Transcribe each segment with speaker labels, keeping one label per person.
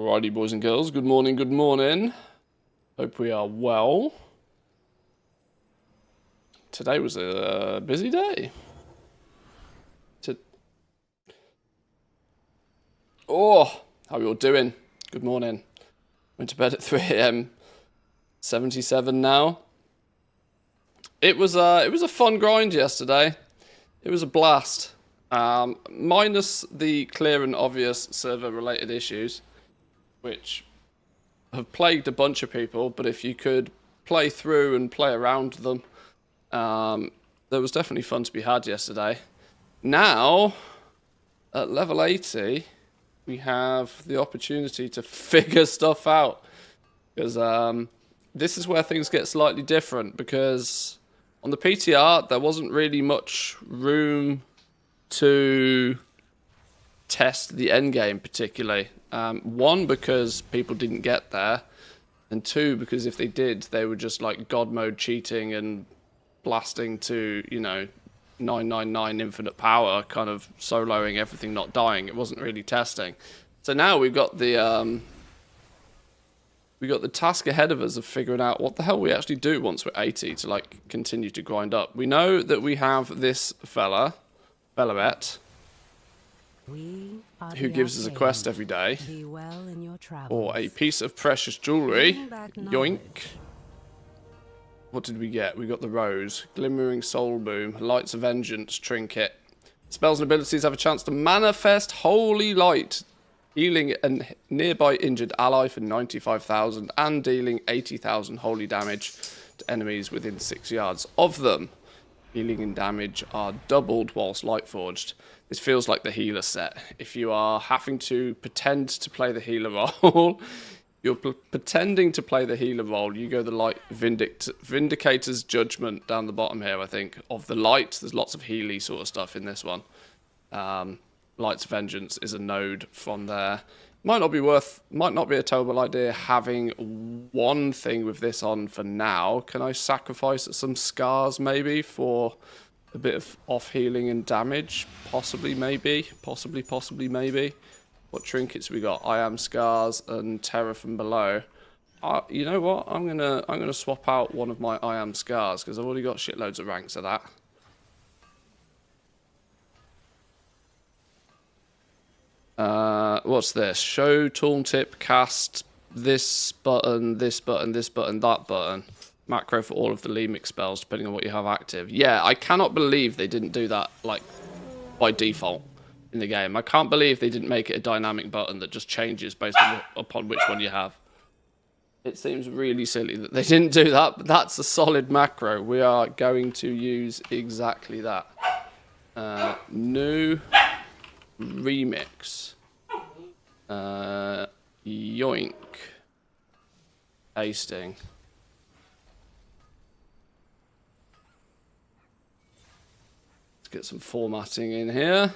Speaker 1: Alrighty, boys and girls. Good morning, good morning. Hope we are well. Today was a busy day. Oh, how are you all doing? Good morning. Went to bed at 3 a.m. 77 now. It was a fun grind yesterday. It was a blast. Minus the clear and obvious server-related issues, which have plagued a bunch of people, but if you could play through and play around them, there was definitely fun to be had yesterday. Now, at level 80, we have the opportunity to figure stuff out. Because this is where things get slightly different, because on the PTR, there wasn't really much room to test the endgame particularly. One, because people didn't get there, and two, because if they did, they were just like God mode cheating and blasting to, 999 infinite power, kind of soloing everything, not dying. It wasn't really testing. So now we've got the task ahead of us of figuring out what the hell we actually do once we're 80 to like continue to grind up. We know that we have this fellowette, who gives us a quest every day, or a piece of precious jewelry. Yoink. What did we get? We got the rose, glimmering soul boom, lights of vengeance trinket. Spells and abilities have a chance to manifest holy light, healing a nearby injured ally for 95,000 and dealing 80,000 holy damage to enemies within 6 yards of them. Healing and damage are doubled whilst Lightforged. This feels like the healer set. If you are having to pretend to play the healer role, you're pretending to play the healer role, you go the Light Vindicator's Judgment down the bottom here, I think, of the light. There's lots of healy sort of stuff in this one. Light's Vengeance is a node from there. Might not be a terrible idea having one thing with this on for now. Can I sacrifice some scars maybe for a bit of off healing and damage? Possibly, maybe. Possibly, maybe. What trinkets we got? I am scars and terror from below. You know what? I'm gonna swap out one of my I am scars because I've already got shitloads of ranks of that. What's this? Show tooltip, cast this button, this button, this button, that button. Macro for all of the Lemix spells, depending on what you have active. Yeah, I cannot believe they didn't do that, like, by default in the game. I can't believe they didn't make it a dynamic button that just changes based upon which one you have. It seems really silly that they didn't do that, but that's a solid macro. We are going to use exactly that. New remix. Yoink. Pasting. Let's get some formatting in here.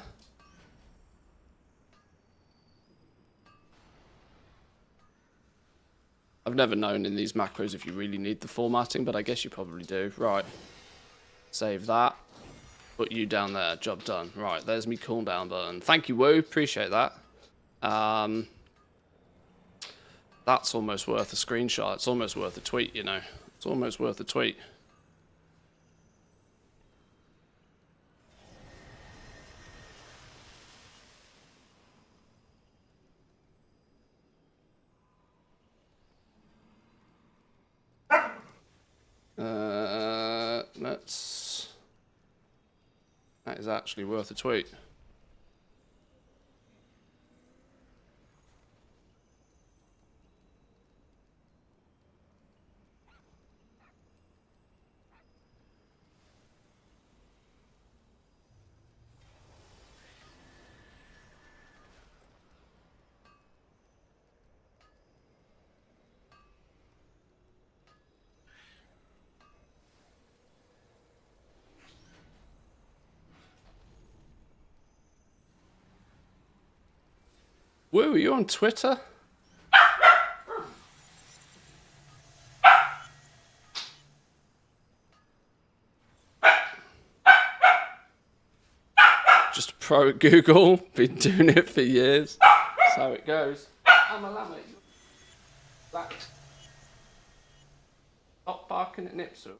Speaker 1: I've never known in these macros if you really need the formatting, but I guess you probably do. Right. Save that. Put you down there. Job done. Right, there's me cooldown button. Thank you, Woo. Appreciate that. That's almost worth a screenshot. It's almost worth a tweet, you know. It's almost worth a tweet. That is actually worth a tweet. Woo, are you on Twitter? Just a pro at Google. Been doing it for years. That's how it goes. I'm a llama. Black. Stop barking at Nipsu.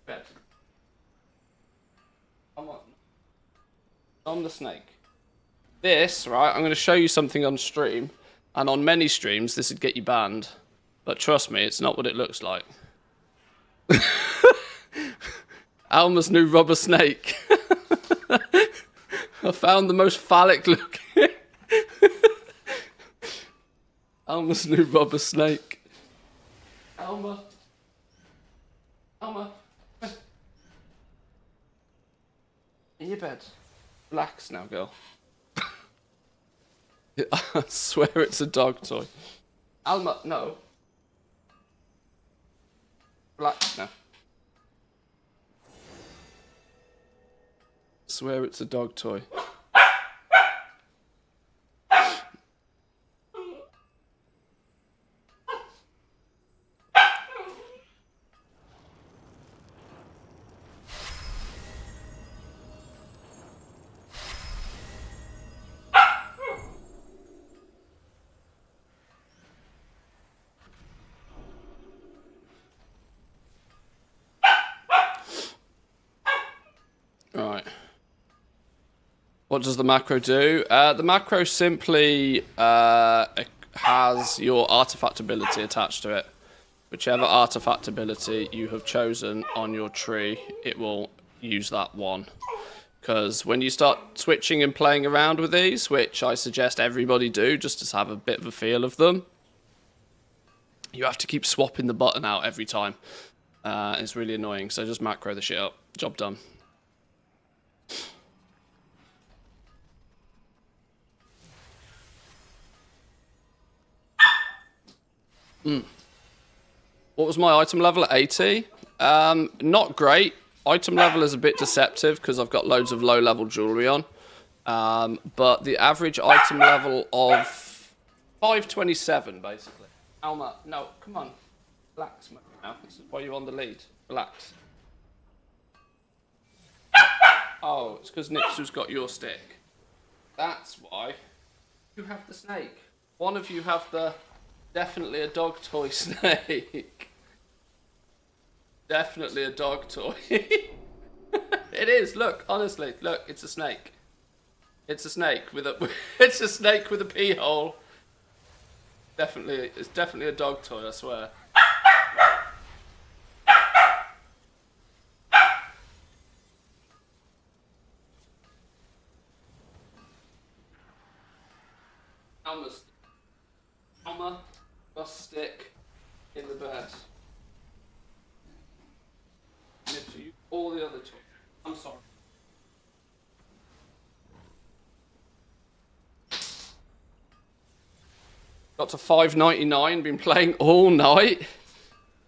Speaker 1: Bed. Come on. I'm the snake. This, right, I'm going to show you something on stream. And on many streams, this would get you banned. But trust me, it's not what it looks like. Alma's new rubber snake. I found the most phallic looking. Alma's new rubber snake. Alma. Alma. In your bed. Relax now, girl. I swear it's a dog toy. Alma, no. Relax now. Swear it's a dog toy. Right. What does the macro do? The macro simply has your artifact ability attached to it. Whichever artifact ability you have chosen on your tree, it will use that one. Because when you start switching and playing around with these, which I suggest everybody do, just to have a bit of a feel of them, you have to keep swapping the button out every time. It's really annoying, so just macro the shit up. Job done. What was my item level at 80? Not great. Item level is a bit deceptive because I've got loads of low level jewelry on. But the average item level of 527 basically. Alma, no, come on. Relax now. This is why you're on the lead. Relax. Oh, it's because Nipsu's got your stick. That's why. You have the snake. One of you have the... Definitely a dog toy snake. Definitely a dog toy. It is. Look, honestly, look. It's a snake. It's a snake with a. It's a snake with a pee hole. Definitely, it's definitely a dog toy. I swear. Alma. Must stick in the bed. Nipsey, you all the other two. I'm sorry. Got to 5.99, been playing all night.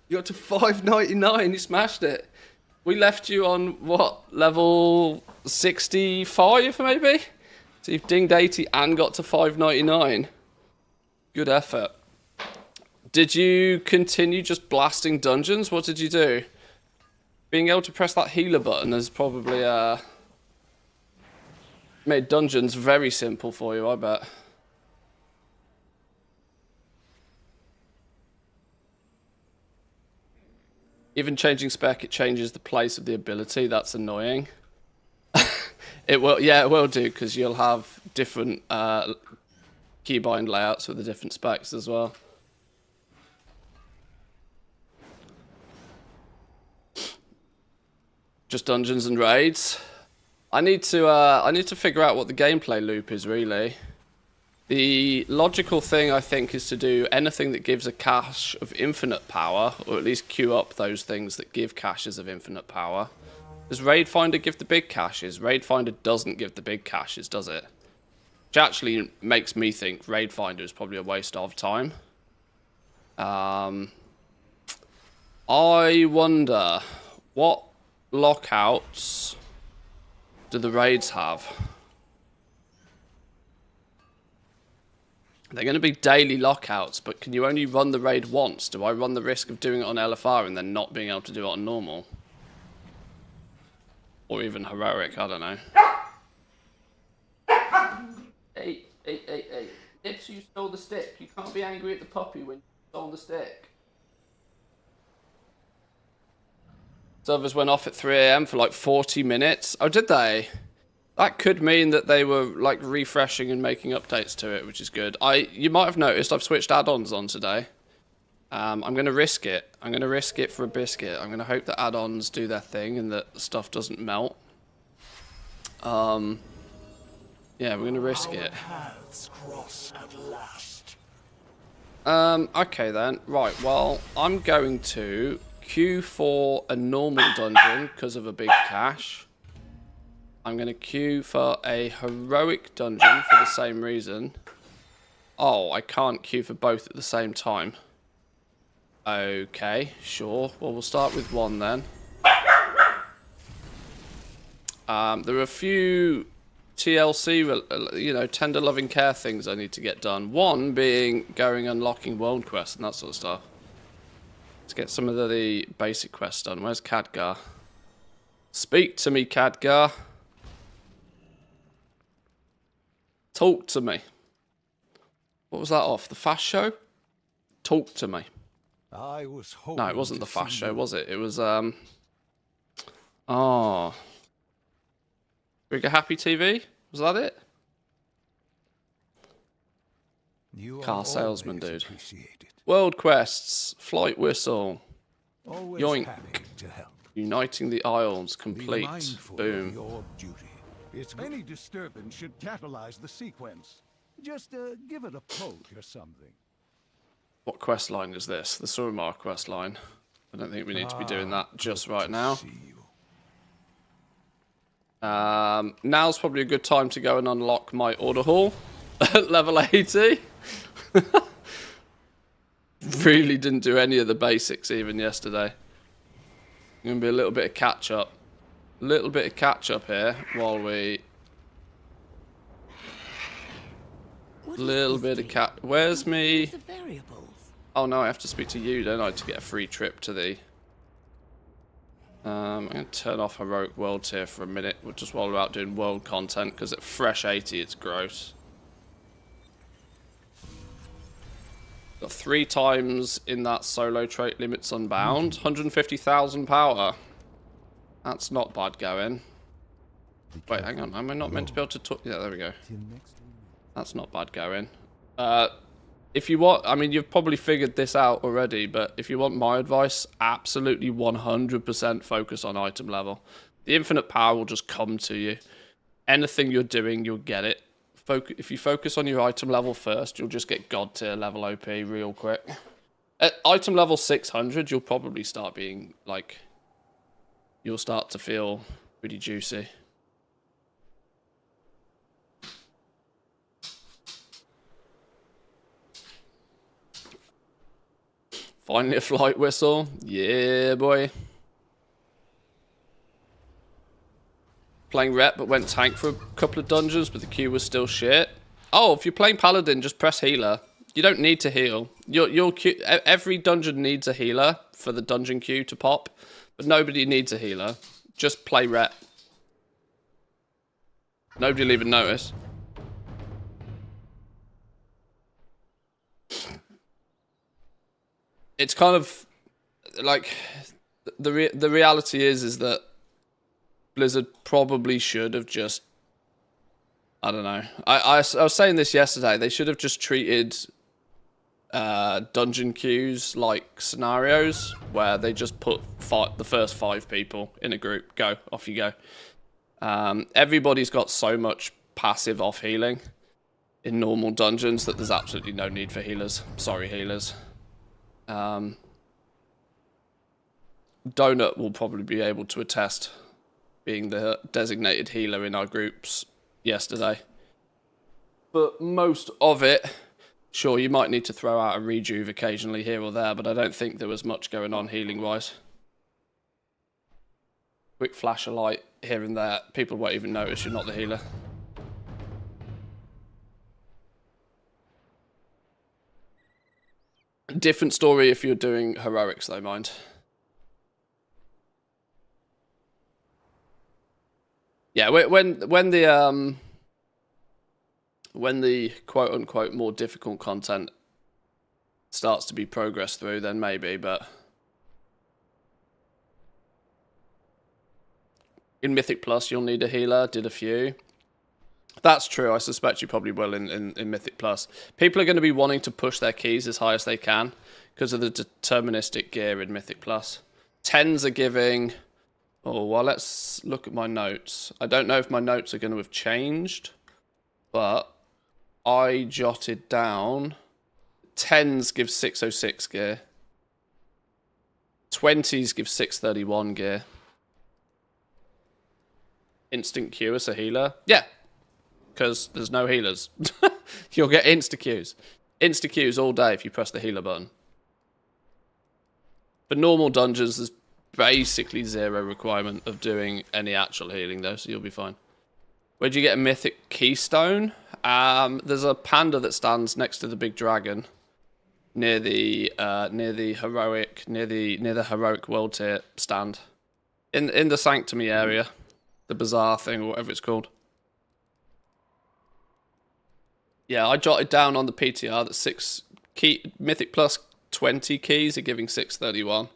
Speaker 1: You got to 5.99, you smashed it. We left you on, what, level 65 maybe? So you've dinged 80 and got to 5.99. Good effort. Did you continue just blasting dungeons? What did you do? Being able to press that healer button has probably made dungeons very simple for you, I bet. Even changing spec, it changes the place of the ability. That's annoying. It will, yeah, it will do, because you'll have different keybind layouts with the different specs as well. Just dungeons and raids. I need to figure out what the gameplay loop is really. The logical thing I think is to do anything that gives a cache of infinite power, or at least queue up those things that give caches of infinite power. Does Raid Finder give the big caches? Raid Finder doesn't give the big caches, does it? Which actually makes me think Raid Finder is probably a waste of time. I wonder what lockouts do the raids have? They're going to be daily lockouts, but can you only run the raid once? Do I run the risk of doing it on LFR and then not being able to do it on normal? Or even heroic, I don't know. Hey. If you stole the stick, you can't be angry at the puppy when you stole the stick. Servers went off at 3 AM for like 40 minutes. Oh, did they? That could mean that they were like refreshing and making updates to it, which is good. You might have noticed I've switched add-ons on today. I'm going to risk it. I'm going to risk it for a biscuit. I'm going to hope that add-ons do their thing and that stuff doesn't melt. Yeah, we're going to risk it. Okay then. Right, well, I'm going to queue for a normal dungeon because of a big cache. I'm going to queue for a heroic dungeon for the same reason. Oh, I can't queue for both at the same time. Okay, sure. Well, we'll start with one then. There are a few TLC, you know, tender loving care things I need to get done. One being going unlocking world quests and that sort of stuff. Let's get some of the basic quests done. Where's Khadgar? Speak to me, Khadgar. Talk to me. What was that off? The Fast Show? Talk to me. No, it wasn't the Fast Show, was it? It was, oh. Trigger Happy TV? Was that it? Car salesman, dude. World quests. Flight whistle. Yoink. Uniting the Isles. Complete. Boom.
Speaker 2: Any disturbance should catalyze the sequence. Just give it a poke or something.
Speaker 1: What quest line is this? The Suramar quest line. I don't think we need to be doing that just right now. Now's probably a good time to go and unlock my order hall at level 80. Really didn't do any of the basics even yesterday. Gonna be a little bit of catch up. Little bit of catch up here while we... Little bit of cat... Where's me? Oh no, I have to speak to you, don't I, to get a free trip to the... I'm going to turn off Heroic Worlds here for a minute, just while we're out doing world content, because at fresh 80 it's gross. Got 3 times in that solo trait limits unbound. 150,000 power. That's not bad going. Wait, hang on. Am I not meant to be able to talk? Yeah, there we go. That's not bad going. If you want, I mean, you've probably figured this out already, but if you want my advice, absolutely 100% focus on item level. The infinite power will just come to you. Anything you're doing, you'll get it. If you focus on your item level first, you'll just get god tier level OP real quick. At item level 600, you'll probably start being, like, you'll start to feel pretty juicy. Finally a flight whistle. Yeah, boy. Playing rep, but went tank for a couple of dungeons, but the queue was still shit. Oh, if you're playing paladin, just press healer. You don't need to heal. Your queue, every dungeon needs a healer for the dungeon queue to pop, but nobody needs a healer. Just play rep. Nobody will even notice. It's kind of like the reality is that Blizzard probably should have just, I don't know. I was saying this yesterday. They should have just treated dungeon queues like scenarios where they just put the first 5 people in a group. Go, off you go. Everybody's got so much passive off healing in normal dungeons that there's absolutely no need for healers. Sorry, healers. Donut will probably be able to attest, being the designated healer in our groups yesterday. But most of it, sure, you might need to throw out a rejuve occasionally here or there, but I don't think there was much going on healing-wise. Quick flash of light here and there, people won't even notice you're not the healer. Different story if you're doing heroics, though, mind. Yeah, when the When the quote-unquote more difficult content starts to be progressed through, then maybe, but... In Mythic Plus, you'll need a healer. Did a few. That's true. I suspect you probably will in Mythic Plus. People are going to be wanting to push their keys as high as they can because of the deterministic gear in Mythic Plus. 10s are giving... Oh, well, let's look at my notes. I don't know if my notes are going to have changed, but I jotted down 10s give 606 gear. 20s give 631 gear. Instant Q as a healer? Yeah, because there's no healers. You'll get insta-Qs. Insta-Qs all day if you press the healer button. For normal dungeons, there's basically zero requirement of doing any actual healing, though, so you'll be fine. Where'd you get a mythic keystone? There's a panda that stands next to the big dragon near the heroic world tier stand in the sanctuary area, the bazaar thing or whatever it's called. Yeah, I jotted down on the PTR that mythic plus 20 keys are giving 631.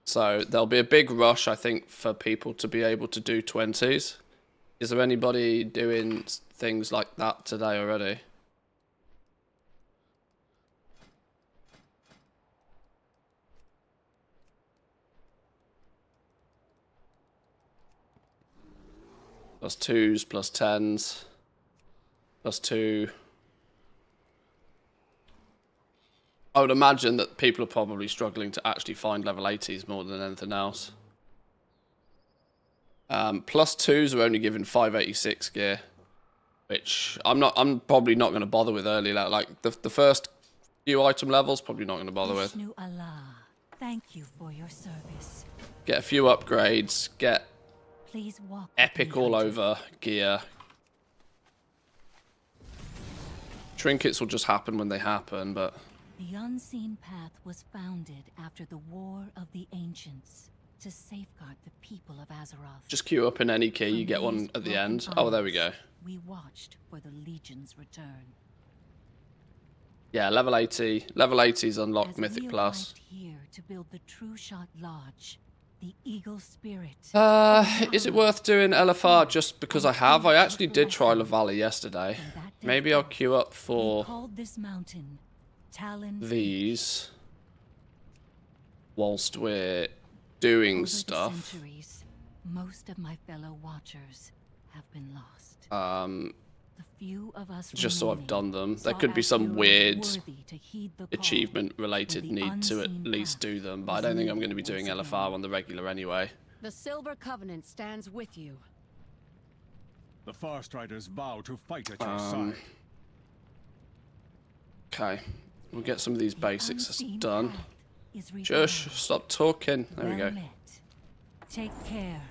Speaker 1: So there'll be a big rush, I think, for people to be able to do 20s. Is there anybody doing things like that today already? Plus 2s, plus 10s, plus 2. I would imagine that people are probably struggling to actually find level 80s more than anything else. Plus 2s are only given 586 gear, which I'm probably not going to bother with early. Like the first few item levels, probably not going to bother with.
Speaker 3: Allah, thank you for your service.
Speaker 1: Get a few upgrades, get
Speaker 3: Please walk
Speaker 1: epic all over gear. Trinkets will just happen when they happen, but...
Speaker 3: The unseen path was founded after the War of the Ancients to safeguard the people of Azeroth.
Speaker 1: Just queue up in any key, you get one at the end. Oh, there we go.
Speaker 3: We watched for the Legion's return.
Speaker 1: Yeah, level 80. Level 80's unlocked
Speaker 3: As
Speaker 1: Mythic
Speaker 3: we
Speaker 1: Plus.
Speaker 3: here to build the True Shot Lodge, the Eagle Spirit.
Speaker 1: Is it worth doing LFR just because I have? I actually did try La Valley yesterday. Maybe I'll queue up for
Speaker 3: This mountain, Talon
Speaker 1: these whilst we're doing
Speaker 3: Over
Speaker 1: stuff.
Speaker 3: The centuries, most of my fellow watchers have been lost. The few of us
Speaker 1: Just so I've
Speaker 3: remaining
Speaker 1: done them. There
Speaker 3: sought
Speaker 1: could be
Speaker 3: out
Speaker 1: some
Speaker 3: heroes
Speaker 1: weird
Speaker 3: worthy to heed the call
Speaker 1: achievement-related
Speaker 3: and the
Speaker 1: need to at
Speaker 3: unseen
Speaker 1: least
Speaker 3: path
Speaker 1: do them, but I
Speaker 3: was
Speaker 1: don't think I'm
Speaker 3: lit
Speaker 1: going to be doing
Speaker 3: once
Speaker 1: LFR
Speaker 3: again.
Speaker 1: on the regular anyway.
Speaker 4: The Silver Covenant stands with you.
Speaker 2: The Farstriders vow to fight at your side.
Speaker 1: Okay, we'll get some of these basics
Speaker 3: unseen
Speaker 1: done.
Speaker 3: path is
Speaker 1: Shush,
Speaker 3: reborn.
Speaker 1: stop talking. There we
Speaker 3: Well
Speaker 1: go.
Speaker 3: met. Take care.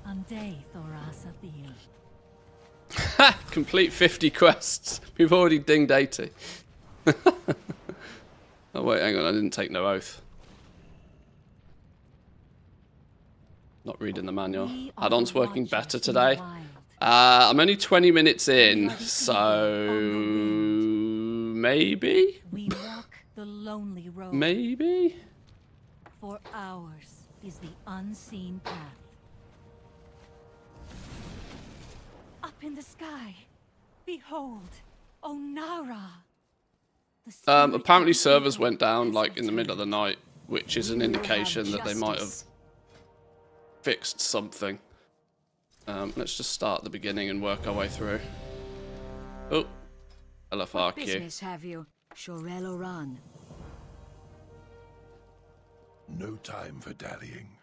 Speaker 3: Ande Thoras of the
Speaker 1: Ha! Complete 50 quests. We've already dinged 80. Oh wait, hang on, I didn't take no oath. Not reading the manual.
Speaker 3: We are
Speaker 1: Add-ons
Speaker 3: the
Speaker 1: working
Speaker 3: watchers
Speaker 1: better
Speaker 3: in the
Speaker 1: today.
Speaker 3: wild.
Speaker 1: I'm only 20 minutes in,
Speaker 3: We are the
Speaker 1: so
Speaker 3: people on the
Speaker 1: maybe?
Speaker 3: We walk the lonely road.
Speaker 1: Maybe?
Speaker 3: For ours is the unseen path. Up in the sky, behold, Onara. The spirit
Speaker 1: Apparently
Speaker 3: of the
Speaker 1: servers
Speaker 3: eagle
Speaker 1: went down
Speaker 3: has
Speaker 1: like in the middle of the
Speaker 3: returned.
Speaker 1: night, which is an
Speaker 4: We will
Speaker 1: indication
Speaker 4: have
Speaker 1: that they might have
Speaker 4: justice.
Speaker 1: fixed something. Let's just start at the beginning and work our way through. Oh, LFR queue.
Speaker 4: Business have you, Shorel Oran?
Speaker 5: No time for dallying.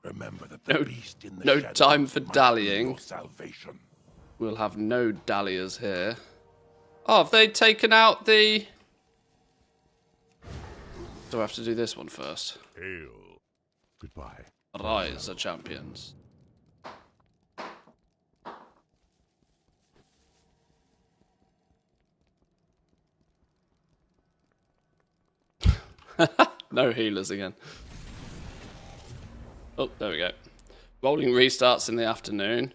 Speaker 5: Remember that
Speaker 1: No-
Speaker 5: the beast in the
Speaker 1: no
Speaker 5: shadows
Speaker 1: time for
Speaker 5: might be
Speaker 1: dallying.
Speaker 5: your salvation.
Speaker 1: We'll have no dalliers here. Oh, have they taken out the... Do I have to do this one first?
Speaker 5: Hail. Goodbye.
Speaker 1: Rise the champions. No healers again. Oh, there we go. Rolling restarts in the afternoon.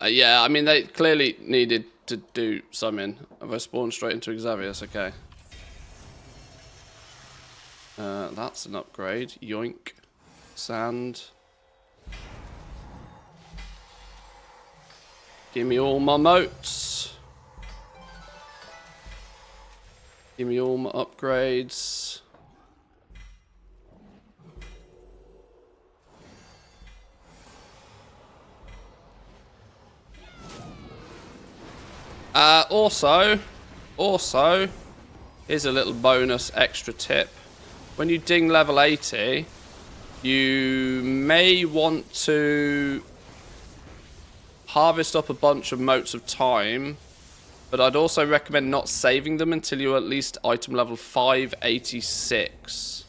Speaker 1: Yeah, I mean, they clearly needed to do something. Have I spawned straight into Xavius? Okay. That's an upgrade. Yoink. Sand. Give me all my moats. Give me all my upgrades. Also, here's a little bonus extra tip. When you ding level 80, you may want to harvest up a bunch of motes of time, but I'd also recommend not saving them until you're at least item level 586.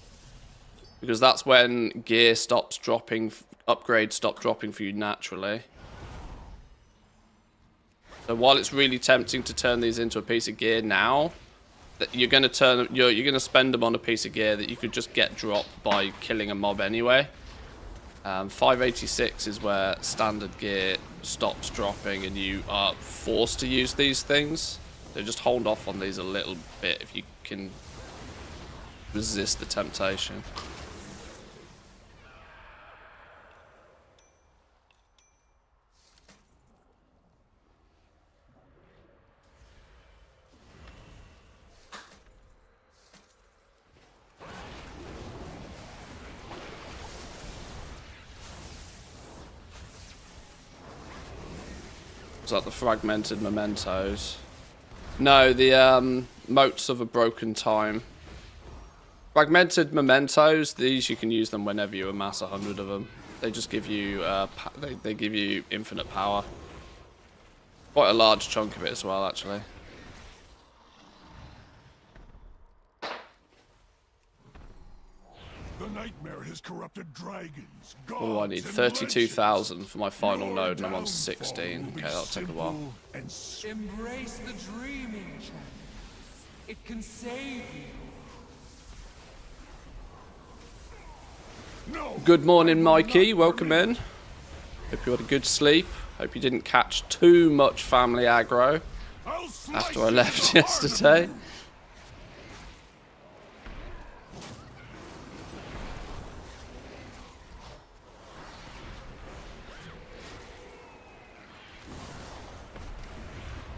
Speaker 1: Because that's when gear stops dropping, upgrades stop dropping for you naturally. So while it's really tempting to turn these into a piece of gear now, that you're going to spend them on a piece of gear that you could just get dropped by killing a mob anyway. 586 is where standard gear stops dropping and you are forced to use these things. So just hold off on these a little bit if you can resist the temptation. Like the fragmented mementos. No, the motes of a broken time. Fragmented mementos, these you can use them whenever you amass 100 of them. They just give you they give you infinite power. Quite a large chunk of it as well, actually.
Speaker 5: The nightmare has corrupted dragons.
Speaker 1: What do I need? 32,000 for my final node, and I'm on 16. Okay, that'll take a while.
Speaker 6: Embrace the dreaming, champions. It can save you.
Speaker 5: No.
Speaker 1: Good morning, Mikey. Welcome in. Hope you had a good sleep. Hope you didn't catch too much family aggro after I left yesterday.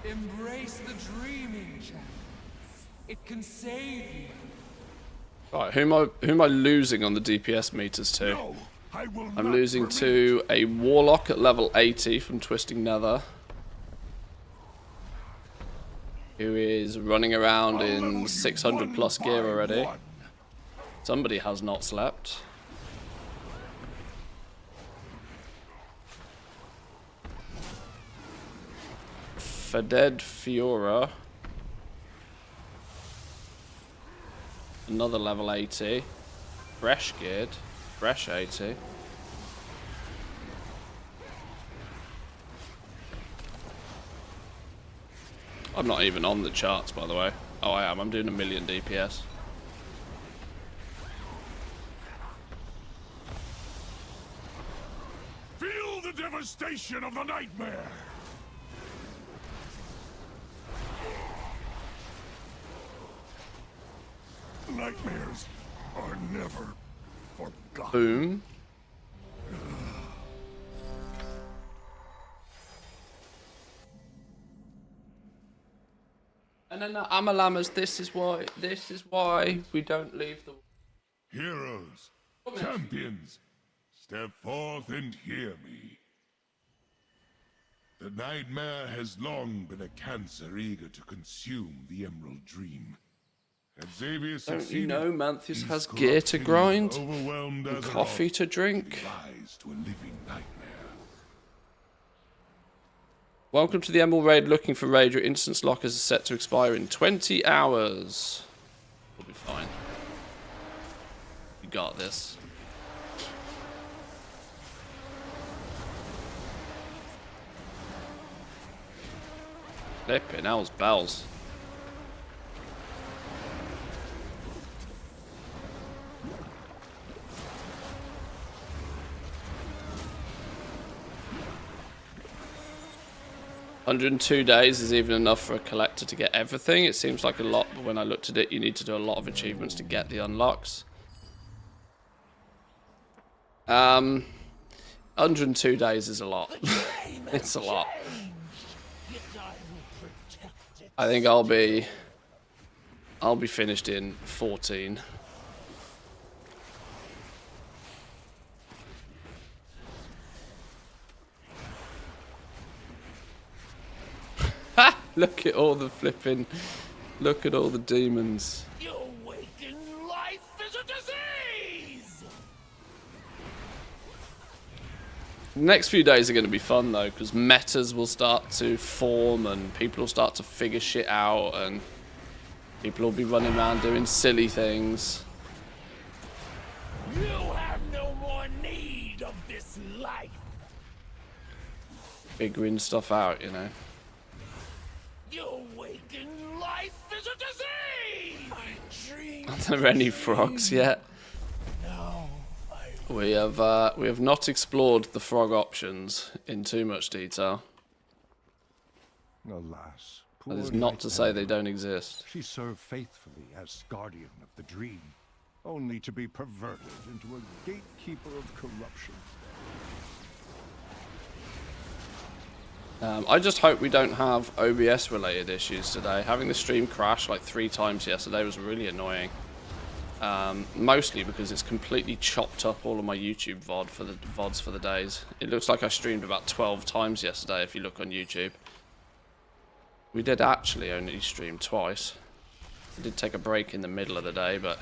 Speaker 6: Embrace the dreaming, champions. It can save you.
Speaker 1: Right, who am I losing on the DPS meters to?
Speaker 5: No, I will
Speaker 1: I'm
Speaker 5: not
Speaker 1: losing
Speaker 5: permit
Speaker 1: to a Warlock at level 80 from Twisting Nether, who is running around in 600 plus gear already. Somebody has not slept. Feded Fiora. Another level 80. Fresh geared. Fresh 80. I'm not even on the charts, by the way. Oh, I am. I'm doing 1,000,000 DPS.
Speaker 5: Feel the devastation of the nightmare. Nightmares are never forgotten.
Speaker 1: Boom. And then the Amalamas, this is why we don't leave the...
Speaker 5: Heroes, champions, step forth and hear me. The nightmare has long been a cancer eager to consume the Emerald Dream. And Xavier
Speaker 1: Don't you know Mantheus has gear to grind?
Speaker 5: overwhelmed
Speaker 1: And
Speaker 5: as
Speaker 1: coffee to drink?
Speaker 5: rise to a living nightmare.
Speaker 1: Welcome to the Emerald Raid. Looking for raid. Your instance lockers are set to expire in 20 hours. We'll be fine. You got this. Flipping hell's bells. 102 days is even enough for a collector to get everything. It seems like a lot, but when I looked at it, you need to do a lot of achievements to get the unlocks. 102 days is a lot. It's a lot. I think I'll be finished in 14. Ha! Look at all the flipping. Look at all the demons.
Speaker 6: You awaken life is a disease!
Speaker 1: The next few days are going to be fun though, because metas will start to form and people will start to figure shit out and people will be running around doing silly things.
Speaker 6: You have no more need of this life.
Speaker 1: Figuring stuff out, you know.
Speaker 6: You awaken life is a disease! My dream.
Speaker 1: Are there any frogs yet?
Speaker 6: No,
Speaker 1: We have not explored the frog options in too much detail.
Speaker 2: Alas,
Speaker 1: That is
Speaker 2: poor
Speaker 1: not to
Speaker 2: Night
Speaker 1: say they
Speaker 2: Emerald.
Speaker 1: don't exist.
Speaker 2: She served faithfully as guardian of the dream, only to be perverted into a gatekeeper of corruption.
Speaker 1: I just hope we don't have OBS related issues today. Having the stream crash like 3 times yesterday was really annoying. Mostly because it's completely chopped up all of my YouTube VODs for the days. It looks like I streamed about 12 times yesterday if you look on YouTube. We did actually only stream twice. I did take a break in the middle of the day, but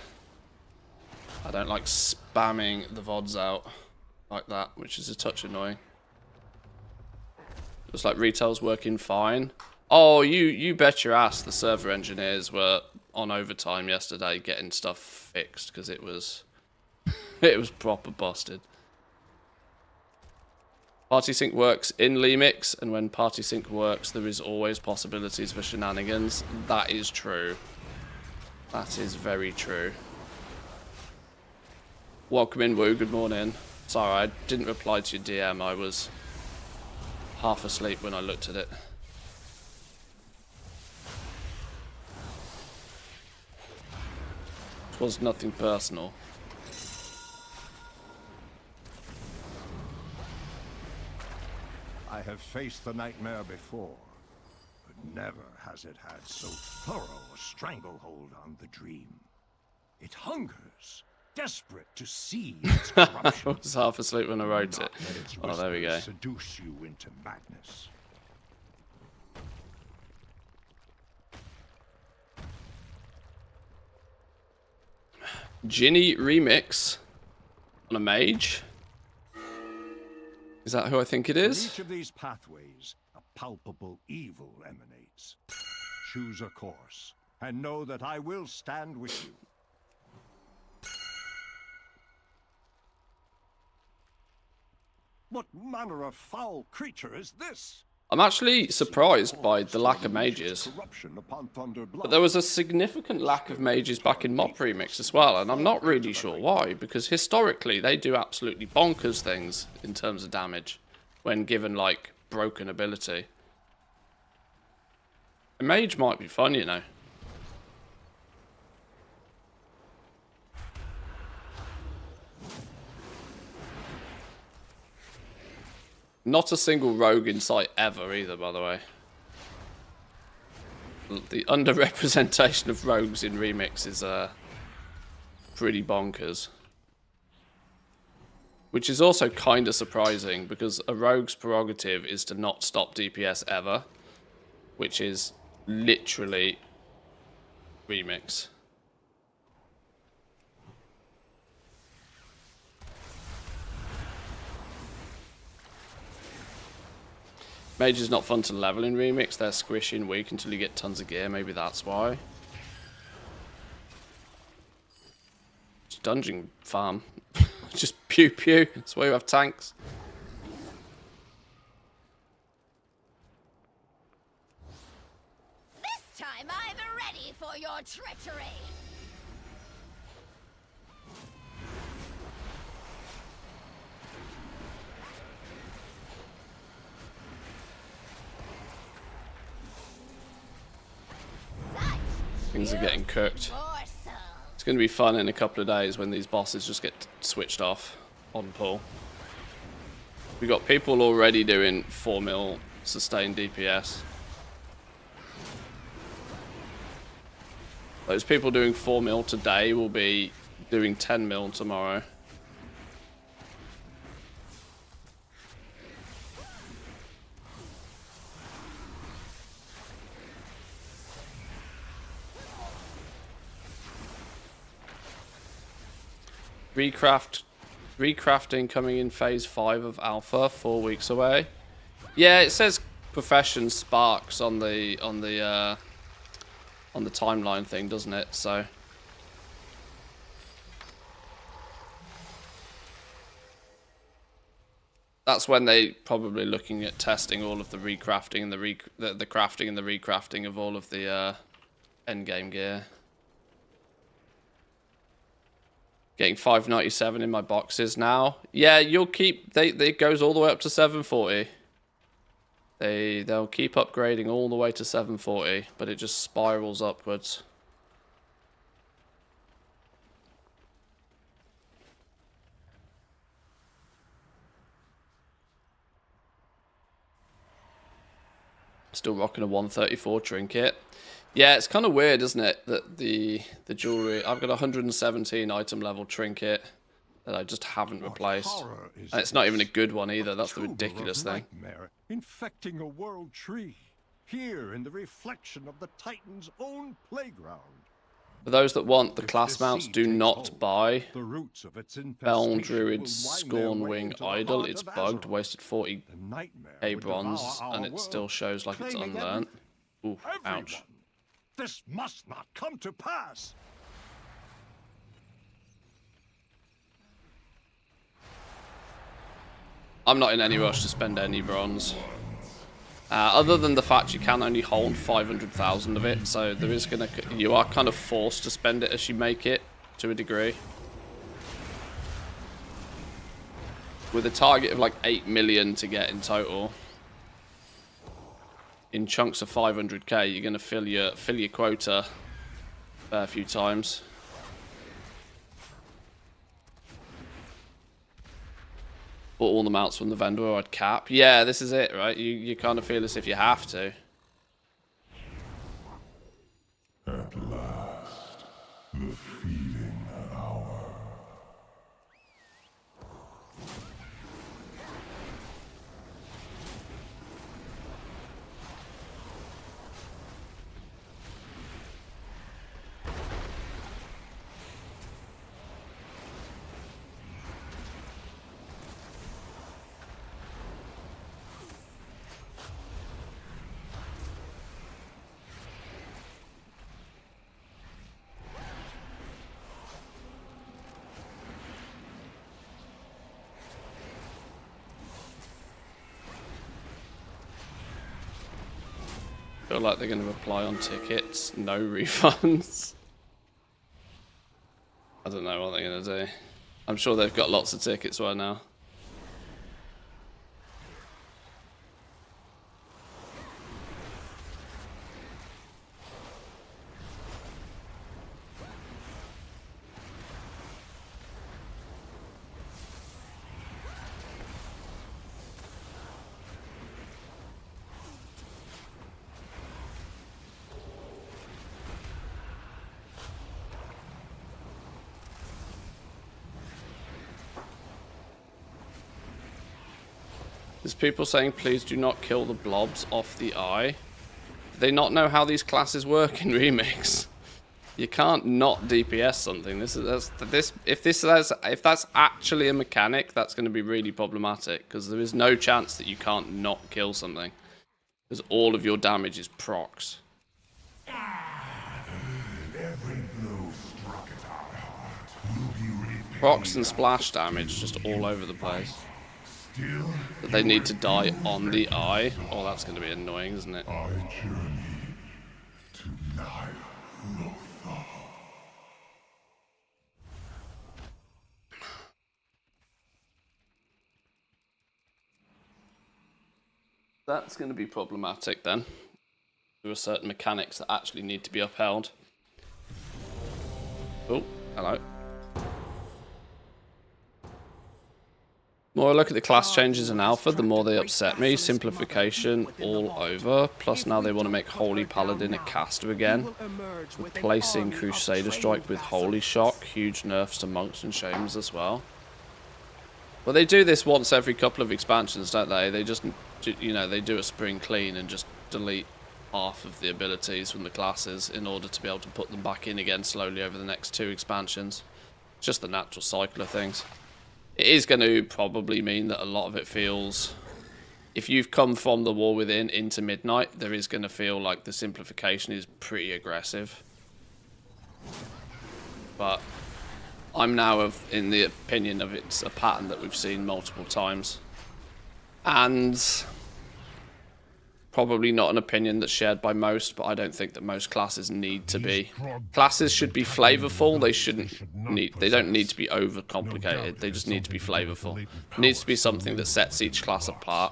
Speaker 1: I don't like spamming the VODs out like that, which is a touch annoying. Looks like retail's working fine. Oh, you bet your ass the server engineers were on overtime yesterday getting stuff fixed because it was proper busted. Party sync works in Lemix, and when party sync works, there is always possibilities for shenanigans. That is true. That is very true. Welcome in, Woo. Good morning. Sorry, I didn't reply to your DM. I was half asleep when I looked at it. It was nothing personal.
Speaker 2: I have faced the nightmare before, but never has it had so thorough a stranglehold on the dream. It hungers, desperate to see its
Speaker 1: I
Speaker 2: corruption.
Speaker 1: was half asleep when I wrote it.
Speaker 2: Not let its
Speaker 1: Oh, there we go.
Speaker 2: whispers seduce you into madness.
Speaker 1: Ginny remix on a mage. Is that who I think it
Speaker 2: From
Speaker 1: is?
Speaker 2: each of these pathways, a palpable evil emanates. Choose a course, and know that I will stand with you. What manner of foul creature is this?
Speaker 1: I'm actually surprised by the lack of mages.
Speaker 2: Corruption upon Thunder
Speaker 1: But there was a significant lack of mages back in Mop Remix as well, and I'm not really sure why, because historically they do absolutely bonkers things in terms of damage when given, like, broken ability. A mage might be fun, you know. Not a single rogue in sight ever either, by the way. The underrepresentation of rogues in Remix is pretty bonkers. Which is also kind of surprising, because a rogue's prerogative is to not stop DPS ever. Which is literally Remix. Mage is not fun to level in Remix. They're squishy and weak until you get tons of gear. Maybe that's why. It's dungeon farm. Just pew pew. That's why you have tanks.
Speaker 7: This time I'm ready for your treachery.
Speaker 1: dragons are getting cooked. It's going to be fun in a couple of days when these bosses just get switched off on pull. We got people already doing 4 mil sustained DPS. Those people doing 4 mil today will be doing 10 mil tomorrow. Recrafting coming in phase 5 of alpha, 4 weeks away. Yeah, it says profession sparks on the timeline thing, doesn't it? So that's when they probably looking at testing all of the recrafting and the crafting and the recrafting of all of the end game gear. Getting 597 in my boxes now. Yeah, you'll keep. It goes all the way up to 740. They'll keep upgrading all the way to 740, but it just spirals upwards. Still rocking a 134 trinket. Yeah, it's kind of weird, isn't it, that the jewelry... I've got a 117 item level trinket that I just haven't replaced. And it's not even a good one either, that's the ridiculous thing.
Speaker 2: Infecting a world tree, here in the reflection of the Titan's own playground.
Speaker 1: For those that want the class mounts, do not buy Belm Druid's Scorn Wing Idol. It's bugged, wasted 40k bronze, and it still shows like it's unlearned. Ooh, ouch.
Speaker 2: This must not come to pass.
Speaker 1: I'm not in any rush to spend any bronze. Other than the fact you can only hold 500,000 of it, so there is you are kind of forced to spend it as you make it, to a degree. With a target of like 8 million to get in total. In chunks of 500k, you're gonna fill your quota a fair few times. Bought all the mounts from the vendor or I'd cap. Yeah, this is it, right? You kind of feel as if you have to.
Speaker 5: At last, the feeding hour.
Speaker 1: Feel like they're going to apply on tickets, no refunds. I don't know what they're going to do. I'm sure they've got lots of tickets right now. There's people saying, please do not kill the blobs off the eye. Do they not know how these classes work in Remix? You can't not DPS something. If that's actually a mechanic, that's going to be really problematic, because there is no chance that you can't not kill something, because all of your damage is procs. Procs and splash damage just all over the place. But they need to die on the eye. Oh, that's going to be annoying, isn't it?
Speaker 5: I journey to Nihil.
Speaker 1: That's going to be problematic then. There are certain mechanics that actually need to be upheld. Oh, hello. The more I look at the class changes in Alpha, the more they upset me. Simplification all over. Plus now they want to make Holy Paladin a caster again. Replacing Crusader Strike with Holy Shock. Huge nerfs to Monks and Shames as well. Well, they do this once every couple of expansions, don't they? They just, you know, they do a spring clean and just delete half of the abilities from the classes in order to be able to put them back in again slowly over the next 2 expansions. It's just the natural cycle of things. It is going to probably mean that a lot of it feels... If you've come from the War Within into Midnight, there is going to feel like the simplification is pretty aggressive. But I'm now in the opinion of it's a pattern that we've seen multiple times. And probably not an opinion that's shared by most, but I don't think that most classes need to be. Classes should be flavorful. They don't need to be overcomplicated. They just need to be flavorful. It needs to be something that sets each class apart.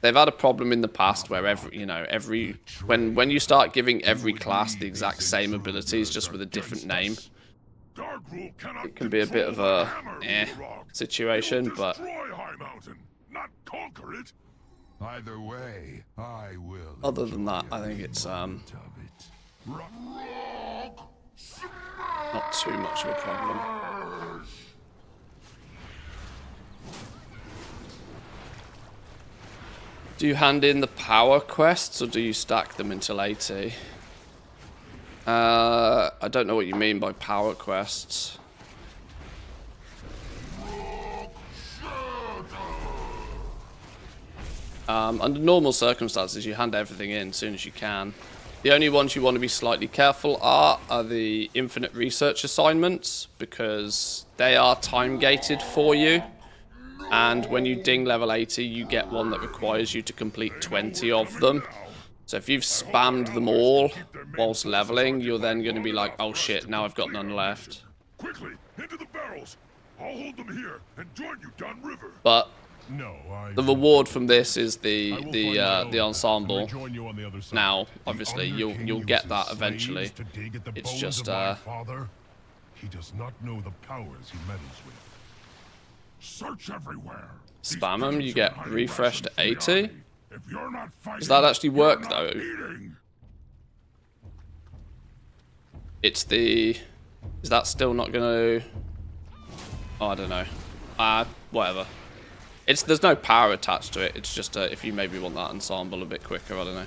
Speaker 1: They've had a problem in the past where when you start giving every class the exact same abilities just with a different name, it can be a bit of a situation, but
Speaker 5: Either way, I will.
Speaker 1: Other than that, I think it's not too much of a problem. Do you hand in the power quests or do you stack them until 80? I don't know what you mean by power quests. Under normal circumstances, you hand everything in as soon as you can. The only ones you want to be slightly careful are the infinite research assignments, because they are time gated for you. And when you ding level 80, you get one that requires you to complete 20 of them. So if you've spammed them all whilst leveling, you're then going to be like, oh shit, now I've got none left.
Speaker 5: Quickly, into the barrels. I'll hold them here and join you downriver.
Speaker 1: But the reward from this is the ensemble. Now, obviously, you'll get that eventually. It's just
Speaker 5: he does not know the powers he meddles with. Search everywhere.
Speaker 1: Spam them, you get refresh to 80. Does that actually work though? It's the... Is that still not gonna... Oh, I don't know. Whatever. There's no power attached to it. It's just if you maybe want that ensemble a bit quicker, I don't know.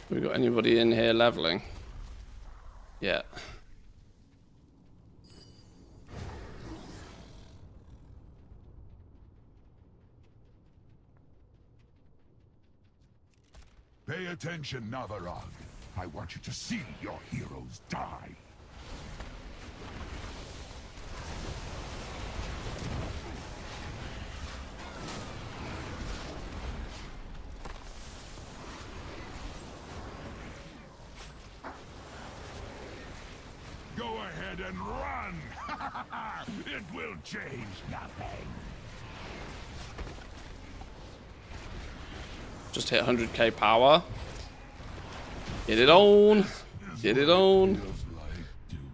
Speaker 1: We got anybody in here leveling? Yeah.
Speaker 5: Pay attention, Navarag. I want you to see your heroes die. Go ahead and run! It will change nothing.
Speaker 1: Just hit 100k power. Get it on. Get it on.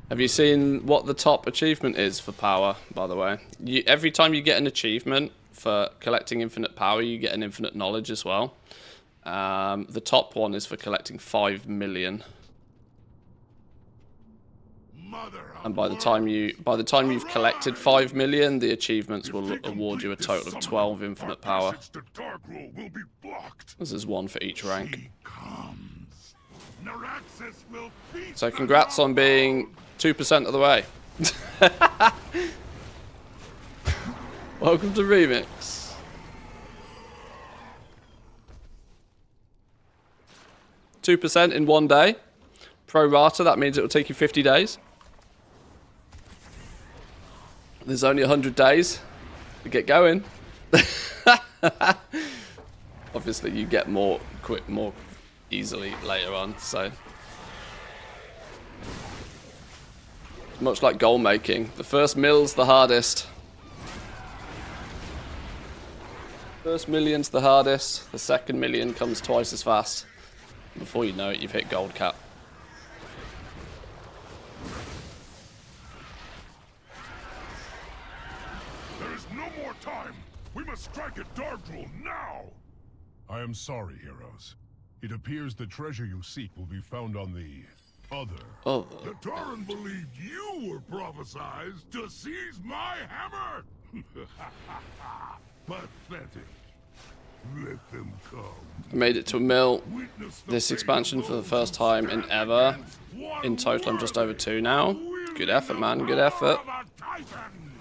Speaker 1: Have you seen what the top achievement is for power, by the way? Every time you get an achievement for collecting infinite power, you get an infinite knowledge as well. The top one is for collecting 5 million. And by the time you've collected 5 million, the achievements will award you a total of 12 infinite power. This is one for each rank. So congrats on being 2% of the way. Welcome to Remix. %2 in 1 day. Pro rata, that means it will take you 50 days. There's only 100 days to get going. Obviously, you get more easily later on. So much like goal making, the first mill's the hardest. First million's the hardest. The second million comes twice as fast. Before you know it, you've hit gold cap.
Speaker 5: There is no more time. We must strike at Dardrul now.
Speaker 8: I am sorry, heroes. It appears the treasure you seek will be found on the other.
Speaker 1: Oh,
Speaker 5: The Tauren believed you were prophesized to seize my hammer. Pathetic. Let them come.
Speaker 1: I made it to a mill.
Speaker 5: Witness the
Speaker 1: This
Speaker 5: fate
Speaker 1: expansion
Speaker 5: of
Speaker 1: for the
Speaker 5: those
Speaker 1: first
Speaker 5: who
Speaker 1: time in
Speaker 5: stand
Speaker 1: ever.
Speaker 5: against one
Speaker 1: In total, I'm just over
Speaker 5: worthy,
Speaker 1: 2 now. Good effort, man. Good effort.
Speaker 5: of a Titan.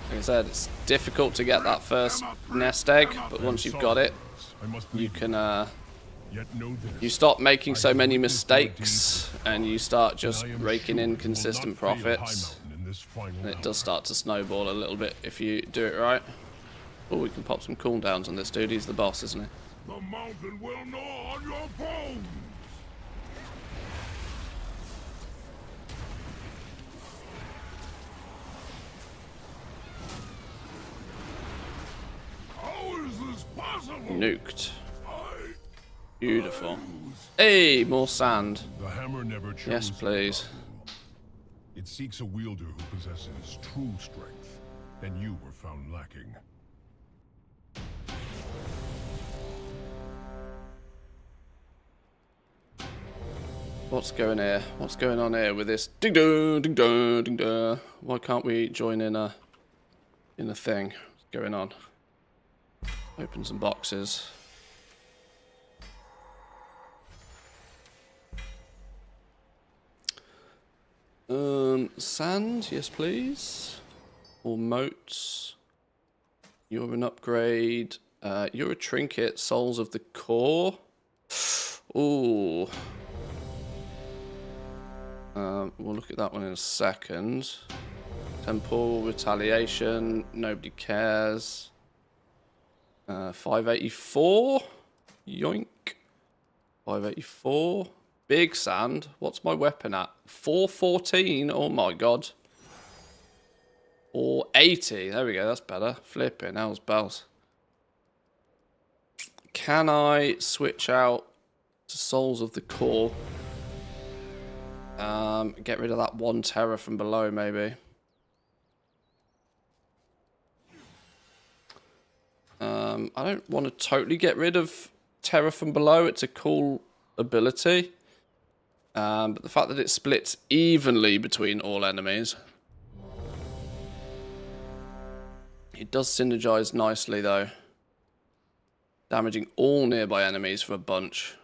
Speaker 1: Like I said, it's difficult to get that first nest egg, but once you've got it,
Speaker 8: I must
Speaker 1: you
Speaker 8: leave
Speaker 1: can
Speaker 8: Yet know this.
Speaker 1: you stop making so many
Speaker 8: witnessed your
Speaker 1: mistakes, and you start just
Speaker 8: and I am
Speaker 1: raking
Speaker 8: sure
Speaker 1: in
Speaker 8: you will
Speaker 1: consistent
Speaker 8: not fail High
Speaker 1: profits.
Speaker 8: Mountain in this final
Speaker 1: And it
Speaker 8: hour.
Speaker 1: does start to snowball a little bit if you do it right. Oh, we can pop some cooldowns on this dude. He's the boss, isn't he?
Speaker 5: The mountain will gnaw on your bones. How is this possible?
Speaker 1: Nuked.
Speaker 5: I
Speaker 1: Beautiful. Hey, more sand.
Speaker 8: The hammer never chose.
Speaker 1: Yes, please.
Speaker 8: It seeks a wielder who possesses true strength, and you were found lacking.
Speaker 1: What's going here? What's going on here with this? Ding dong, ding dong, ding dong. Why can't we join in a thing? What's going on? Open some boxes. Sand, yes please. Or moats. You're an upgrade. You're a trinket. Souls of the core. Ooh. We'll look at that one in a second. Temple, retaliation, nobody cares. 584. Yoink. 584. Big sand. What's my weapon at? 414. Oh my god. 480. There we go. That's better. Flipping hell's bells. Can I switch out to Souls of the Core? Get rid of that 1 terror from below, maybe. I don't want to totally get rid of terror from below. It's a cool ability. But the fact that it splits evenly between all enemies. It does synergize nicely, though. Damaging all nearby enemies for a bunch.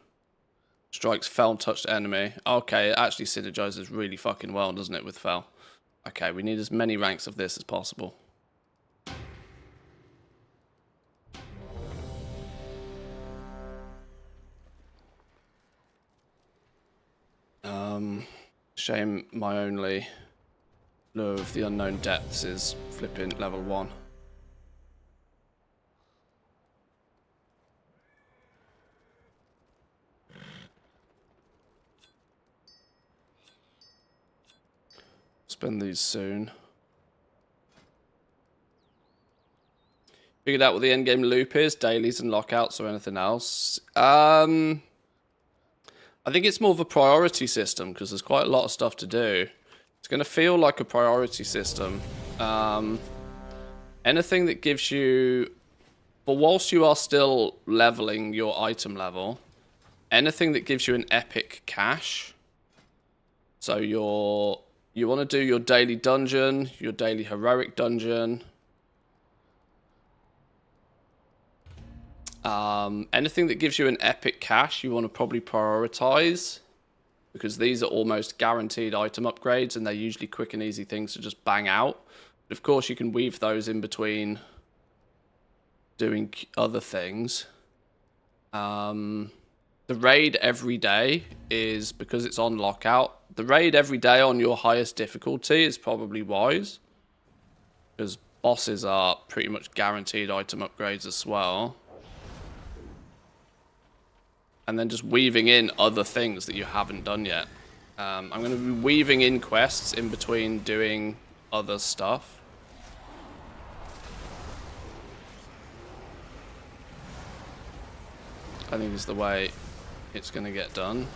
Speaker 1: Strikes fell touched enemy. Okay, it actually synergizes really fucking well, doesn't it, with fell? Okay, we need as many ranks of this as possible. Shame my only lure of the unknown depths is flipping level 1. Spend these soon. Figured out what the endgame loop is, dailies and lockouts or anything else. I think it's more of a priority system because there's quite a lot of stuff to do. It's going to feel like a priority system. Anything that gives you... But whilst you are still leveling your item level, anything that gives you an epic cache. So you want to do your daily dungeon, your daily heroic dungeon. Anything that gives you an epic cache, you want to probably prioritize, because these are almost guaranteed item upgrades and they're usually quick and easy things to just bang out. But of course, you can weave those in between doing other things. The raid every day is, because it's on lockout, the raid every day on your highest difficulty is probably wise, because bosses are pretty much guaranteed item upgrades as well. and then just weaving in other things that you haven't done yet. I'm going to be weaving in quests in between doing other stuff. I think is the way it's going to get done.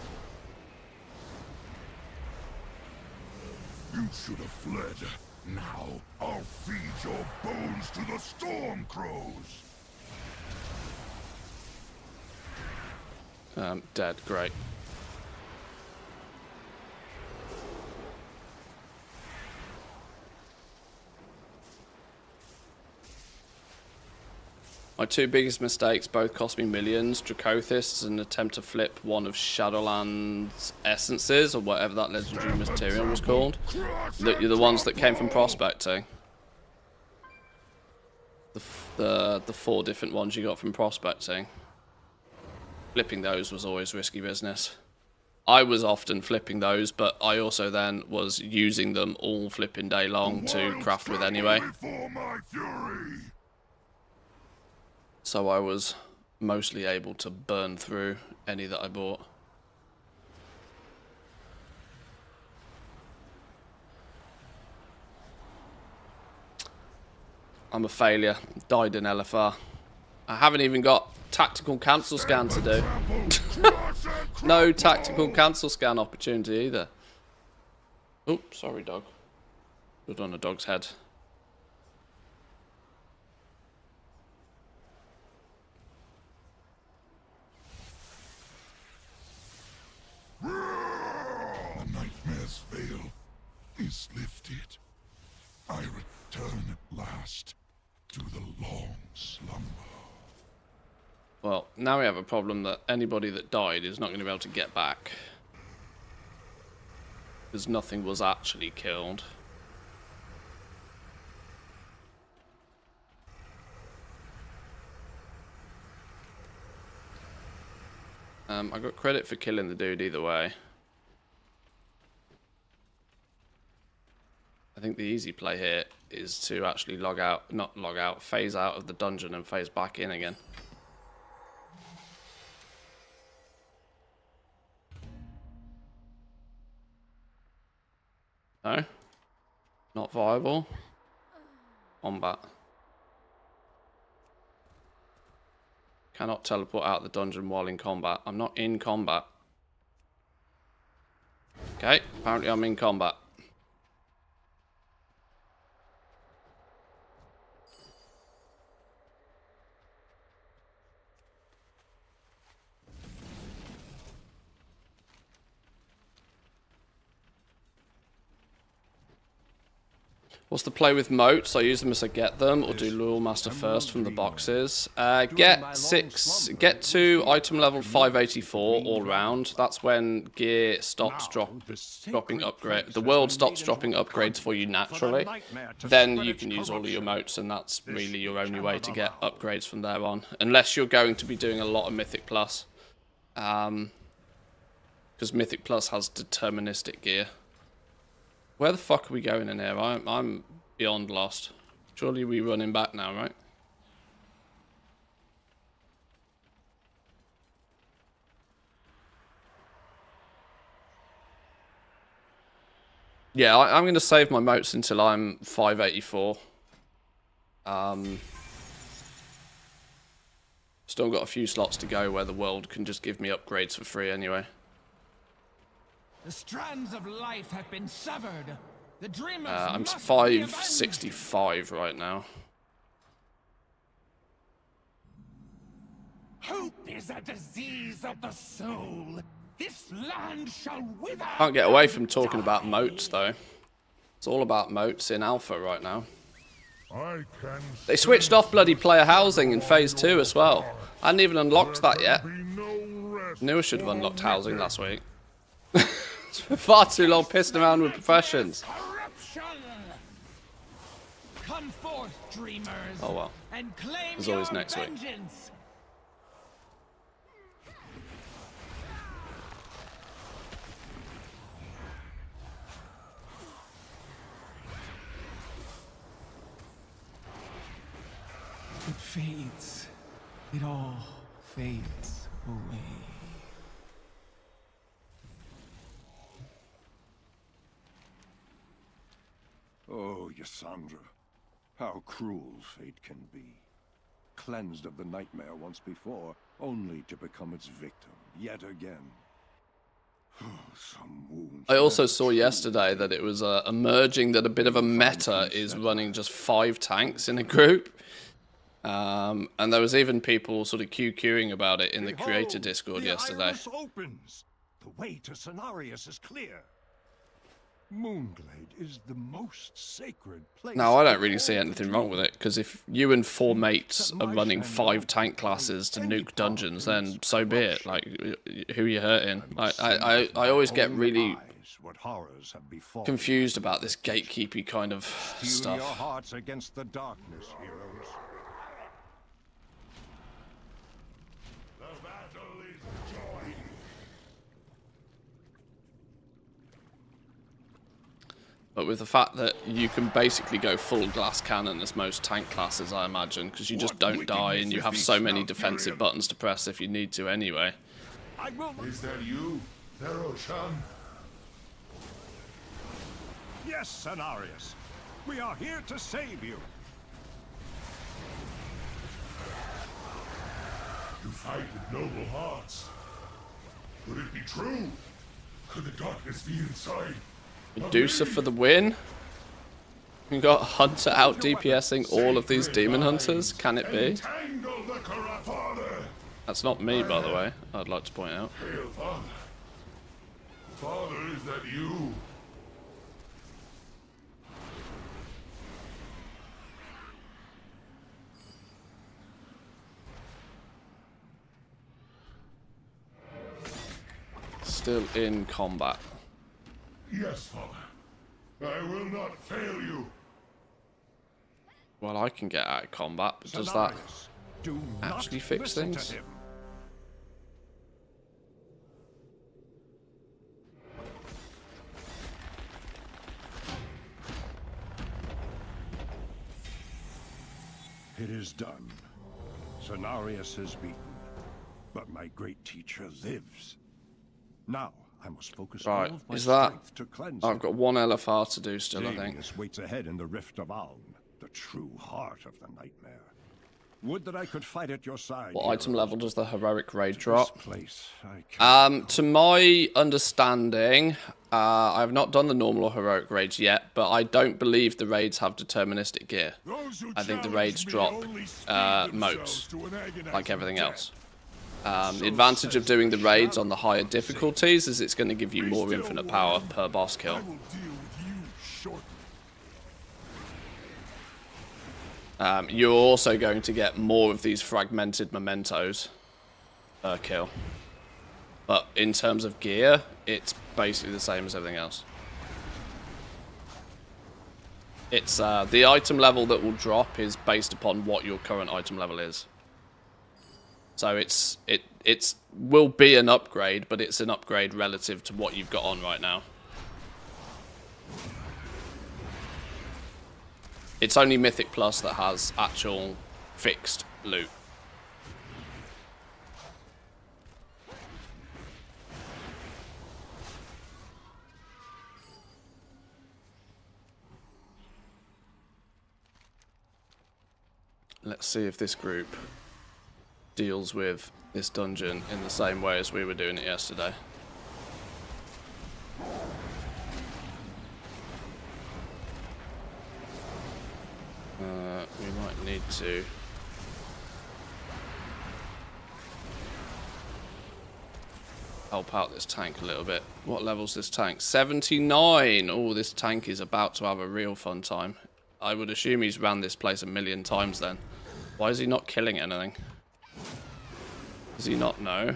Speaker 5: You should have fled. Now I'll feed your bones to the storm crows.
Speaker 1: Dead. Great. My two biggest mistakes both cost me millions. Dracothis is an attempt to flip one of Shadowland's essences, or whatever that legendary material was called. The ones that came from prospecting. The 4 different ones you got from prospecting. Flipping those was always risky business. I was often flipping those, but I also then was using them all flipping day long to craft with anyway. So I was mostly able to burn through any that I bought. I'm a failure. Died in LFR. I haven't even got tactical cancel scan to do. No tactical cancel scan opportunity either. Oops, sorry dog. Good on a dog's head.
Speaker 5: The nightmare's veil is lifted. I return at last to the long slumber.
Speaker 1: Well, now we have a problem that anybody that died is not going to be able to get back. Because nothing was actually killed. I got credit for killing the dude either way. I think the easy play here is to actually phase out of the dungeon and phase back in again. No? Not viable? Combat. Cannot teleport out the dungeon while in combat. I'm not in combat. Okay, apparently I'm in combat. What's the play with moats? I use them as I get them, or do Lure Master first from the boxes. Get to item level 584 all round. That's when gear stops dropping upgrade. The world stops dropping upgrades for you naturally. Then you can use all of your moats, and that's really your only way to get upgrades from there on. Unless you're going to be doing a lot of Mythic Plus. Because Mythic Plus has deterministic gear. Where the fuck are we going in here? I'm beyond lost. Surely we're running back now, right? Yeah, I'm going to save my moats until I'm 584. Still got a few slots to go where the world can just give me upgrades for free anyway.
Speaker 6: The strands of life have been severed. The dreamers
Speaker 1: I'm
Speaker 6: must
Speaker 1: 565 right now.
Speaker 6: Hope is a disease of the soul. This land shall wither.
Speaker 1: Can't get away from talking about moats though. It's all about moats in alpha right now. They switched off bloody player housing in phase 2 as well. I hadn't even unlocked that yet. Knew I should have unlocked housing last week. For far too long pissing around with professions.
Speaker 6: Come forth, dreamers.
Speaker 1: Oh well.
Speaker 6: And claim
Speaker 1: There's always
Speaker 6: your
Speaker 1: next week.
Speaker 6: vengeance. It fades. It all fades away.
Speaker 2: Yasandra. How cruel fate can be. Cleansed of the nightmare once before, only to become its victim yet again. Some wounds.
Speaker 1: I also
Speaker 2: never
Speaker 1: saw
Speaker 2: truly
Speaker 1: yesterday that it was emerging that a bit of a meta is
Speaker 2: peace
Speaker 1: running just 5 tanks in a group. And there was even people sort of QQing about it in the creator
Speaker 2: Behold,
Speaker 1: Discord
Speaker 2: the
Speaker 1: yesterday.
Speaker 2: iris opens. The way to Cenarius is clear. Moonglade is the most sacred place.
Speaker 1: Now, I don't
Speaker 2: in
Speaker 1: really
Speaker 2: all
Speaker 1: see
Speaker 2: the
Speaker 1: anything wrong with
Speaker 2: dream.
Speaker 1: it, because if you and 4 mates are running 5 tank classes to nuke dungeons, then so be it. Like, who are you hurting? Like, I always get really
Speaker 2: What horrors have befallen.
Speaker 1: confused about this gatekeepy kind of
Speaker 2: Steel your
Speaker 1: stuff.
Speaker 2: hearts against the darkness, heroes.
Speaker 5: The battle is joined.
Speaker 1: But with the fact that you can basically go full glass cannon as most tank classes, I imagine, because you just
Speaker 5: What
Speaker 1: don't die and
Speaker 5: wickedness
Speaker 1: you
Speaker 5: is
Speaker 1: have
Speaker 5: this
Speaker 1: so many
Speaker 5: now,
Speaker 1: defensive
Speaker 5: Tyrion?
Speaker 1: buttons to press if you need to anyway.
Speaker 2: I will.
Speaker 5: Is that you, Thero-chan?
Speaker 2: Yes, Cenarius. We are here to save you.
Speaker 5: You fight with noble hearts. Could it be true? Could the darkness be inside?
Speaker 1: Medusa for the win. We got Hunter out DPSing all of these demon hunters. Can it be?
Speaker 5: Entangle the Father!
Speaker 1: That's not me, by the way. I'd like to point out.
Speaker 5: Hail, Father. Father, is that you?
Speaker 1: Still in combat.
Speaker 5: Yes, Father. I will not fail you.
Speaker 1: Well, I can get out of combat, but does that
Speaker 2: Cenarius, do
Speaker 1: actually
Speaker 2: not
Speaker 1: fix
Speaker 2: listen to
Speaker 1: things?
Speaker 2: him. It is done. Cenarius is beaten. But my great teacher lives. Now I must focus
Speaker 1: Right,
Speaker 2: all of my
Speaker 1: is that...
Speaker 2: strength to cleanse
Speaker 1: I've
Speaker 2: him.
Speaker 1: got 1 LFR to do still, I think.
Speaker 2: Darius waits ahead in the Rift of Aln, the true heart of the nightmare. Would that I could fight at your side.
Speaker 1: What item
Speaker 2: heroes.
Speaker 1: level does the heroic raid
Speaker 2: This
Speaker 1: drop?
Speaker 2: place, I can't
Speaker 1: To my understanding, I've not done the normal or heroic raids yet, but I don't believe the raids have deterministic gear.
Speaker 5: Those who
Speaker 1: I think the
Speaker 5: challenge
Speaker 1: raids
Speaker 5: me
Speaker 1: drop
Speaker 5: only speed
Speaker 1: motes,
Speaker 5: themselves to an agonizing
Speaker 1: like everything
Speaker 5: death.
Speaker 1: else. The advantage of doing the raids on the higher difficulties is it's going to give you more infinite power per boss
Speaker 5: I
Speaker 1: kill.
Speaker 5: will deal with you shortly.
Speaker 1: You're also going to get more of these fragmented mementos per kill. But in terms of gear, it's basically the same as everything else. It's the item level that will drop is based upon what your current item level is. So it's will be an upgrade, but it's an upgrade relative to what you've got on right now. It's only Mythic Plus that has actual fixed loot. Let's see if this group deals with this dungeon in the same way as we were doing it yesterday. We might need to help out this tank a little bit. What level's this tank? 79! Oh, this tank is about to have a real fun time. I would assume he's ran this place a million times then. Why is he not killing anything? Does he not know?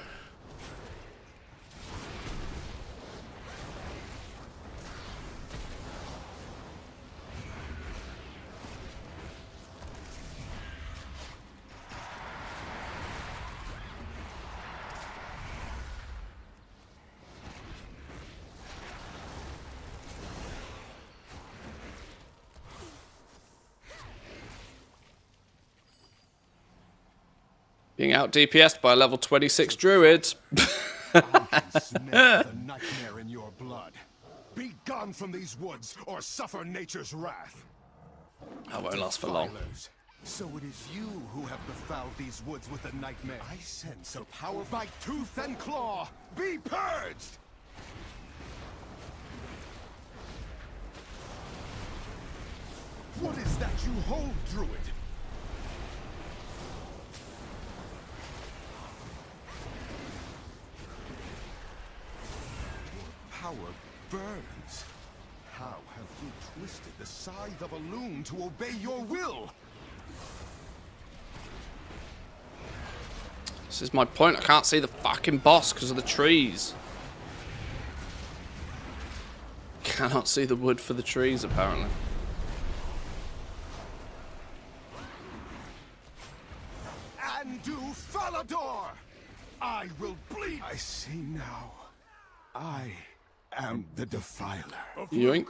Speaker 1: Being out DPS'd by a level 26 druid.
Speaker 8: Smell the nightmare in your blood. Be gone from these woods, or suffer nature's wrath.
Speaker 1: That won't last for long.
Speaker 9: Defilers. So it is you who have befouled these woods with a nightmare. I sense a power by tooth and claw. Be purged! What is that you hold, Druid? Your power burns. How have you twisted the scythe of a loon to obey your will?
Speaker 1: This is my point. I can't see the fucking boss because of the trees. Cannot see the wood for the trees, apparently.
Speaker 9: Andu Falador! I will bleed. I see now. I am the Defiler.
Speaker 1: Yoink.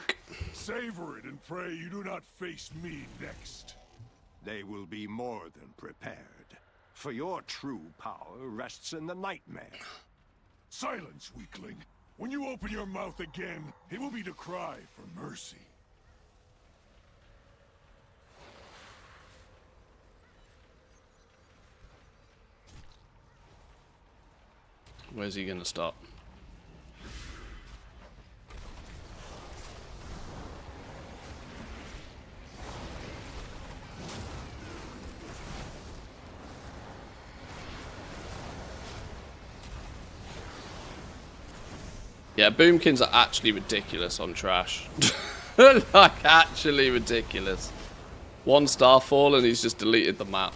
Speaker 5: Savor it and pray you do not face me next.
Speaker 2: They will be more than prepared. For your true power rests in the nightmare.
Speaker 5: Silence, weakling. When you open your mouth again, it will be to cry for mercy.
Speaker 1: Where's he gonna stop? Yeah, boomkins are actually ridiculous on trash. Like, actually ridiculous. 1 starfall and he's just deleted the map.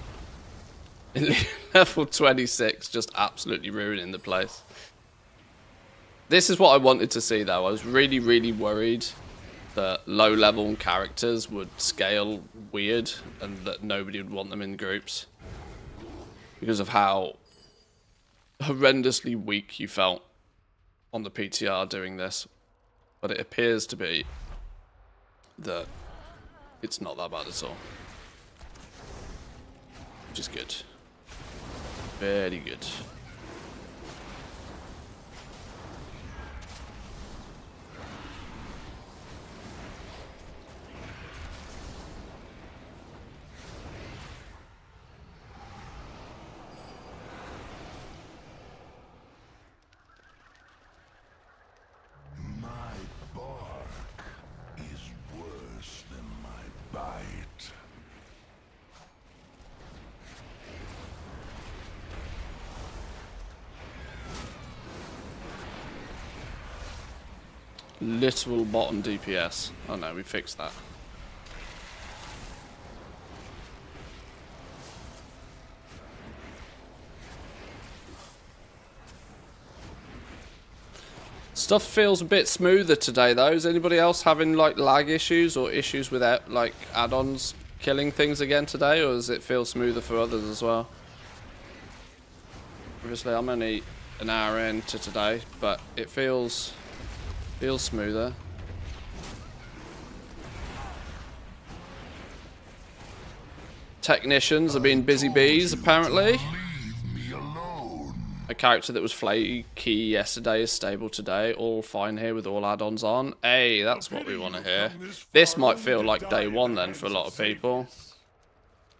Speaker 1: In level 26, just absolutely ruining the place. This is what I wanted to see, though. I was really, really worried that low-level characters would scale weird and that nobody would want them in groups. Because of how horrendously weak you felt on the PTR doing this. But it appears to be that it's not that bad at all. Which is good. Very good.
Speaker 5: My bark is worse than my bite.
Speaker 1: Literal bottom DPS. Oh no, we fixed that. Stuff feels a bit smoother today though. Is anybody else having like lag issues or issues with like add-ons killing things again today, or does it feel smoother for others as well? Obviously I'm only an hour into today, but it feels smoother. Technicians have been busy bees apparently.
Speaker 5: Leave me alone.
Speaker 1: A character that was flaky yesterday is stable today. All fine here with all add-ons on. Hey, that's what we want to hear. This might feel like day one then for a lot of people.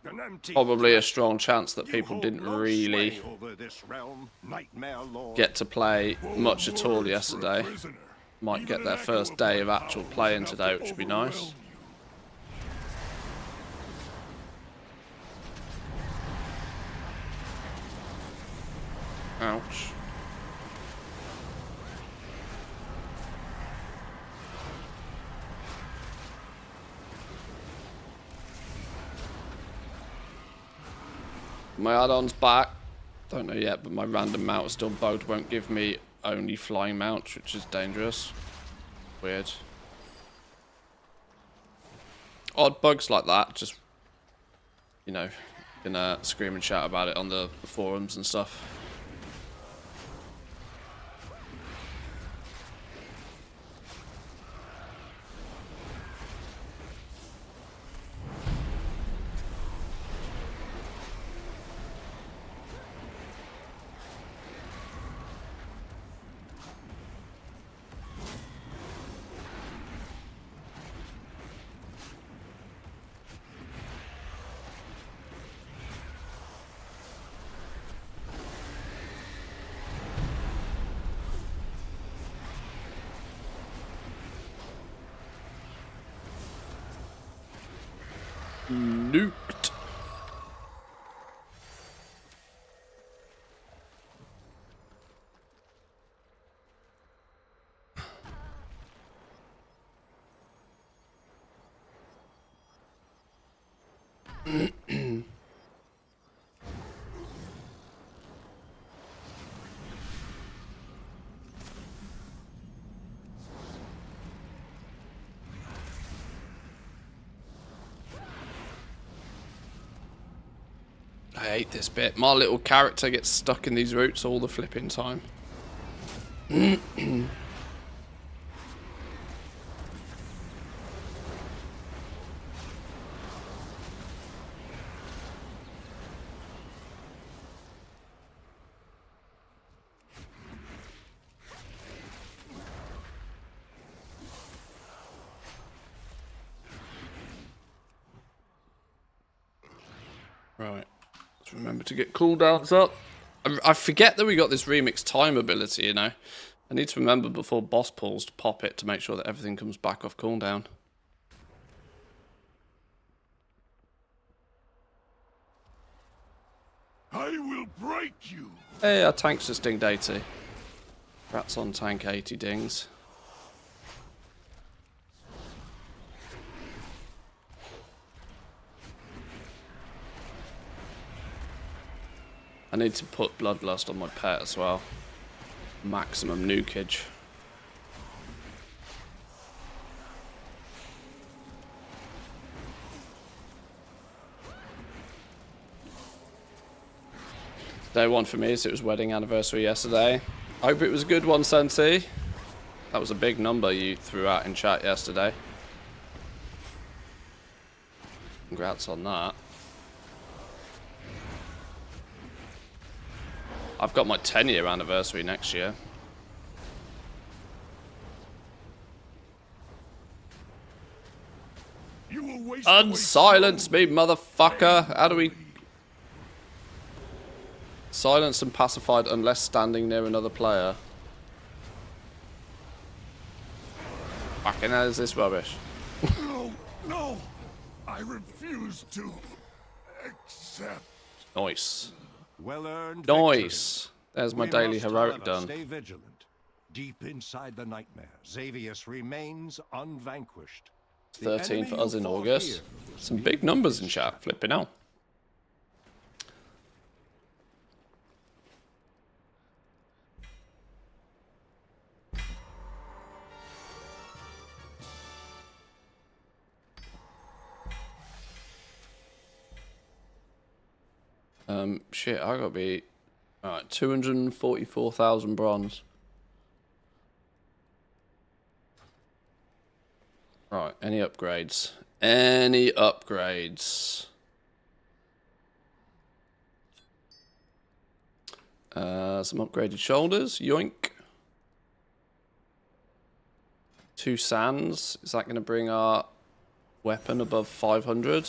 Speaker 2: An empty
Speaker 1: Probably a strong chance that
Speaker 2: You
Speaker 1: people
Speaker 2: hold
Speaker 1: didn't
Speaker 2: no
Speaker 1: really
Speaker 2: sway over this realm, Nightmare Lord.
Speaker 1: get to play much at all
Speaker 5: Words for a
Speaker 1: yesterday.
Speaker 5: prisoner.
Speaker 1: Might
Speaker 5: Even
Speaker 1: get
Speaker 5: an
Speaker 1: their
Speaker 5: echo
Speaker 1: first
Speaker 5: of
Speaker 1: day
Speaker 5: my
Speaker 1: of actual
Speaker 5: power is
Speaker 1: playing
Speaker 5: enough
Speaker 1: today,
Speaker 5: to
Speaker 1: which would be
Speaker 5: overwhelm
Speaker 1: nice.
Speaker 5: you.
Speaker 1: Ouch. My add-on's back. Don't know yet, but my random mount is still bugged. Won't give me only flying mounts, which is dangerous. Weird. Odd bugs like that, just, you know, you can scream and shout about it on the forums and stuff. Nuked. I hate this bit. My little character gets stuck in these roots all the flipping time. Right. Let's remember to get cooldowns up. I forget that we got this remix time ability, you know. I need to remember before boss pulls to pop it to make sure that everything comes back off cooldown.
Speaker 5: I will break you.
Speaker 1: Hey, our tank's just dinged 80. Rats on tank 80 dings. I need to put Bloodlust on my pet as well. Maximum nukage. Day one for me, so it was wedding anniversary yesterday. I hope it was a good one, Sensi. That was a big number you threw out in chat yesterday. Congrats on that. I've got my 10-year anniversary next year.
Speaker 5: You will waste
Speaker 1: Unsilence me, motherfucker! How do we... Silenced and pacified unless standing near another player. Fucking hell is this rubbish?
Speaker 5: No, no! I refuse to accept.
Speaker 1: Nice.
Speaker 2: Well earned.
Speaker 1: Nice. There's my
Speaker 2: We
Speaker 1: daily
Speaker 2: must,
Speaker 1: heroic
Speaker 2: however,
Speaker 1: done.
Speaker 2: Stay vigilant. Deep inside the nightmare, Xavius remains unvanquished.
Speaker 1: 13 for us in August. Some big numbers in chat. Flipping out. Shit, I gotta be... Alright, 244,000 bronze. Right, any upgrades? Any upgrades? Some upgraded shoulders, yoink. 2 sands, is that going to bring our weapon above 500?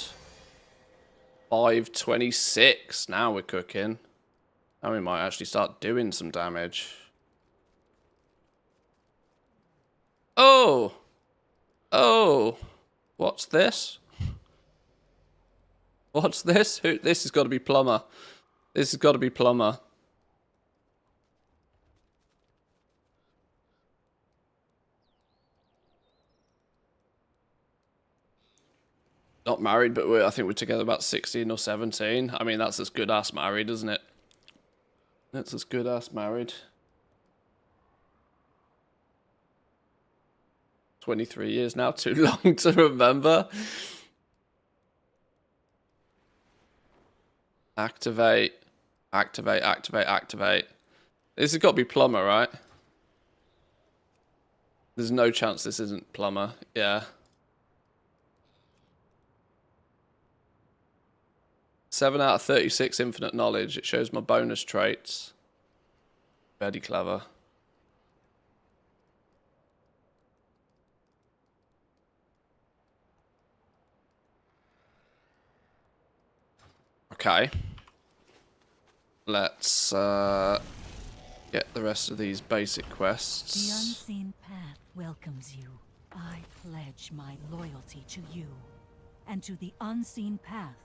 Speaker 1: 526, now we're cooking. Now we might actually start doing some damage. Oh! Oh! What's this? What's this? This has got to be Plumber. This has got to be Plumber. Not married, but I think we're together about 16 or 17. I mean, that's as good as married, isn't it? That's as good as married. 23 years now, too long to remember. Activate. Activate, activate, activate. This has got to be Plumber, right? There's no chance this isn't Plumber. Yeah. 7 out of 36 infinite knowledge. It shows my bonus traits. Very clever. Okay. Let's get the rest of these basic
Speaker 3: The
Speaker 1: quests.
Speaker 3: unseen path welcomes you. I pledge my loyalty to you. and to the unseen path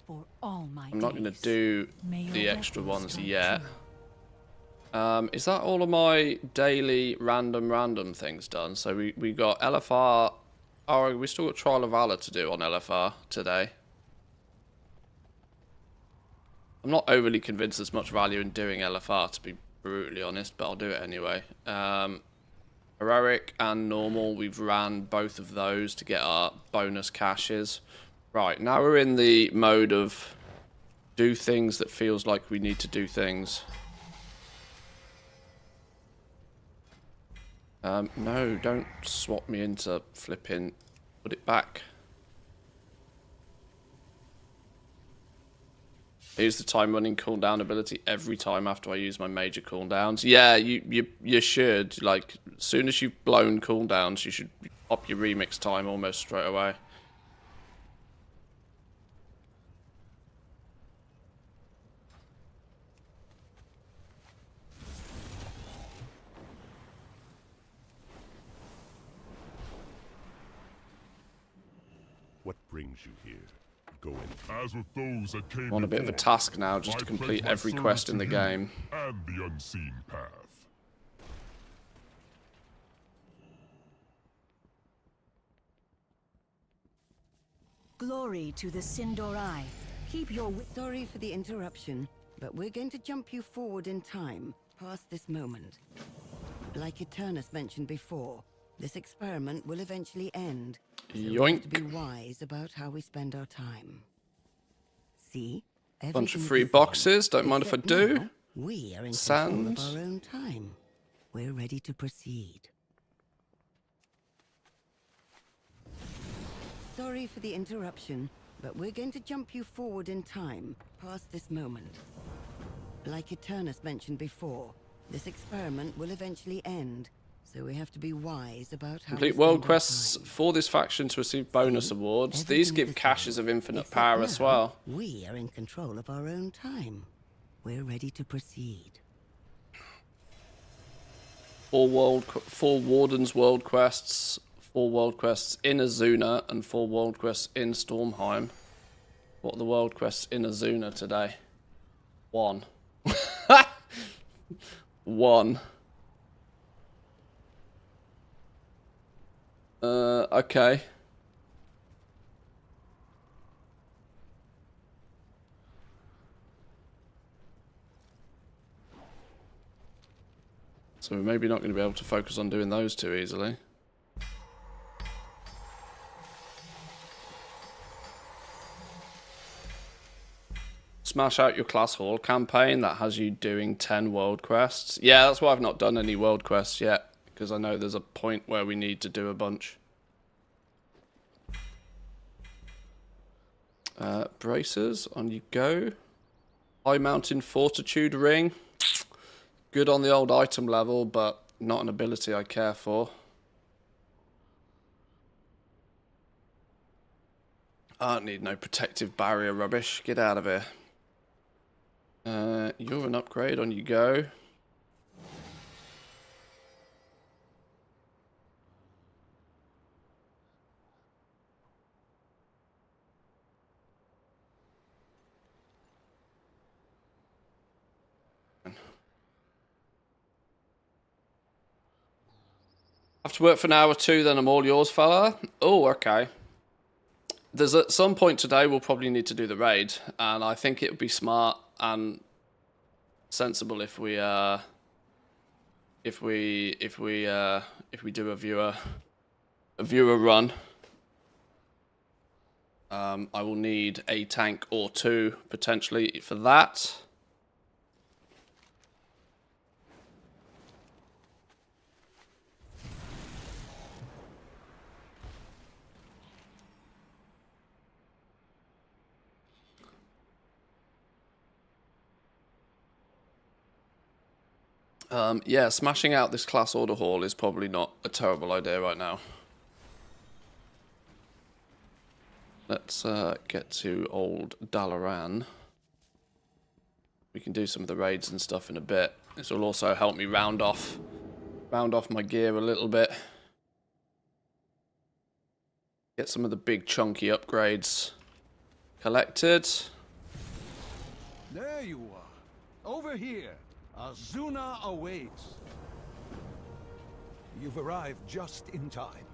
Speaker 3: for all my
Speaker 1: I'm not going to
Speaker 3: days.
Speaker 1: do
Speaker 3: May your
Speaker 1: the extra
Speaker 3: weapons
Speaker 1: ones
Speaker 3: guide
Speaker 1: yet.
Speaker 3: true.
Speaker 1: Is that all of my daily random things done? So we got LFR. Oh, we still got Trial of Valor to do on LFR today. I'm not overly convinced there's much value in doing LFR, to be brutally honest, but I'll do it anyway. Heroic and normal, we've ran both of those to get our bonus caches. Right, now we're in the mode of do things that feels like we need to do things. No, don't swap me into flipping. Put it back. I use the time running cooldown ability every time after I use my major cooldowns. Yeah, you should. Like, as soon as you've blown cooldowns, you should pop your remix time almost straight away.
Speaker 8: What brings you here? Go in. As with those that came
Speaker 1: I'm on a bit of a
Speaker 8: before,
Speaker 1: task now just to
Speaker 8: I
Speaker 1: complete
Speaker 8: pledge my
Speaker 1: every
Speaker 8: service
Speaker 1: quest in
Speaker 8: to
Speaker 1: the
Speaker 8: you
Speaker 1: game.
Speaker 8: And the unseen path.
Speaker 4: Glory to the Sindorai. Keep your sorry for the interruption, but we're going to jump you forward in time, past this moment. Like Eternus mentioned before, this experiment will eventually end. So we have to be
Speaker 1: Yoink.
Speaker 4: wise about how we spend our time. See?
Speaker 1: Bunch of
Speaker 4: Everything's
Speaker 1: free
Speaker 4: the same,
Speaker 1: boxes. Don't mind if I
Speaker 4: except
Speaker 1: do.
Speaker 4: now, we are in control
Speaker 1: Sand.
Speaker 4: of our own time. We're ready to proceed. Sorry for the interruption, but we're going to jump you forward in time, past this moment. Like Eternus mentioned before, this experiment will eventually end, so we have to be wise about how
Speaker 1: Complete
Speaker 4: we
Speaker 1: world
Speaker 4: spend our
Speaker 1: quests
Speaker 4: time.
Speaker 1: for this faction to receive bonus
Speaker 4: See?
Speaker 1: awards. These
Speaker 4: Everything's
Speaker 1: give
Speaker 4: the
Speaker 1: caches
Speaker 4: same,
Speaker 1: of infinite
Speaker 4: except
Speaker 1: power as
Speaker 4: now,
Speaker 1: well.
Speaker 4: We are in control of our own time. We're ready to proceed.
Speaker 1: 4 Warden's world quests, 4 world quests in Azuna, and 4 world quests in Stormheim. What are the world quests in Azuna today? 1. 1. Okay. So we're maybe not going to be able to focus on doing those too easily. Smash out your class hall campaign. That has you doing 10 world quests. Yeah, that's why I've not done any world quests yet. Because I know there's a point where we need to do a bunch. Bracers, on you go. High Mountain Fortitude Ring. Good on the old item level, but not an ability I care for. I don't need no protective barrier rubbish. Get out of here. You're an upgrade, on you go. Have to work for an hour or two, then I'm all yours, fella. Oh, okay. There's at some point today we'll probably need to do the raid, and I think it would be smart and sensible if we do a viewer run. I will need a tank or two potentially for that. Yeah, smashing out this class order hall is probably not a terrible idea right now. Let's get to old Dalaran. We can do some of the raids and stuff in a bit. This will also help me round off my gear a little bit. Get some of the big chunky upgrades collected.
Speaker 9: There you are. Over here. Azuna awaits. You've arrived just in time.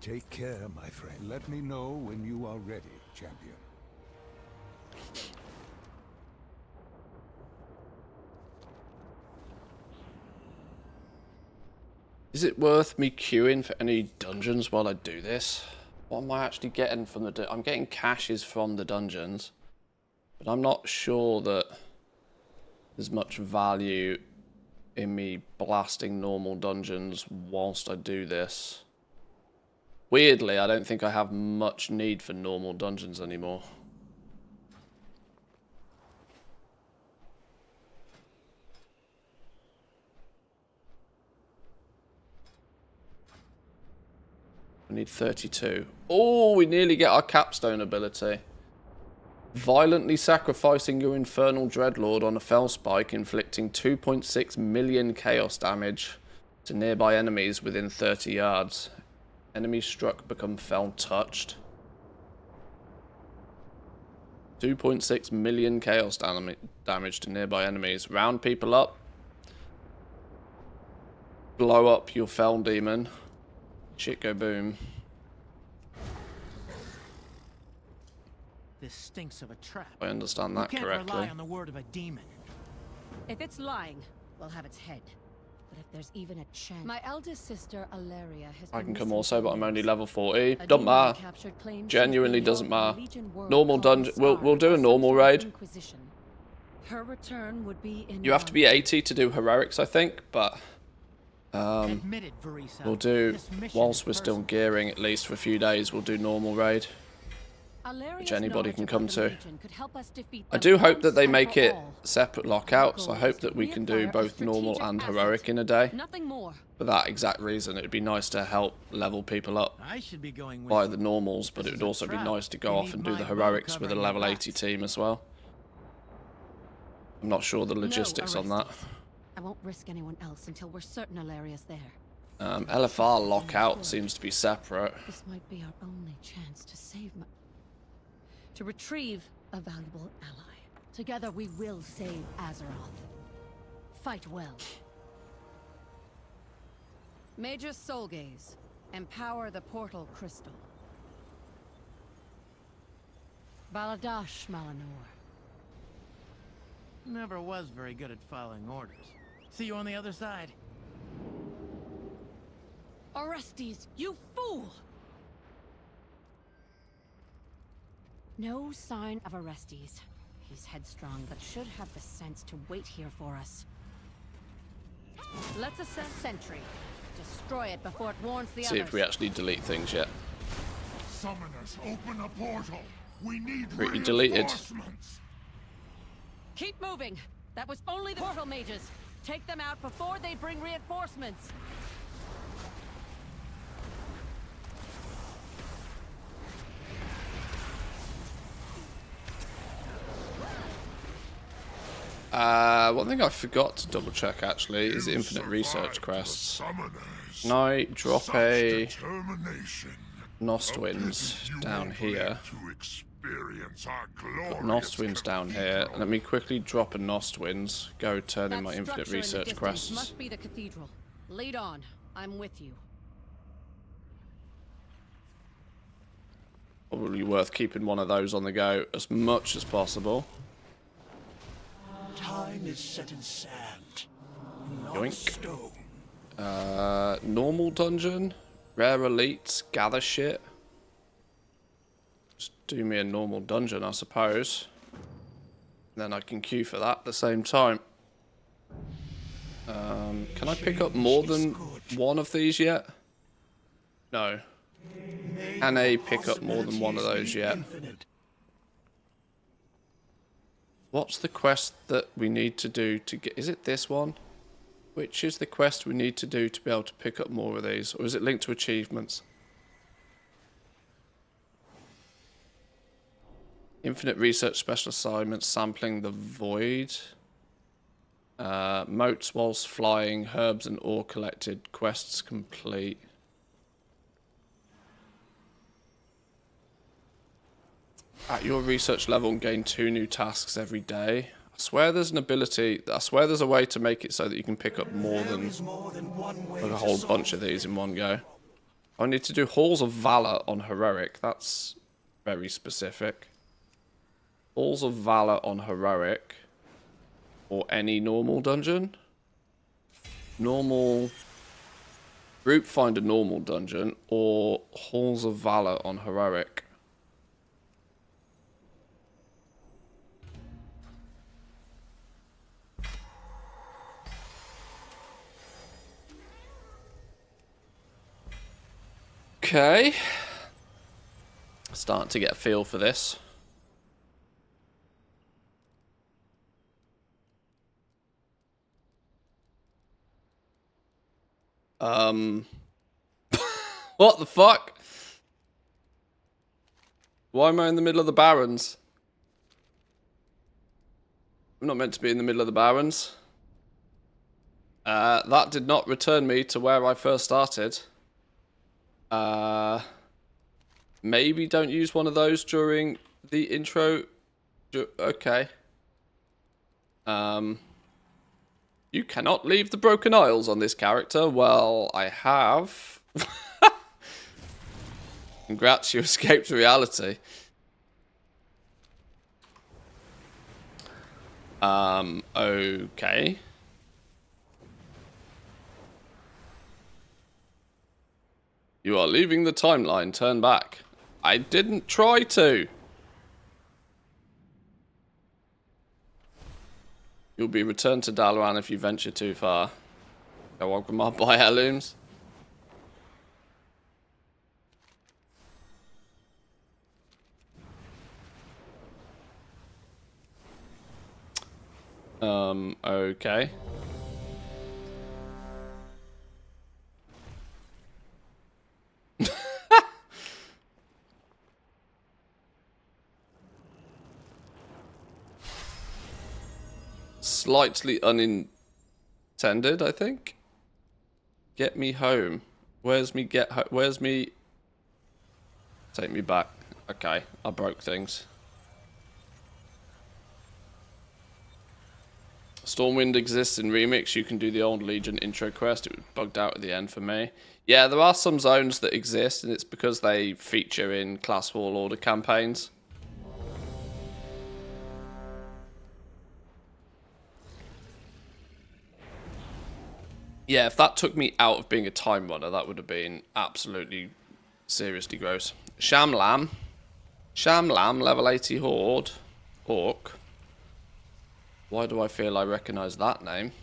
Speaker 9: Take care, my friend. Let me know when you are ready, champion.
Speaker 1: Is it worth me queuing for any dungeons while I do this? What am I actually getting from the... I'm getting caches from the dungeons. But I'm not sure that there's much value in me blasting normal dungeons whilst I do this. Weirdly, I don't think I have much need for normal dungeons anymore. We need 32. Oh, we nearly get our capstone ability. Violently sacrificing your infernal dreadlord on a fell spike, inflicting 2.6 million chaos damage to nearby enemies within 30 yards. Enemies struck become fell touched. 2.6 million chaos damage to nearby enemies. Round people up. Blow up your fell demon. Shit go boom.
Speaker 10: This stinks of a trap.
Speaker 1: I understand that
Speaker 10: you can't
Speaker 1: correctly.
Speaker 10: Rely on the word of a demon.
Speaker 11: If it's lying, we'll have its head. But if there's even a chance... My eldest sister, Alaria, has
Speaker 1: I
Speaker 11: been
Speaker 1: can come
Speaker 11: missing
Speaker 1: also,
Speaker 11: for
Speaker 1: but I'm only
Speaker 11: years.
Speaker 1: level 40.
Speaker 11: A
Speaker 1: Doesn't
Speaker 11: demon
Speaker 1: matter.
Speaker 11: captured claims
Speaker 1: Genuinely
Speaker 11: she's
Speaker 1: doesn't
Speaker 11: been held
Speaker 1: matter.
Speaker 11: in a Legion world
Speaker 1: Normal
Speaker 11: called
Speaker 1: dungeon. We'll
Speaker 11: Sar
Speaker 1: do a
Speaker 11: by some
Speaker 1: normal
Speaker 11: sort of
Speaker 1: raid.
Speaker 11: Inquisition. Her return would be in
Speaker 1: You have to be 80 to do heroics, I think, but
Speaker 10: Admitted, Verisa.
Speaker 1: we'll do,
Speaker 10: This mission
Speaker 1: whilst
Speaker 10: is
Speaker 1: we're still
Speaker 10: personal.
Speaker 1: gearing at least for a few days, we'll do normal raid.
Speaker 11: Alaria's
Speaker 1: which anybody
Speaker 11: knowledge
Speaker 1: can
Speaker 11: about
Speaker 1: come
Speaker 11: the
Speaker 1: to.
Speaker 11: Legion could help us defeat
Speaker 1: I
Speaker 11: them
Speaker 1: do hope that
Speaker 11: once
Speaker 1: they
Speaker 11: and
Speaker 1: make
Speaker 11: for
Speaker 1: it
Speaker 11: all.
Speaker 1: separate lockouts. I
Speaker 11: Our
Speaker 1: hope
Speaker 11: goal
Speaker 1: that
Speaker 11: is
Speaker 1: we
Speaker 11: to
Speaker 1: can do
Speaker 11: reacquire a
Speaker 1: both normal
Speaker 11: strategic
Speaker 1: and
Speaker 11: asset.
Speaker 1: heroic in a day.
Speaker 11: Nothing more.
Speaker 1: For that exact reason, it would be nice to help level people up
Speaker 10: I should be going with
Speaker 1: by
Speaker 10: you.
Speaker 1: the normals, but
Speaker 10: This
Speaker 1: it
Speaker 10: is
Speaker 1: would
Speaker 10: a
Speaker 1: also be
Speaker 10: trap.
Speaker 1: nice to go
Speaker 10: You
Speaker 1: off
Speaker 10: need
Speaker 1: and do
Speaker 10: my
Speaker 1: the
Speaker 10: bow
Speaker 1: heroics with a
Speaker 10: covering
Speaker 1: level
Speaker 10: your
Speaker 1: 80
Speaker 10: backs.
Speaker 1: team as well. I'm not sure the logistics on that.
Speaker 11: Orestes. I won't risk anyone else until we're certain Alaria's there.
Speaker 1: LFR lockout seems to be separate.
Speaker 11: This might be our only chance to save my... to retrieve a valuable ally. Together we will save Azeroth. Fight well. Major Soulgaze. Empower the portal crystal. Baladash Malanor.
Speaker 10: Never was very good at following orders. See you on the other side.
Speaker 11: Orestes, you fool! No sign of Orestes. He's headstrong, but should have the sense to wait here for us. Let's ascend Sentry. Destroy it before it warns the
Speaker 1: See
Speaker 11: others.
Speaker 1: if we actually delete things yet.
Speaker 5: Summoners, open a portal. We need
Speaker 1: Pretty deleted.
Speaker 5: reinforcements.
Speaker 11: Keep moving. That was only the portal mages. Take them out before they bring reinforcements.
Speaker 1: One thing I forgot to double check actually is the infinite research quests. Can I drop a Nostwinds down here? Put Nostwinds down here. Let me quickly drop a Nostwinds. Go turn in my infinite research quests.
Speaker 11: Must be the cathedral. Lead on. I'm with you.
Speaker 1: Probably worth keeping one of those on the go as much as possible.
Speaker 6: Time is set in sand, not
Speaker 1: Yoink.
Speaker 6: stone.
Speaker 1: Normal dungeon, rare elites, gather shit. Just do me a normal dungeon, I suppose. Then I can queue for that at the same time. Can I pick up more than one of these yet? No. Can I pick up more than one of those yet? What's the quest that we need to do to get... Is it this one? Which is the quest we need to do to be able to pick up more of these? Or is it linked to achievements? Infinite research special assignments, sampling the void. Moats whilst flying, herbs and ore collected, quests complete. At your research level, gain 2 new tasks every day. I swear there's an ability. I swear there's a way to make it so that you can pick up more than like a whole bunch of these in one go. I need to do Halls of Valor on Heroic. That's very specific. Halls of Valor on Heroic. Or any normal dungeon. Normal. Group find a normal dungeon. Or Halls of Valor on Heroic. Okay. Starting to get a feel for this. What the fuck? Why am I in the middle of the Barrens? I'm not meant to be in the middle of the Barrens. That did not return me to where I first started. Maybe don't use one of those during the intro. Okay. You cannot leave the Broken Isles on this character. Well, I have. Congrats, you escaped reality. Okay. You are leaving the timeline. Turn back. I didn't try to. You'll be returned to Dalaran if you venture too far. Go on, Grandma, buy heirlooms. Okay. Slightly unintended, I think. Get me home. Where's me where's me? Take me back. Okay, I broke things. Stormwind exists in Remix. You can do the old Legion intro quest. It was bugged out at the end for me. Yeah, there are some zones that exist, and it's because they feature in Class War Order campaigns. Yeah, if that took me out of being a time runner, that would have been absolutely seriously gross. Shamlam. Shamlam, level 80 Horde. Orc. Why do I feel I recognise that name?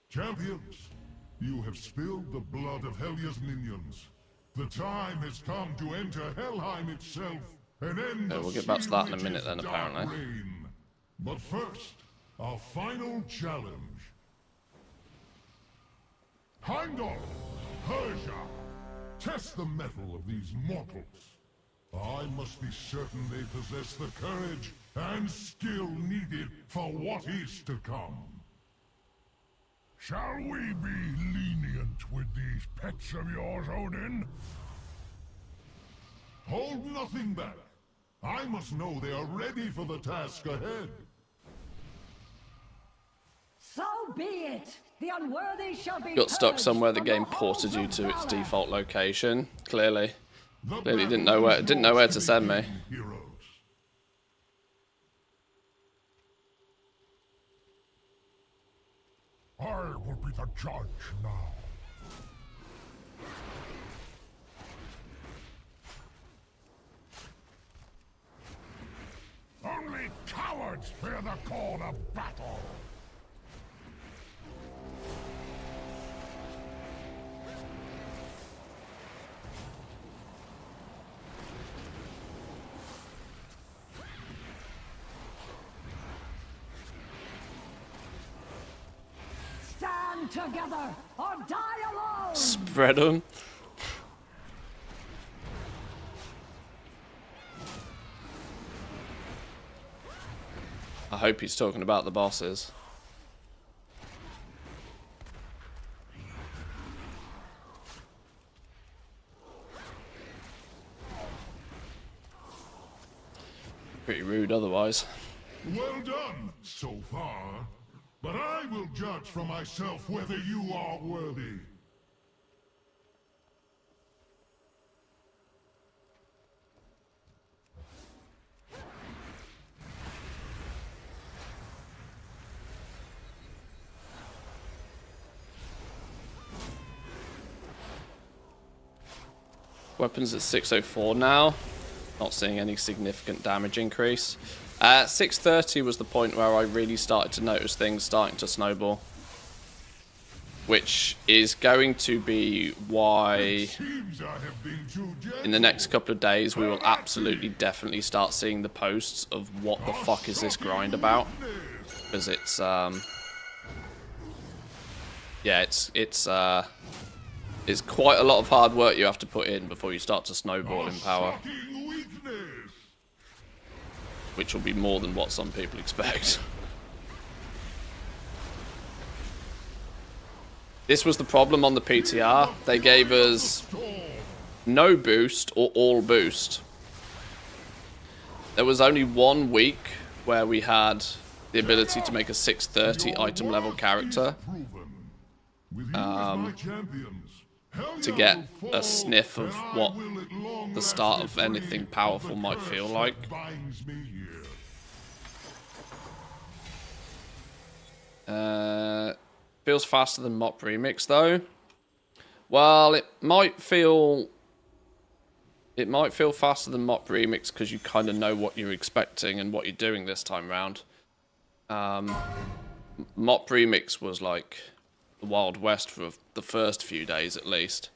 Speaker 8: Champions, you have spilled the blood of Helya's minions. The time has come to enter Helheim itself and end
Speaker 1: we'll get back to that in a minute then, apparently.
Speaker 8: Reign. But first, our final challenge. Heimdall, Persia, test the mettle of these mortals. I must be certain they possess the courage and skill needed for what is to come.
Speaker 6: Shall we be lenient with these pets of yours, Odin?
Speaker 8: Hold nothing back. I must know they are ready for the task ahead.
Speaker 12: So be it. The unworthy shall be
Speaker 1: Got stuck somewhere. The game ported you to its default location. Clearly didn't know where to send me.
Speaker 6: I will be the judge now. Only cowards fear the call of battle.
Speaker 12: Stand together or die alone.
Speaker 1: Spread them. I hope he's talking about the bosses. Pretty rude otherwise.
Speaker 8: Well done so far, but I will judge for myself whether you are worthy.
Speaker 1: Weapons at 604 now. Not seeing any significant damage increase. 630 was the point where I really started to notice things starting to snowball. Which is going to be why in the next couple of days we will absolutely definitely start seeing the posts of what the fuck is this grind about. Because it's yeah, it's quite a lot of hard work you have to put in before you start to snowball in power. Which will be more than what some people expect. This was the problem on the PTR. They gave us no boost or all boost. There was only 1 week where we had the ability to make a 630 item level character. To get a sniff of what the start of anything powerful might feel like. Feels faster than Mop Remix though. Well, it might feel faster than Mop Remix because you kind of know what you're expecting and what you're doing this time round. Mop Remix was like the Wild West for the first few days at least.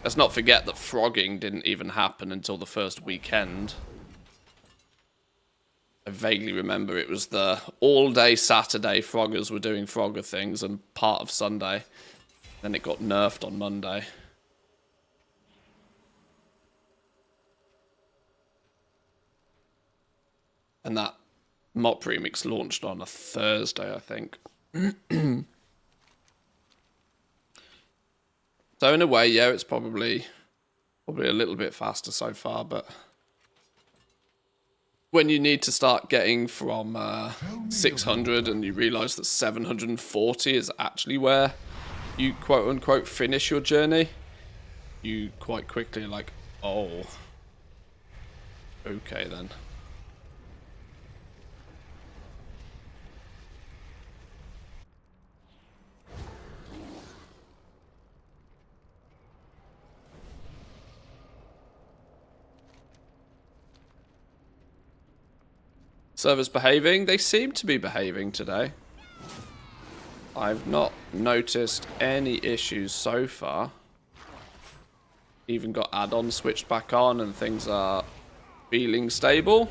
Speaker 1: Let's not forget that frogging didn't even happen until the first weekend. I vaguely remember it was the all-day Saturday froggers were doing frogger things and part of Sunday. Then it got nerfed on Monday. And that Mop Remix launched on a Thursday, I think. So in a way, yeah, it's probably a little bit faster so far, but when you need to start getting from 600 and you realize that 740 is actually where you quote unquote finish your journey, you quite quickly are like, oh, okay then. Servers behaving? They seem to be behaving today. I've not noticed any issues so far. Even got add-ons switched back on and things are feeling stable.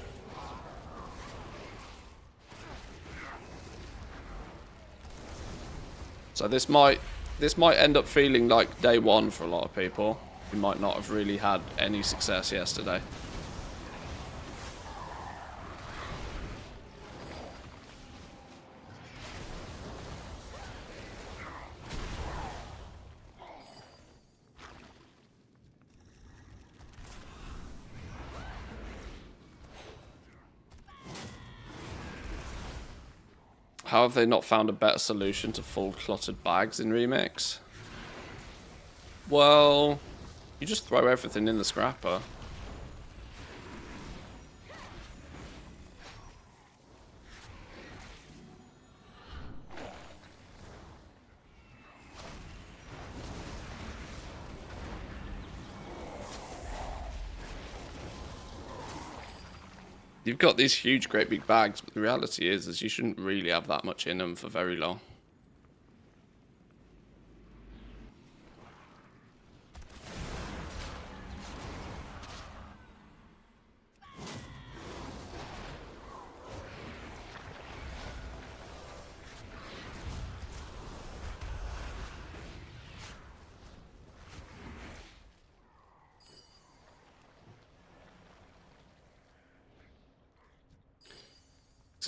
Speaker 1: So this might end up feeling like day one for a lot of people who might not have really had any success yesterday. How have they not found a better solution to full cluttered bags in Remix? Well, you just throw everything in the scrapper. You've got these huge, great big bags, but the reality is you shouldn't really have that much in them for very long.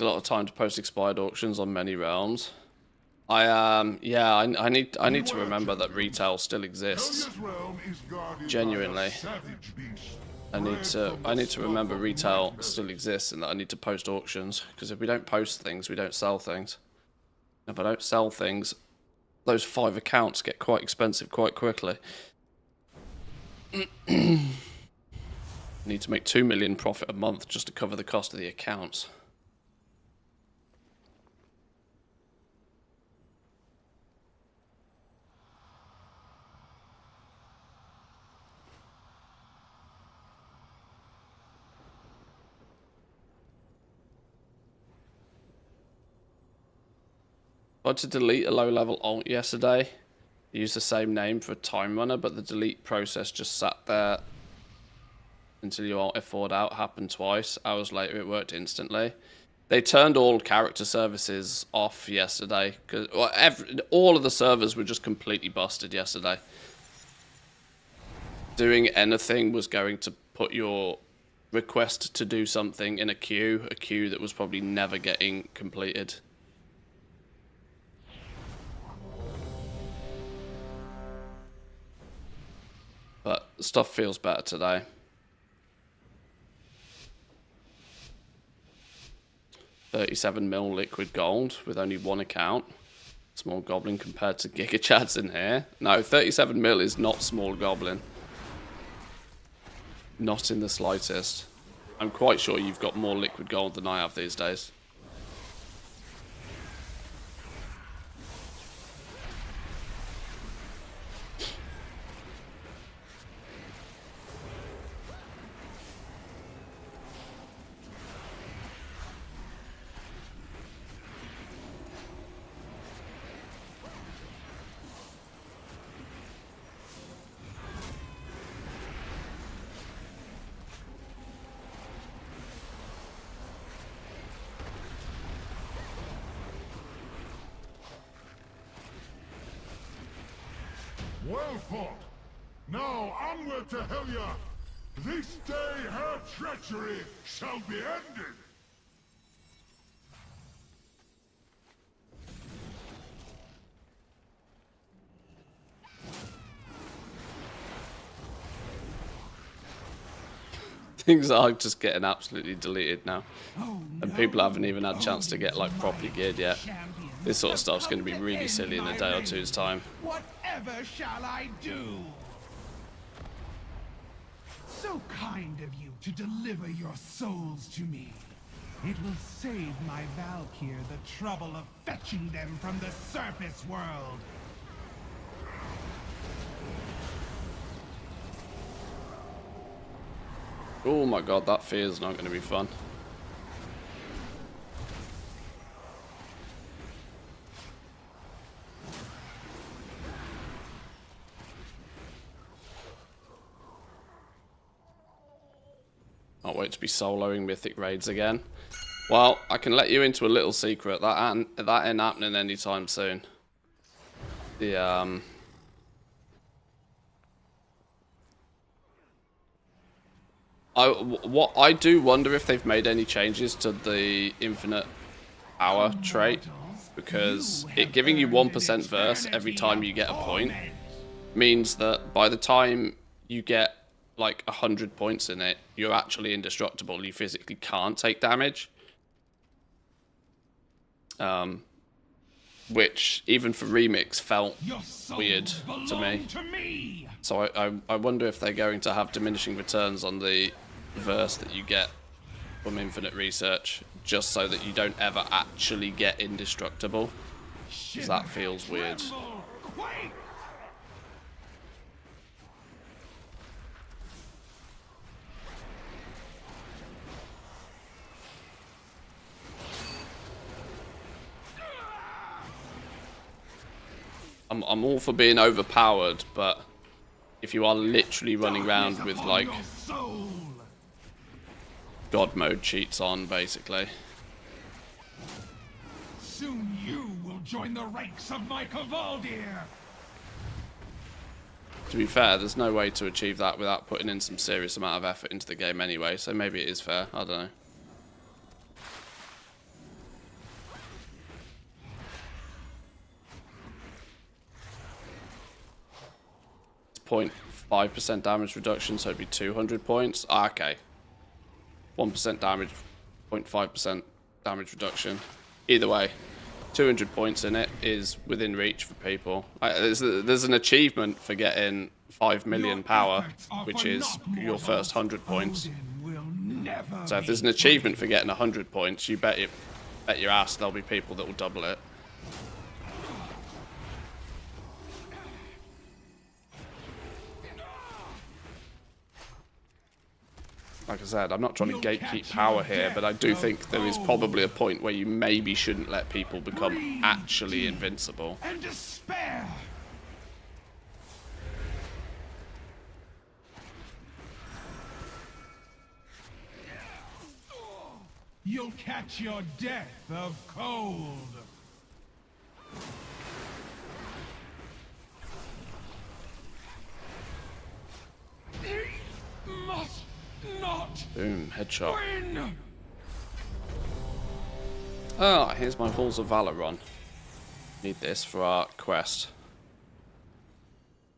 Speaker 1: A lot of time to post expired auctions on many realms. I need to remember that retail still exists. Genuinely. I need to remember retail still exists and that I need to post auctions, because if we don't post things, we don't sell things. If I don't sell things, those 5 accounts get quite expensive quite quickly. Need to make 2 million profit a month just to cover the cost of the accounts. I had to delete a low-level alt yesterday. I used the same name for a time runner, but the delete process just sat there until you alt F4'd out. Happened twice. Hours later, it worked instantly. They turned all character services off yesterday because all of the servers were just completely busted yesterday. Doing anything was going to put your request to do something in a queue that was probably never getting completed. But stuff feels better today. 37 mil liquid gold with only 1 account. Small goblin compared to Giga Chads in here. No, 37 mil is not small goblin. Not in the slightest. I'm quite sure you've got more liquid gold than I have these days.
Speaker 8: Well fought! Now onward to Helya! This day her treachery shall be ended!
Speaker 1: Things are just getting absolutely deleted now. And people haven't even had a chance to get like properly geared yet. This sort of stuff's going to be really silly in a day or two's time.
Speaker 6: Whatever shall I do? So kind of you to deliver your souls to me. It will save my Valkyr the trouble of fetching them from the surface world.
Speaker 1: Oh my god, that fear is not going to be fun. Can't wait to be soloing mythic raids again. Well, I can let you into a little secret. That ain't happening anytime soon. I do wonder if they've made any changes to the infinite power trait, because it giving you 1% verse every time you get a point means that by the time you get like 100 points in it, you're actually indestructible. You physically can't take damage. Which, even for Remix, felt weird to me. So I wonder if they're going to have diminishing returns on the verse that you get from Infinite Research, just so that you don't ever actually get indestructible. Because that feels weird. I'm all for being overpowered, but if you are literally running around with like God mode cheats on, basically.
Speaker 6: Soon you will join the ranks of my Cavaldir.
Speaker 1: To be fair, there's no way to achieve that without putting in some serious amount of effort into the game anyway, so maybe it is fair, I don't know. 5% damage reduction, so it'd be 200 points. Ah, okay. 1% damage, 0.5% damage reduction. Either way, 200 points in it is within reach for people. There's an achievement for getting 5 million power, which is your first 100 points. So if there's an achievement for getting 100 points, you bet your ass there'll be people that will double it. Like I said, I'm not trying to gatekeep power here, but I do think there is probably a point where you maybe shouldn't let people become actually invincible.
Speaker 6: And despair. You'll catch your death of cold. He must not.
Speaker 1: Boom, headshot.
Speaker 6: Win.
Speaker 1: Ah, here's my Halls of Valor run. Need this for our quest.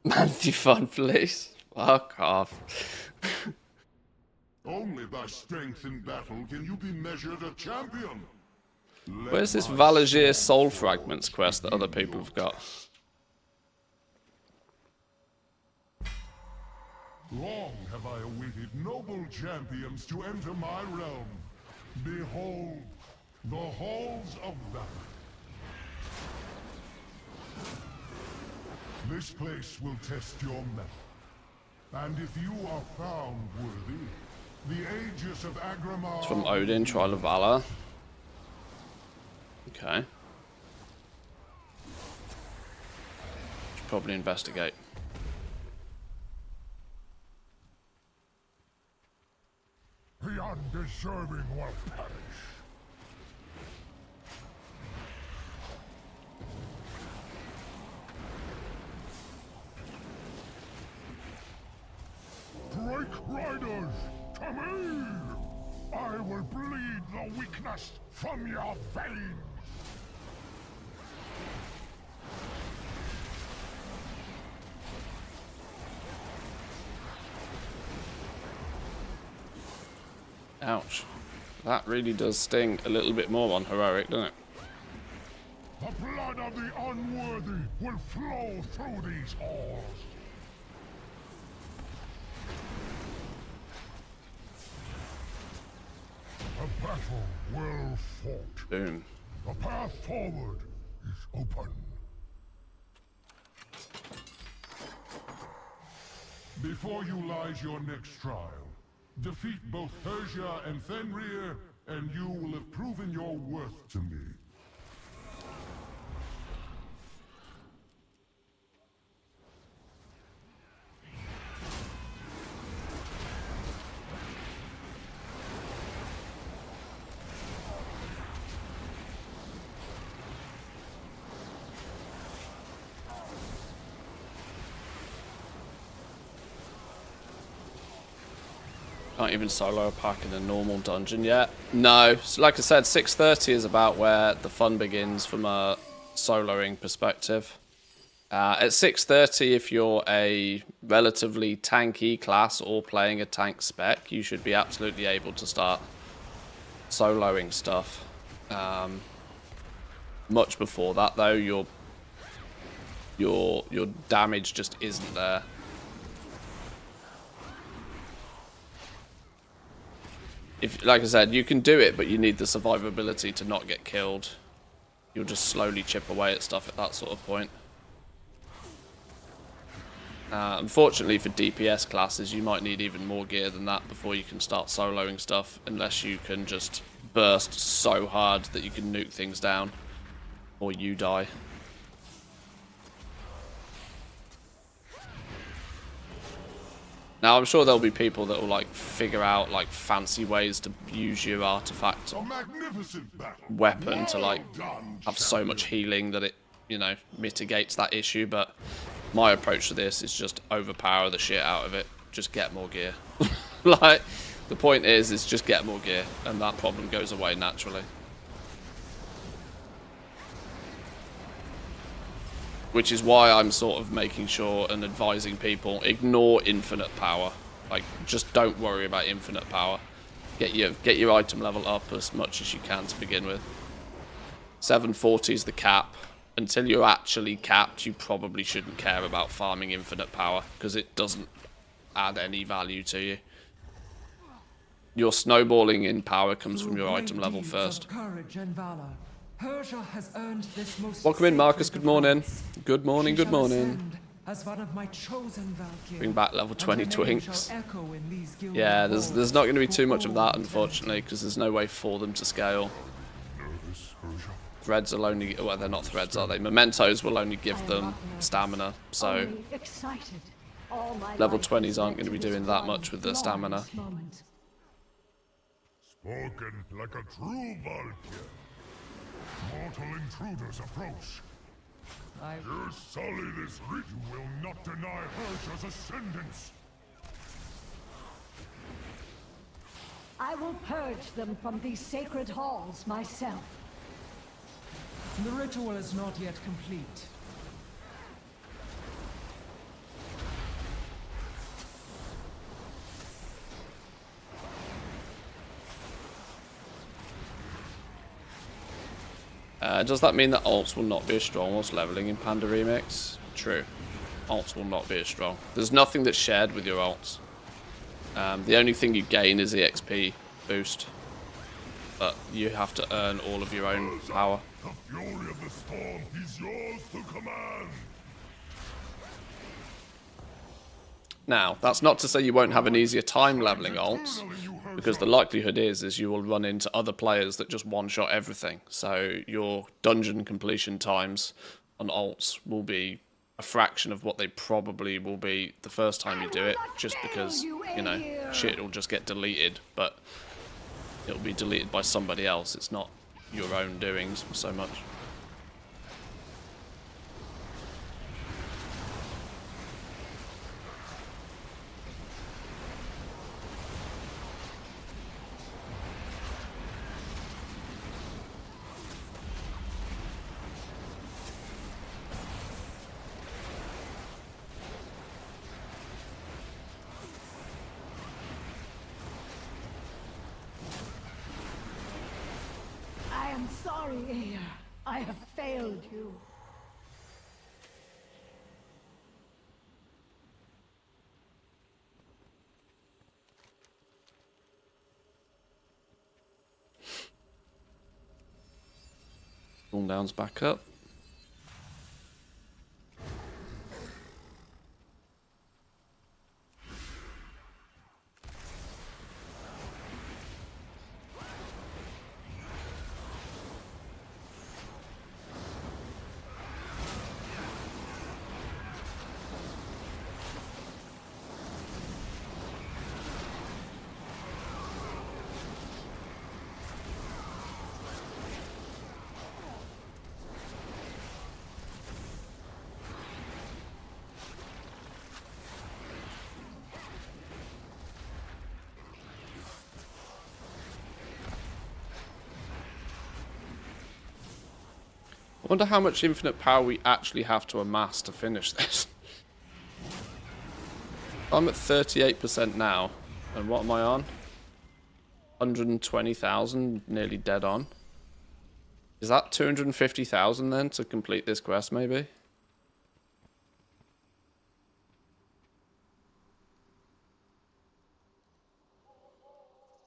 Speaker 1: Manly fun, please. Fuck off.
Speaker 8: Only by strength in battle can you be measured a champion.
Speaker 1: Where's this Valagir Soul Fragments quest that other people have got?
Speaker 8: Long have I awaited noble champions to enter my realm. Behold, the halls of battle. This place will test your mettle. And if you are found worthy, the Aegis of Agramar...
Speaker 1: It's from Odin, Trial of Valor. Okay. Should probably investigate.
Speaker 8: The undeserving will perish. Break Riders, to me! I will bleed the weakness from your veins!
Speaker 1: Ouch. That really does sting a little bit more on heroic, doesn't it?
Speaker 8: The blood of the unworthy will flow through these halls. The battle well fought.
Speaker 1: Boom.
Speaker 8: The path forward is open. Before you lies your next trial. Defeat both Persia and Fenrir, and you will have proven your worth to me.
Speaker 1: Can't even solo a pack in a normal dungeon yet. No, so like I said, 6:30 is about where the fun begins from a soloing perspective. At 6:30, if you're a relatively tanky class or playing a tank spec, you should be absolutely able to start soloing stuff. Much before that, though, your damage just isn't there. If, like I said, you can do it, but you need the survivability to not get killed. You'll just slowly chip away at stuff at that sort of point. Unfortunately for DPS classes, you might need even more gear than that before you can start soloing stuff, unless you can just burst so hard that you can nuke things down, or you die. Now, I'm sure there'll be people that will, like, figure out, like, fancy ways to use your artifact weapon to, like, have so much healing that it, you know, mitigates that issue, but my approach to this is just overpower the shit out of it. Just get more gear. Like, the point is just get more gear, and that problem goes away naturally. which is why I'm sort of making sure and advising people, ignore infinite power. Like, just don't worry about infinite power. Get your item level up as much as you can to begin with. 740 is the cap. Until you're actually capped, you probably shouldn't care about farming infinite power, because it doesn't add any value to you. Your snowballing in power comes from your item level first.
Speaker 13: Courage and valor, Persia has earned this most
Speaker 1: Welcome in, Marcus. Good morning. Good morning, good morning.
Speaker 13: As one of my chosen Valkyries.
Speaker 1: Bring back level 20 Twinks. Yeah, there's not going to be too much of that, unfortunately, because there's no way for them to scale. Threads will only... Well, they're not threads, are they? Mementos will only give them stamina, so... Level 20s aren't going to be doing that much with their stamina.
Speaker 8: Spoken like a true Valkyr. Mortal intruders approach. You sully this ritual. You will not deny Persia's ascendance.
Speaker 12: I will purge them from these sacred halls myself.
Speaker 13: The ritual is not yet complete.
Speaker 1: Does that mean that ults will not be as strong whilst leveling in Panda Remix? True. Ults will not be as strong. There's nothing that's shared with your ults. The only thing you gain is the XP boost. But you have to earn all of your own power.
Speaker 8: The fury of the storm is yours to command.
Speaker 1: Now, that's not to say you won't have an easier time leveling ults, because the likelihood is you will run into other players that just one-shot everything. So your dungeon completion times on ults will be a fraction of what they probably will be the first time you do it, just because, you know, shit will just get deleted, but it'll be deleted by somebody else. It's not your own doings so much.
Speaker 12: I am sorry, Aer. I have failed you.
Speaker 1: Cooldown's back up. I wonder how much infinite power we actually have to amass to finish this. I'm at 38% now. And what am I on? 120,000, nearly dead on. Is that 250,000 then to complete this quest, maybe?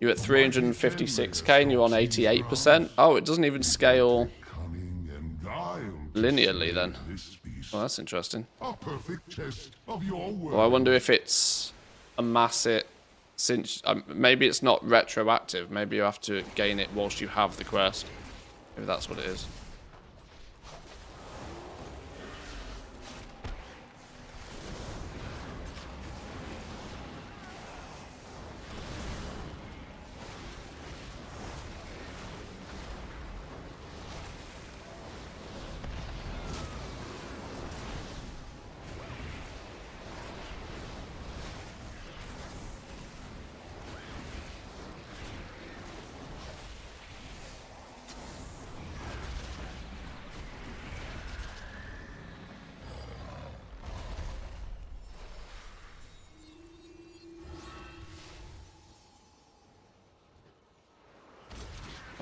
Speaker 1: You're at 356k and you're on 88%. Oh, it doesn't even scale linearly then. Well, that's interesting.
Speaker 8: A perfect test of your
Speaker 1: Well, I wonder if it's amass it since... maybe it's not retroactive. Maybe you have to gain it whilst you have the quest. Maybe that's what it is.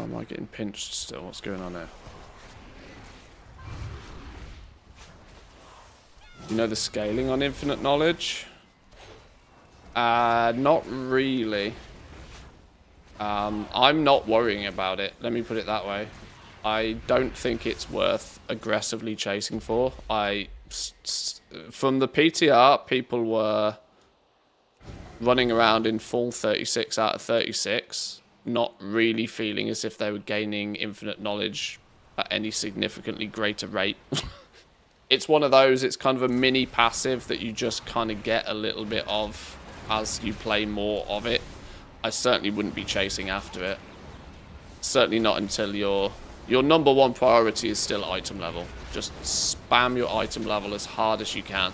Speaker 1: Why am I getting pinched still? What's going on there? You know the scaling on infinite knowledge? Not really. I'm not worrying about it. Let me put it that way. I don't think it's worth aggressively chasing for. From the PTR, people were running around in full 36 out of 36, not really feeling as if they were gaining infinite knowledge at any significantly greater rate. It's one of those, it's kind of a mini passive that you just kind of get a little bit of as you play more of it. I certainly wouldn't be chasing after it. Certainly not until your number one priority is still item level. Just spam your item level as hard as you can.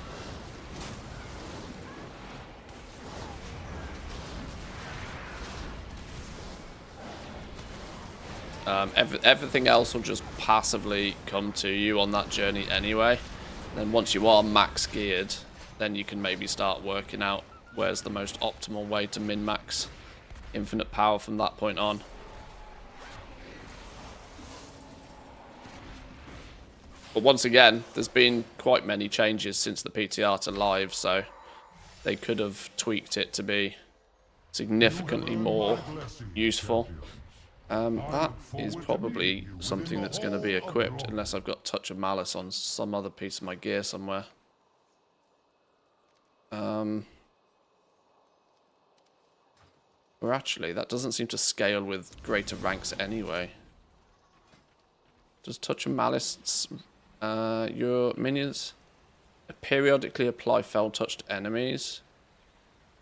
Speaker 1: Everything else will just passively come to you on that journey anyway. Then once you are max geared, then you can maybe start working out where's the most optimal way to min-max infinite power from that point on. But once again, there's been quite many changes since the PTR to live, so they could have tweaked it to be significantly more useful. That is probably something that's going to be equipped, unless I've got Touch of Malice on some other piece of my gear somewhere. Or actually, that doesn't seem to scale with greater ranks anyway. Does Touch of Malice, your minions periodically apply fell touch to enemies?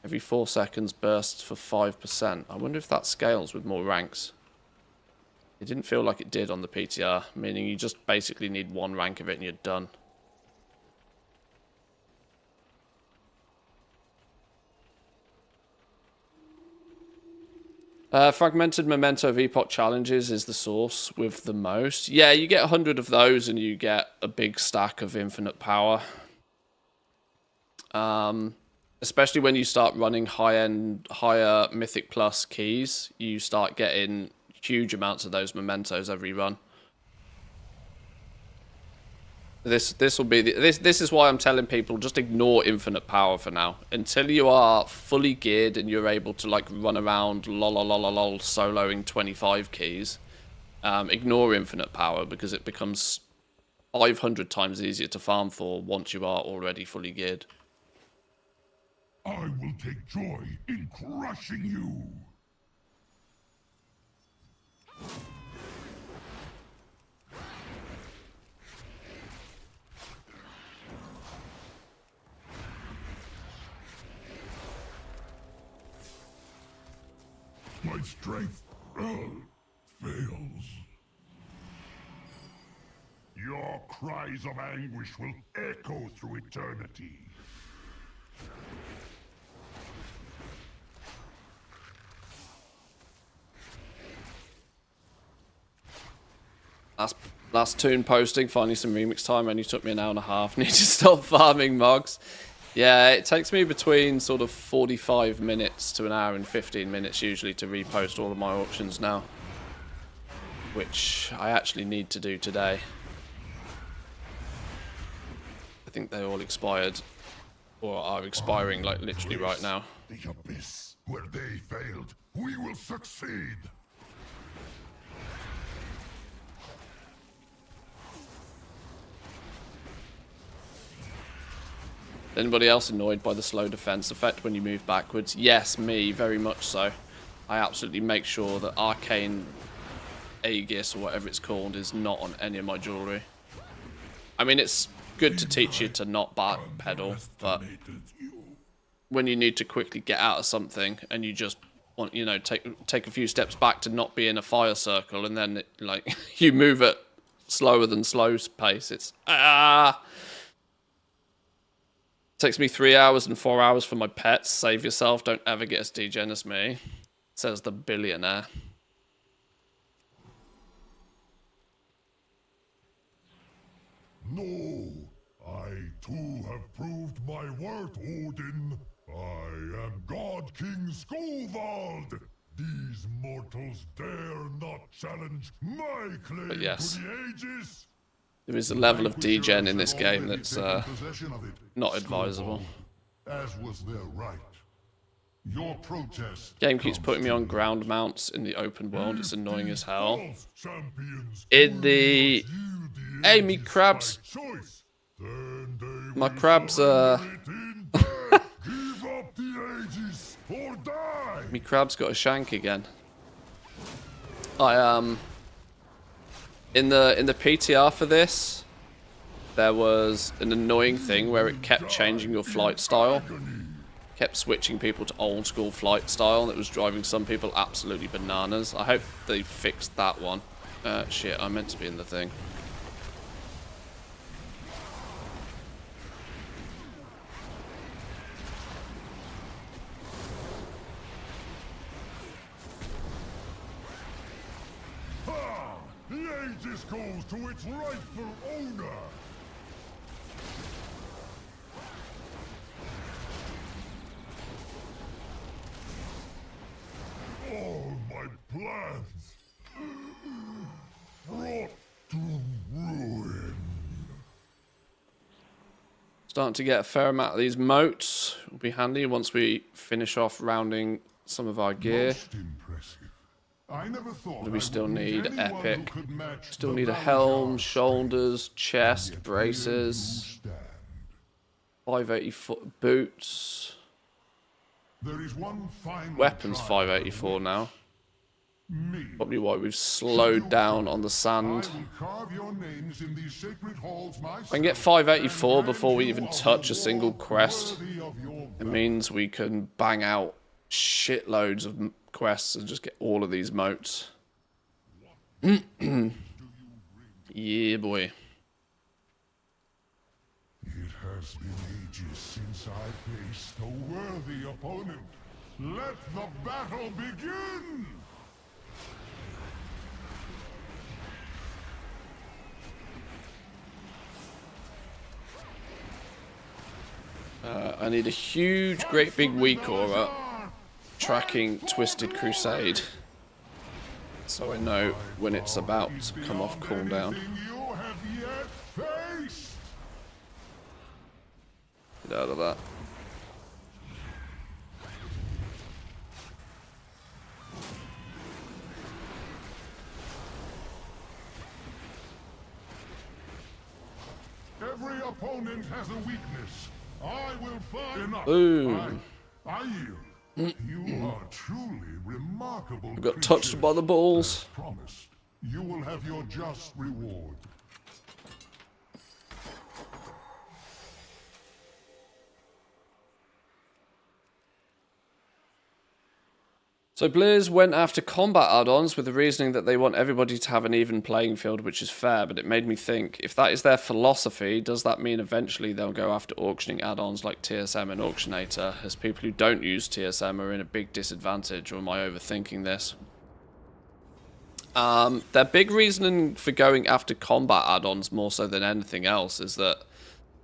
Speaker 1: Every 4 seconds bursts for 5%. I wonder if that scales with more ranks. It didn't feel like it did on the PTR, meaning you just basically need 1 rank of it and you're done. Fragmented Memento of Epoch challenges is the source with the most. Yeah, you get 100 of those and you get a big stack of infinite power. Especially when you start running higher Mythic Plus keys, you start getting huge amounts of those mementos every run. This is why I'm telling people just ignore infinite power for now until you are fully geared and you're able to like run around lol soloing 25 keys. Ignore infinite power because it becomes 500 times easier to farm for once you are already fully geared.
Speaker 8: I will take joy in crushing you. My strength fails. Your cries of anguish will echo through eternity.
Speaker 1: Last tune posting, finally some remix time, only took me an hour and a half. Need to stop farming mogs. Yeah, it takes me between sort of 45 minutes to an hour and 15 minutes usually to repost all of my auctions now. Which I actually need to do today. I think they all expired, or are expiring like literally right now.
Speaker 8: The abyss where they failed, we will succeed.
Speaker 1: Anybody else annoyed by the slow defense effect when you move backwards? Yes, me, very much so. I absolutely make sure that Arcane Aegis, or whatever it's called, is not on any of my jewellery. I mean, it's good to teach you to not backpedal, but when you need to quickly get out of something and you just want, you know, take a few steps back to not be in a fire circle, and then like you move at slower than slow pace, it's takes me 3 hours and 4 hours for my pets. Save yourself, don't ever get as degen as me, says the billionaire.
Speaker 8: No, I too have proved my worth, Odin. I am God King Skovald, These mortals dare not challenge my claim
Speaker 1: But yes,
Speaker 8: to the ages.
Speaker 1: there is a level of degen in this game that's not advisable.
Speaker 8: As was their right. Your protest
Speaker 1: Game keeps putting me on ground mounts in the open world. It's annoying as hell. In the... Hey, me crabs. My crabs, me crab's got a shank again. In the PTR for this, there was an annoying thing where it kept changing your flight style. Kept switching people to old school flight style, and it was driving some people absolutely bananas. I hope they fixed that one. Shit, I meant to be in the thing.
Speaker 8: Ha! The Aegis goes to its rightful owner! All my plans brought to ruin.
Speaker 1: Starting to get a fair amount of these moats. Will be handy once we finish off rounding some of our gear.
Speaker 8: Most impressive. I never thought
Speaker 1: We still need
Speaker 8: anyone
Speaker 1: epic.
Speaker 8: who could match
Speaker 1: Still
Speaker 8: the
Speaker 1: need a
Speaker 8: Valkyr.
Speaker 1: helm, shoulders, chest,
Speaker 8: Yet
Speaker 1: braces,
Speaker 8: here you stand.
Speaker 1: 580 boots.
Speaker 8: There is one final
Speaker 1: Weapons
Speaker 8: trial
Speaker 1: 584 now.
Speaker 8: Me.
Speaker 1: Probably why we've slowed down on the sand.
Speaker 8: I will carve your names in these sacred halls myself.
Speaker 1: I can get 584 before we even touch a single quest.
Speaker 8: Worthy of your
Speaker 1: It means we can bang out shitloads of quests and just get all of these moats. Yeah, boy.
Speaker 8: It has been ages since I faced a worthy opponent. Let the battle begin!
Speaker 1: I need a huge, great big weak aura tracking Twisted Crusade. So I know when it's about to come off cooldown.
Speaker 8: Anything you have yet faced.
Speaker 1: Get out of that.
Speaker 8: Every opponent has a weakness. I will find enough.
Speaker 1: Boom.
Speaker 8: I yield. You are truly remarkable.
Speaker 1: We got touched by the balls.
Speaker 8: As promised, you will have your just reward.
Speaker 1: So Blizz went after combat add-ons with the reasoning that they want everybody to have an even playing field, which is fair, but it made me think, if that is their philosophy, does that mean eventually they'll go after auctioning add-ons like TSM and Auctionator, as people who don't use TSM are in a big disadvantage, or am I overthinking this? Their big reasoning for going after combat add-ons more so than anything else is that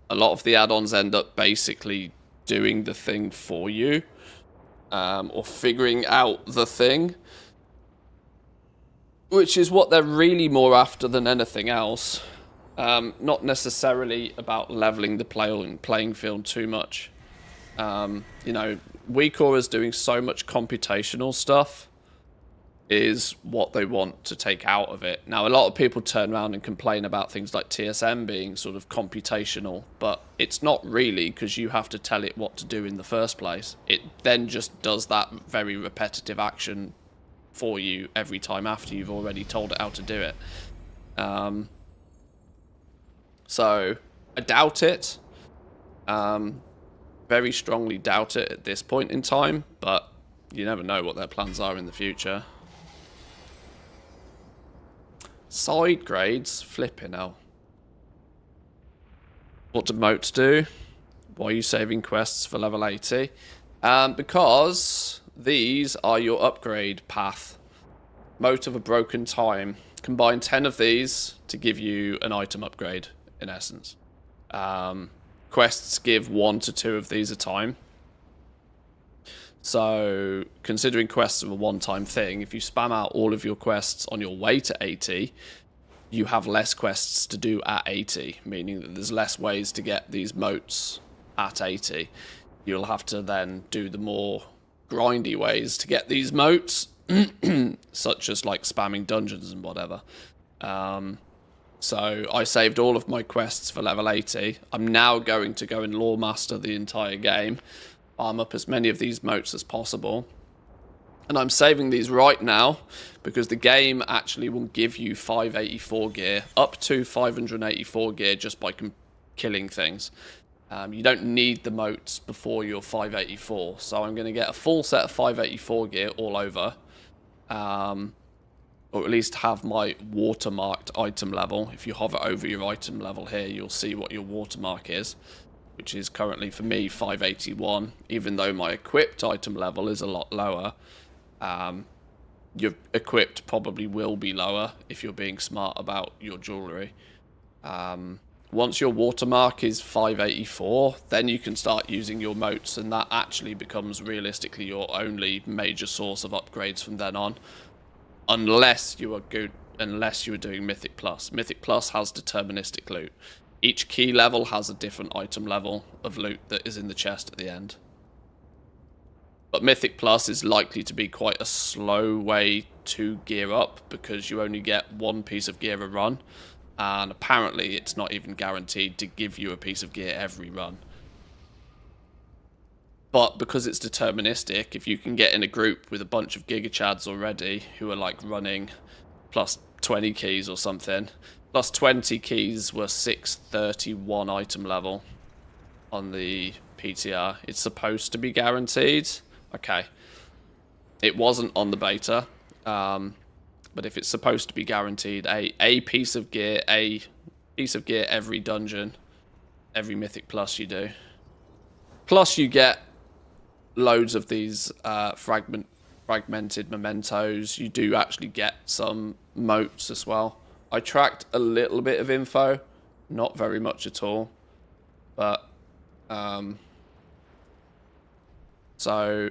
Speaker 1: a lot of the add-ons end up basically doing the thing for you. Or figuring out the thing, which is what they're really more after than anything else. Not necessarily about leveling the playing field too much. You know, weak auras doing so much computational stuff is what they want to take out of it. Now, a lot of people turn around and complain about things like TSM being sort of computational, but it's not really, because you have to tell it what to do in the first place. It then just does that very repetitive action for you every time after you've already told it how to do it. So, I doubt it. Very strongly doubt it at this point in time, but you never know what their plans are in the future. Side grades? Flipping hell. What do moats do? Why are you saving quests for level 80? Because these are your upgrade path. Moat of a Broken Time. Combine 10 of these to give you an item upgrade, in essence. Quests give 1 to 2 of these a time. So, considering quests are a one-time thing, if you spam out all of your quests on your way to 80, you have less quests to do at 80, meaning that there's less ways to get these moats at 80. You'll have to then do the more grindy ways to get these moats, such as like spamming dungeons and whatever. So I saved all of my quests for level 80. I'm now going to go and lore master the entire game, farm up as many of these moats as possible. And I'm saving these right now because the game actually will give you 584 gear, up to 584 gear just by killing things. You don't need the moats before you're 584. So I'm going to get a full set of 584 gear all over. Or at least have my watermarked item level. If you hover over your item level here, you'll see what your watermark is, which is currently for me 581, even though my equipped item level is a lot lower. Your equipped probably will be lower if you're being smart about your jewellery. Once your watermark is 584, then you can start using your moats, and that actually becomes realistically your only major source of upgrades from then on. Unless you are doing Mythic Plus. Mythic Plus has deterministic loot. Each key level has a different item level of loot that is in the chest at the end. But Mythic Plus is likely to be quite a slow way to gear up because you only get one piece of gear a run. And apparently it's not even guaranteed to give you a piece of gear every run. But because it's deterministic, if you can get in a group with a bunch of Giga Chads already who are like running plus 20 keys or something, plus 20 keys were 631 item level on the PTR. It's supposed to be guaranteed. Okay. It wasn't on the beta. But if it's supposed to be guaranteed, a piece of gear every dungeon, every Mythic Plus you do. Plus you get loads of these fragmented mementos. You do actually get some moats as well. I tracked a little bit of info, not very much at all, but so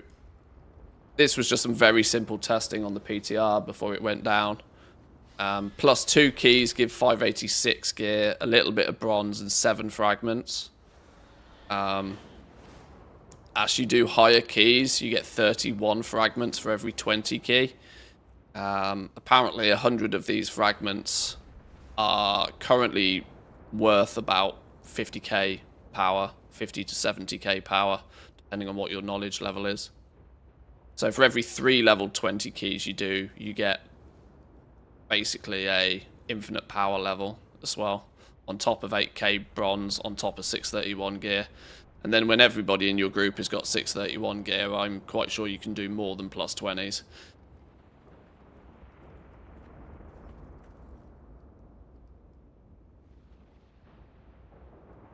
Speaker 1: this was just some very simple testing on the PTR before it went down. Plus 2 keys give 586 gear, a little bit of bronze and 7 fragments. As you do higher keys, you get 31 fragments for every 20 key. Apparently 100 of these fragments are currently worth about 50k power, 50 to 70k power, depending on what your knowledge level is. So for every 3 level 20 keys you do, you get basically a infinite power level as well, on top of 8k bronze, on top of 631 gear. And then when everybody in your group has got 631 gear, I'm quite sure you can do more than plus 20s.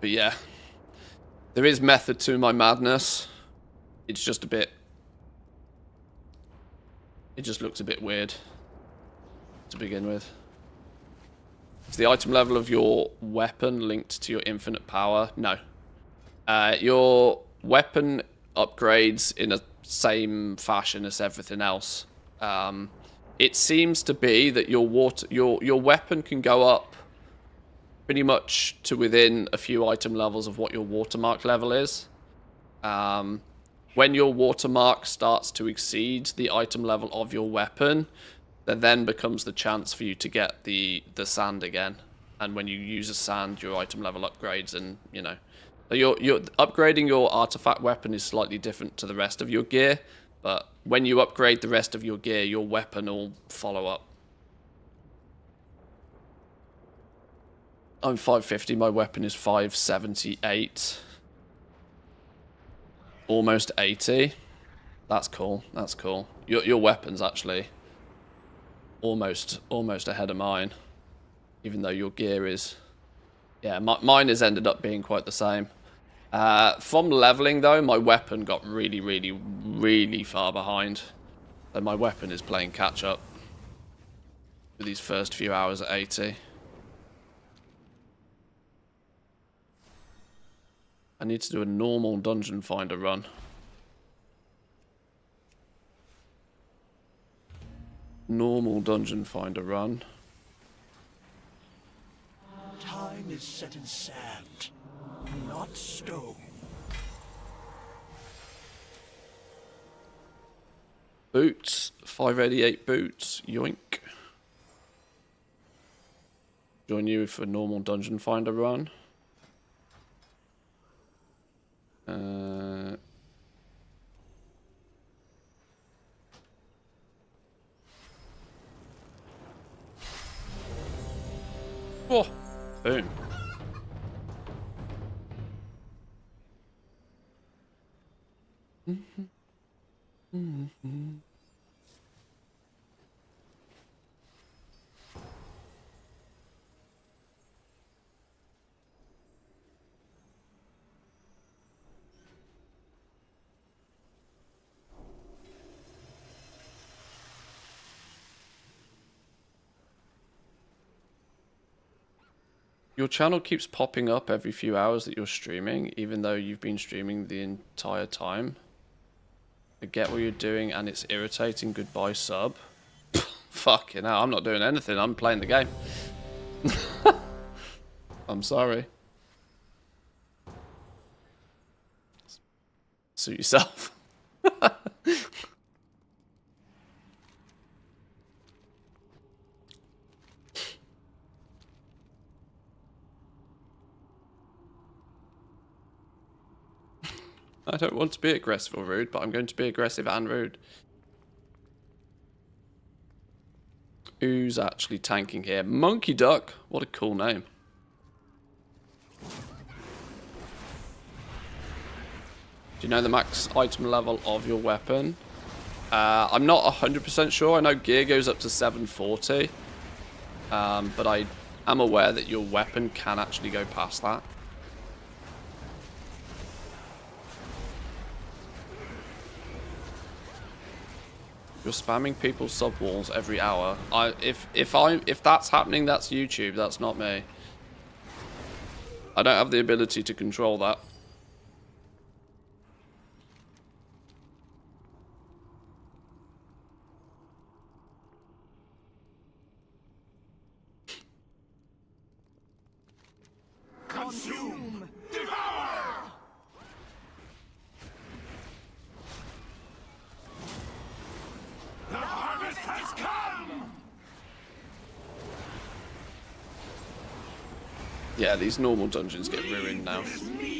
Speaker 1: But yeah, there is method to my madness. It's just a bit... It just looks a bit weird to begin with. Is the item level of your weapon linked to your infinite power? No. Your weapon upgrades in the same fashion as everything else. It seems to be that your weapon can go up pretty much to within a few item levels of what your watermark level is. When your watermark starts to exceed the item level of your weapon, there then becomes the chance for you to get the sand again. And when you use a sand, your item level upgrades, and you know. So you're upgrading your artifact weapon is slightly different to the rest of your gear, but when you upgrade the rest of your gear, your weapon will follow up. I'm 550, my weapon is 578. Almost 80. That's cool, that's cool. Your weapon's actually almost ahead of mine, even though your gear is... Yeah, mine has ended up being quite the same. From leveling, though, my weapon got really far behind. So my weapon is playing catch-up for these first few hours at 80. I need to do a normal dungeon finder run. normal dungeon finder run.
Speaker 2: Time is set in sand, not stone.
Speaker 1: Boots, 588 boots, yoink. Join you for normal dungeon finder run. Oh, boom. Your channel keeps popping up every few hours that you're streaming, even though you've been streaming the entire time. I get what you're doing and it's irritating. Goodbye, sub. Fucking hell, I'm not doing anything. I'm playing the game. I'm sorry. Suit yourself. I don't want to be aggressive or rude, but I'm going to be aggressive and rude. Who's actually tanking here? Monkey Duck. What a cool name. Do you know the max item level of your weapon? I'm not 100% sure. I know gear goes up to 740. But I am aware that your weapon can actually go past that. You're spamming people's sub walls every hour. If that's happening, that's YouTube. That's not me. I don't have the ability to control that.
Speaker 2: Consume! Devour! The harvest has come!
Speaker 1: Yeah, these normal dungeons get ruined now.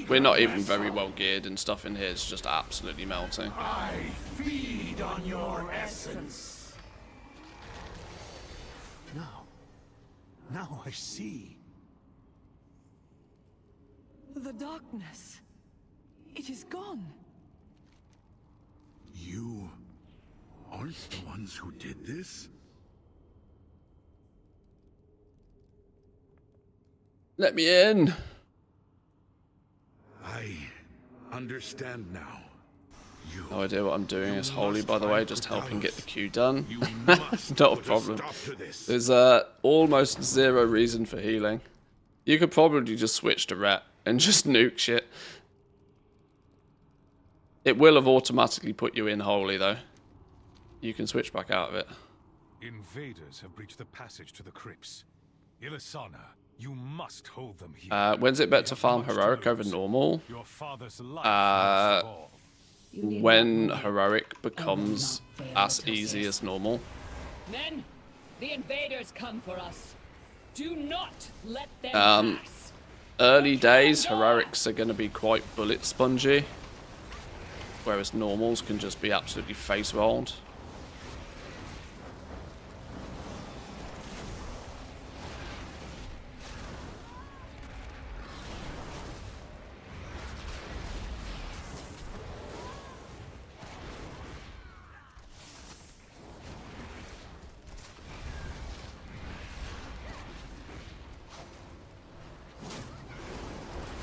Speaker 1: We're not even very well geared and stuff in here is just absolutely melting.
Speaker 2: I feed on your essence. Now I see.
Speaker 12: The darkness. It is gone.
Speaker 8: You aren't the ones who did this?
Speaker 1: Let me in.
Speaker 8: I understand now.
Speaker 1: No idea what I'm doing as Holy, by the way, just helping get the queue done.
Speaker 8: You must
Speaker 1: Not a
Speaker 8: put
Speaker 1: problem.
Speaker 8: stop to this.
Speaker 1: There's almost zero reason for healing. You could probably just switch to Ret and just nuke shit. It will have automatically put you in Holy, though. You can switch back out of it.
Speaker 14: Invaders have breached the passage to the crypts. Ilisana, you must hold them here.
Speaker 1: When's it better to farm Heroic over Normal?
Speaker 14: Your father's life
Speaker 1: When Heroic becomes as easy as Normal.
Speaker 15: Men, the invaders come for us. Do not let them pass.
Speaker 1: Early days, Heroics are going to be quite bullet spongy. Whereas Normals can just be absolutely face rolled.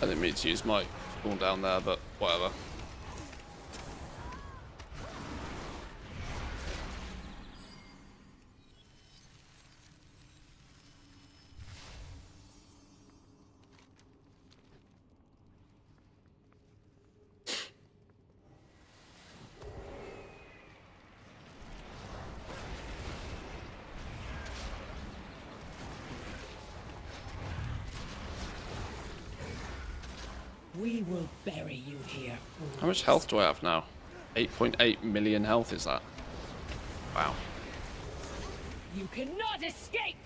Speaker 1: I didn't mean to use my cooldown there, but whatever.
Speaker 15: We will bury you here.
Speaker 1: How much health do I have now? 8.8 million health is that? Wow.
Speaker 15: You cannot escape!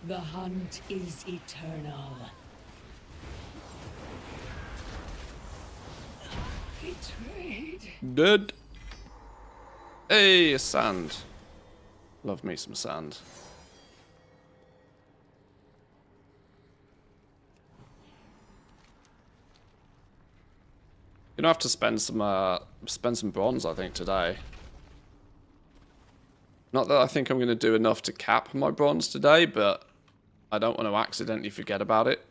Speaker 15: The hunt is eternal. Betrayed.
Speaker 1: Dead. Hey, sand. Love me some sand. Gonna have to spend some bronze, I think, today. Not that I think I'm gonna do enough to cap my bronze today, but I don't want to accidentally forget about it.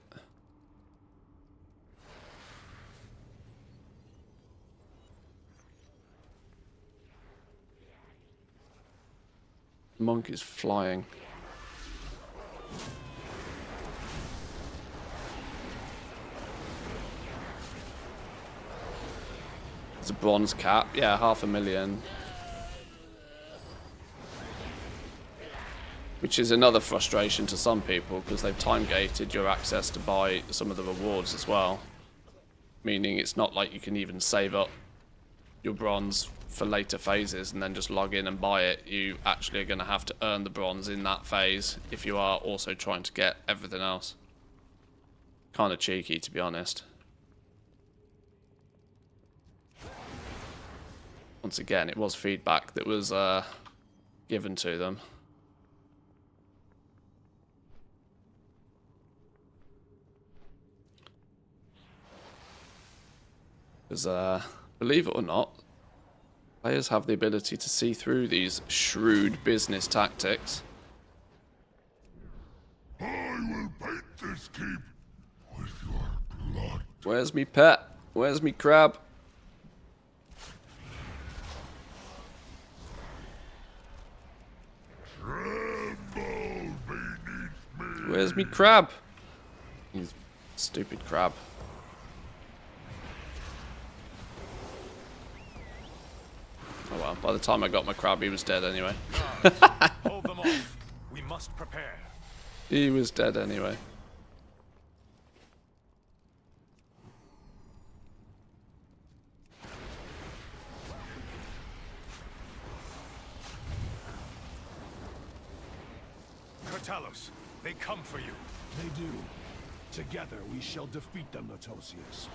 Speaker 1: Monk is flying. It's a bronze cap. Yeah, 500,000. Which is another frustration to some people because they've time-gated your access to buy some of the rewards as well. Meaning it's not like you can even save up your bronze for later phases and then just log in and buy it. You actually are going to have to earn the bronze in that phase if you are also trying to get everything else. Kind of cheeky, to be honest. Once again, it was feedback that was given to them. Because, believe it or not, players have the ability to see through these shrewd business tactics.
Speaker 8: I will paint this keep with your blood.
Speaker 1: Where's me pet? Where's me crab? Where's me crab? You stupid crab. Oh well, by the time I got my crab, he was dead anyway.
Speaker 14: Hold them off. We must prepare.
Speaker 1: He was dead anyway.
Speaker 14: Kurtalos, they come for you.
Speaker 2: They do. Together we shall defeat them, Latosius.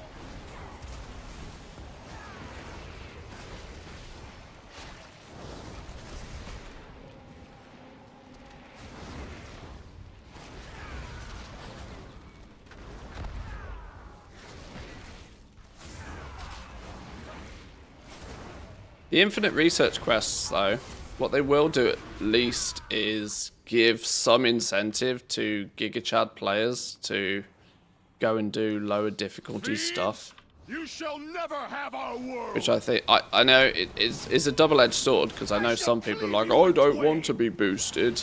Speaker 1: The infinite research quests, though, what they will do at least is give some incentive to Giga Chad players to go and do lower difficulty stuff.
Speaker 2: You shall never have our world.
Speaker 1: Which I think, I know it is a double-edged sword, because I know some people are like, oh, I don't want to be boosted.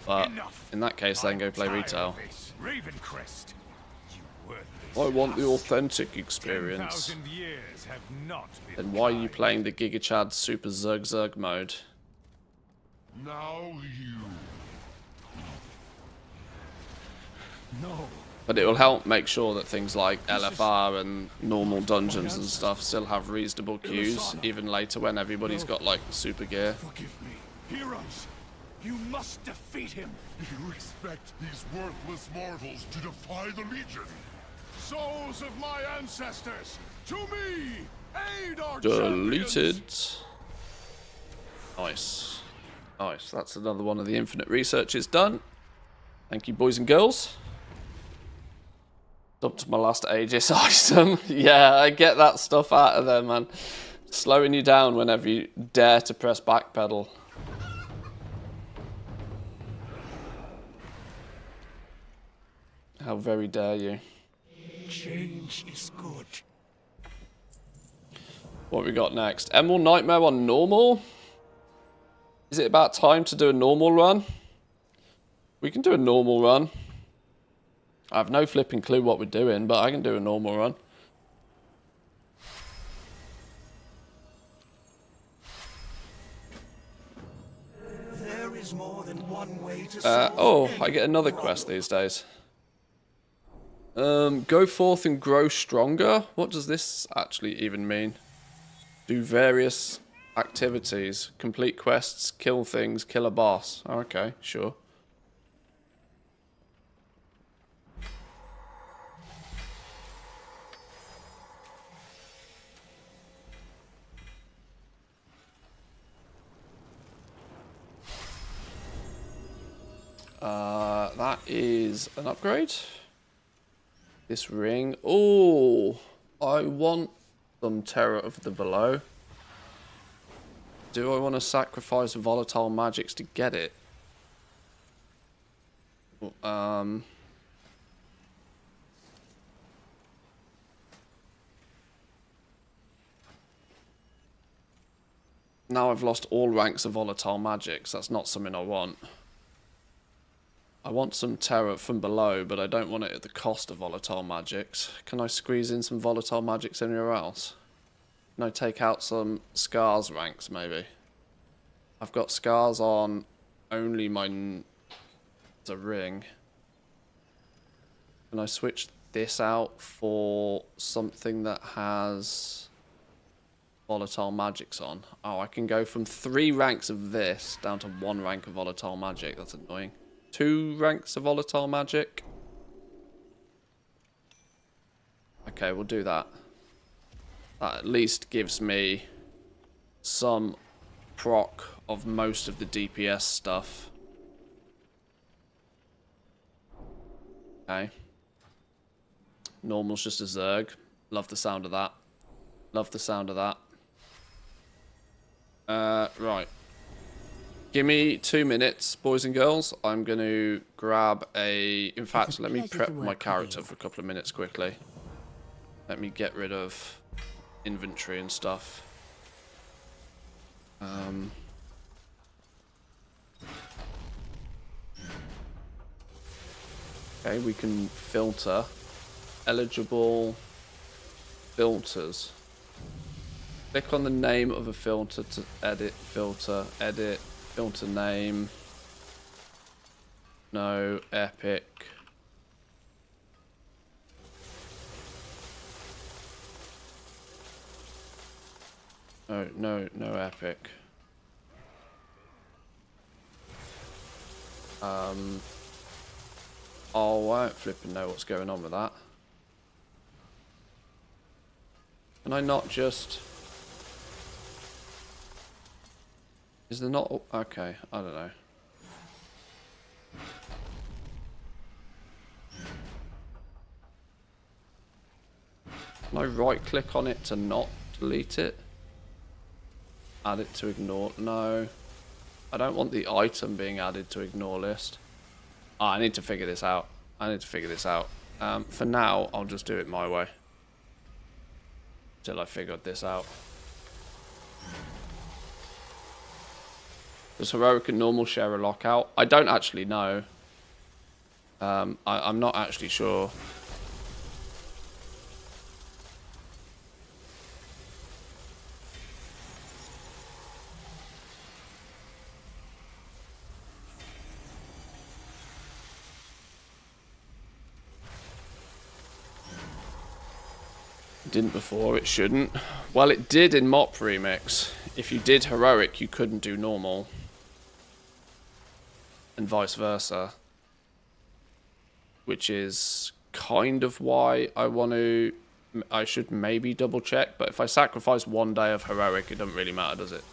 Speaker 1: But in that case, then go play retail.
Speaker 14: Ravencrest, you worthless.
Speaker 1: I want the authentic experience.
Speaker 14: 10,000 years have not been.
Speaker 1: Then why are you playing the Giga Chad Super Zerg Zerg mode?
Speaker 8: Now you.
Speaker 2: No.
Speaker 1: But it will help make sure that things like LFR and normal dungeons and stuff still have reasonable queues, even later when everybody's got like super gear.
Speaker 2: Forgive me. Heroes, you must defeat him.
Speaker 8: You expect these worthless mortals to defy the Legion?
Speaker 2: Souls of my ancestors, to me! Aid our
Speaker 1: Deleted.
Speaker 2: champions.
Speaker 1: Nice. Nice. That's another one of the infinite researches done. Thank you, boys and girls. Up to my last Aegis item. Yeah, I get that stuff out of there, man. Slowing you down whenever you dare to press backpedal. How very dare you.
Speaker 2: Change is good.
Speaker 1: What we got next? Emerald Nightmare on normal? Is it about time to do a normal run? We can do a normal run. I have no flipping clue what we're doing, but I can do a normal run.
Speaker 2: There is more than one way to
Speaker 1: Oh, I get another quest these days. Go forth and grow stronger. What does this actually even mean? Do various activities, complete quests, kill things, kill a boss. Oh, okay, sure. That is an upgrade. This ring. Oh, I want some Terror of the Below. Do I want to sacrifice volatile magics to get it? Now I've lost all ranks of volatile magics. That's not something I want. I want some terror from below, but I don't want it at the cost of volatile magics. Can I squeeze in some volatile magics anywhere else? Can I take out some scars ranks, maybe? I've got scars on only my... the ring. Can I switch this out for something that has volatile magics on? Oh, I can go from 3 ranks of this down to 1 rank of volatile magic. That's annoying. 2 ranks of volatile magic. Okay, we'll do that. That at least gives me some proc of most of the DPS stuff. Okay. Normal's just a Zerg. Love the sound of that. Love the sound of that. Right. Give me 2 minutes, boys and girls. I'm going to grab a... In fact, let me prep my character for a couple of minutes quickly. Let me get rid of inventory and stuff. Okay, we can filter. Eligible filters. Click on the name of a filter to edit filter. Edit filter name. No epic. Oh, no epic. Oh, I don't flipping know what's going on with that. Can I not just... Is there not... Okay, I don't know. Can I right click on it to not delete it? Add it to ignore? No. I don't want the item being added to ignore list. Oh, I need to figure this out. For now, I'll just do it my way. Till I figured this out. Does heroic and normal share a lockout? I don't actually know. I'm not actually sure. It didn't before, it shouldn't. Well, it did in Mop Remix. If you did heroic, you couldn't do normal. And vice versa. Which is kind of why I should maybe double check, but if I sacrifice 1 day of heroic, it doesn't really matter, does it?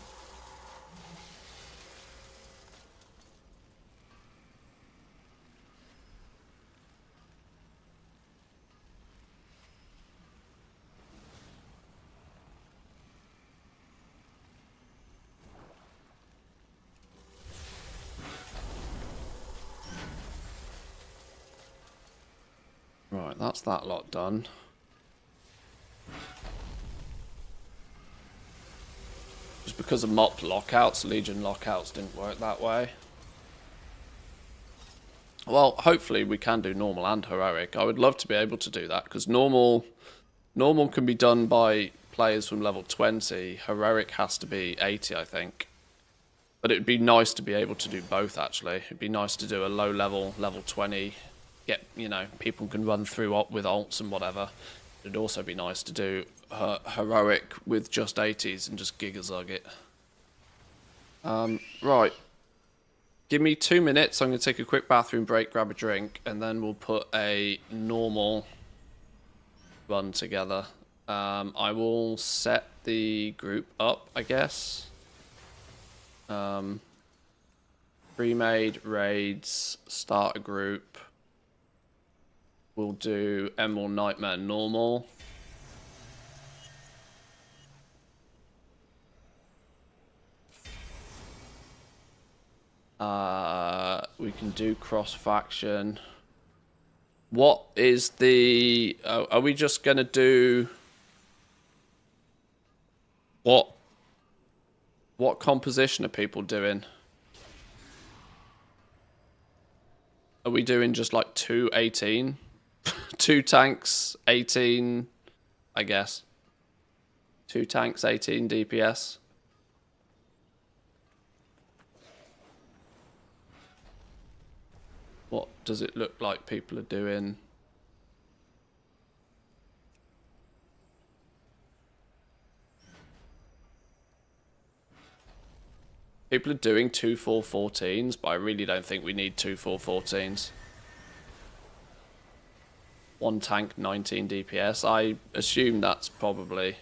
Speaker 1: Right, that's that lot done. Just because of Mop lockouts, Legion lockouts didn't work that way. Well, hopefully we can do normal and heroic. I would love to be able to do that, because normal can be done by players from level 20. Heroic has to be 80, I think. But it would be nice to be able to do both, actually. It'd be nice to do a low level, level 20 get, you know, people can run through with ults and whatever. It'd also be nice to do heroic with just 80s and just gigazug it. Right. Give me 2 minutes. I'm going to take a quick bathroom break, grab a drink, and then we'll put a normal run together. I will set the group up, I guess. Pre-made raids, start a group. We'll do Emerald Nightmare normal. We can do cross-faction. What is the... are we just going to do... What composition are people doing? Are we doing just like 218? 2 tanks, 18, I guess. 2 tanks, 18 DPS. What does it look like people are doing? People are doing 2 414s, but I really don't think we need 2 414s. 1 tank, 19 DPS. I assume that's probably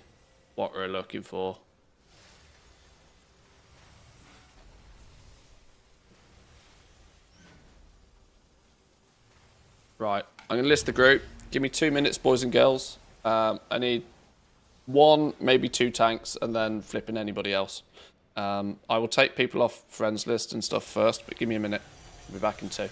Speaker 1: what we're looking for. Right, I'm going to list the group. Give me 2 minutes, boys and girls. I need 1, maybe 2 tanks, and then flipping anybody else. I will take people off friends list and stuff first, but give me a minute. I'll be back in 2.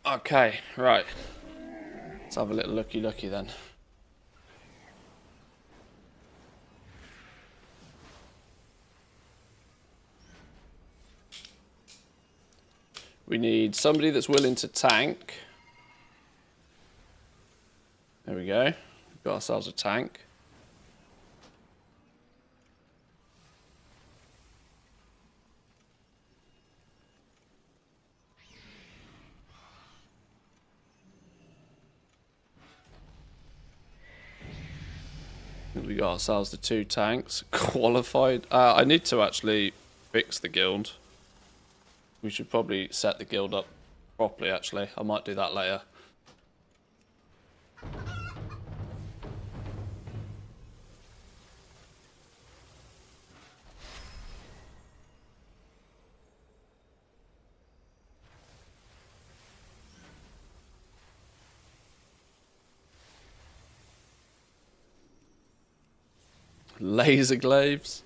Speaker 1: Okay, right. Let's have a little looky then. We need somebody that's willing to tank. There we go. We've got ourselves a tank. We got ourselves the 2 tanks. Qualified. I need to actually fix the guild. We should probably set the guild up properly, actually. I might do that later. Laser glaives.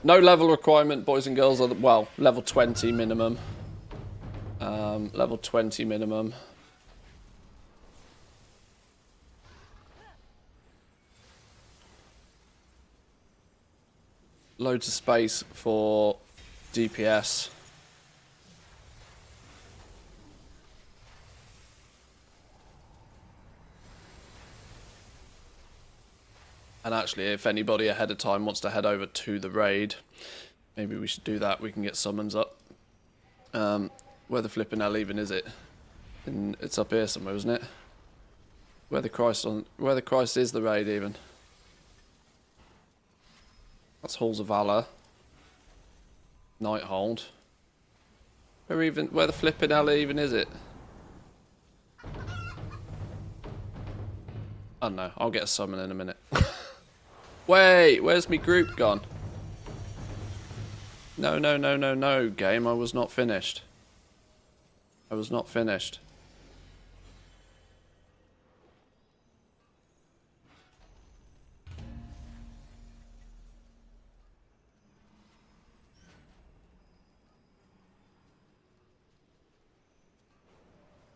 Speaker 1: No level requirement, boys and girls. Well, level 20 minimum. Level 20 minimum. Loads of space for DPS. And actually, if anybody ahead of time wants to head over to the raid, maybe we should do that. We can get summons up. Where the flipping hell even is it? It's up here somewhere, isn't it? Where the Christ is the raid even. That's Halls of Valor. Nighthold. Where the flipping hell even is it? I don't know. I'll get a summon in a minute. Wait, where's me group gone? No, no, no, no, no, game. I was not finished. I was not finished.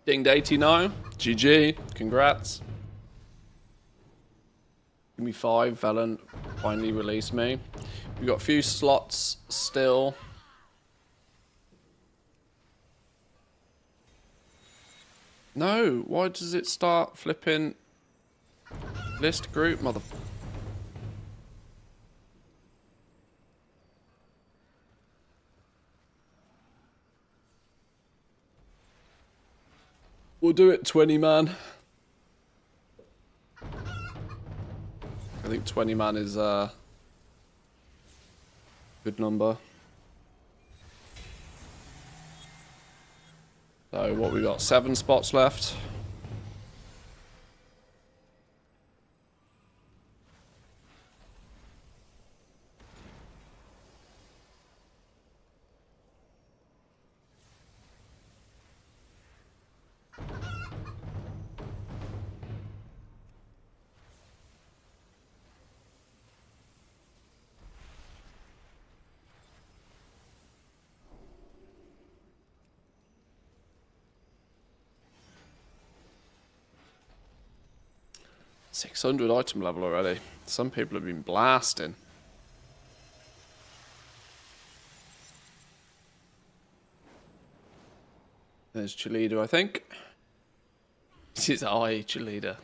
Speaker 1: Dinged 89. GG. Congrats. Give me 5. Velen finally released me. We've got a few slots still. No, why does it start flipping list group, mother... We'll do it 20 man. I think 20 man is a good number. So what we got? 7 spots left. $600 item level already. Some people have been blasting. There's Cheerleader, I think. This is Cheerleader.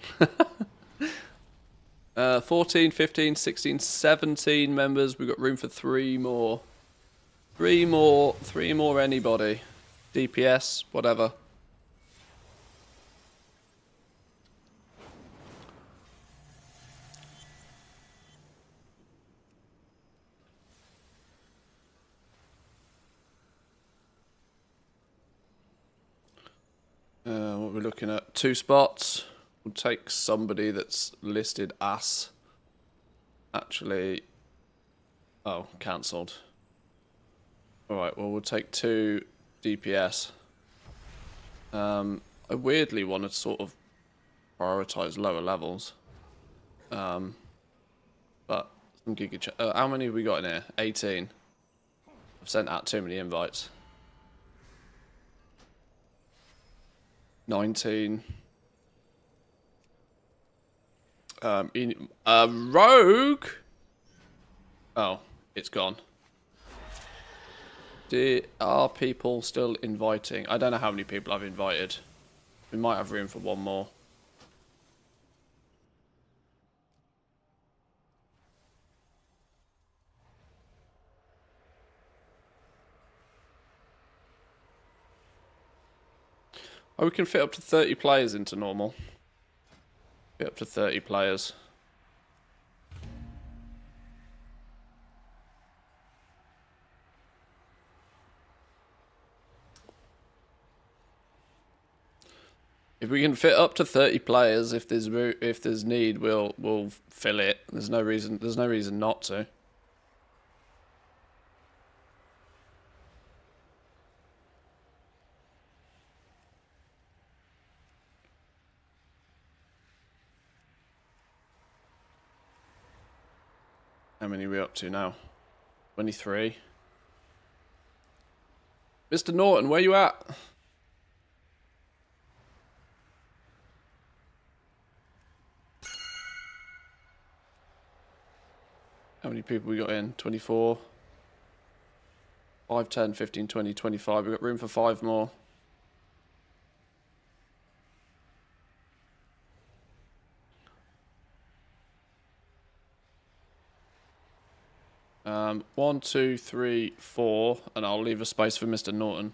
Speaker 1: 14, 15, 16, 17 members. We've got room for 3 more. 3 more anybody. DPS, whatever. What we're looking at, 2 spots. We'll take somebody that's listed as actually... Oh, cancelled. Alright, well we'll take 2 DPS. I weirdly want to sort of prioritise lower levels. But some how many have we got in here? 18. I've sent out too many invites. 19. Rogue? Oh, it's gone. Are people still inviting? I don't know how many people I've invited. We might have room for 1 more. Oh, we can fit up to 30 players into normal. Fit up to 30 players. If we can fit up to 30 players, if there's need, we'll fill it. There's no reason not to. How many are we up to now? 23. Mr. Norton, where you at? How many people we got in? 24. 5, 10, 15, 20, 25. We've got room for 5 more. 1, 2, 3, 4, and I'll leave a space for Mr. Norton.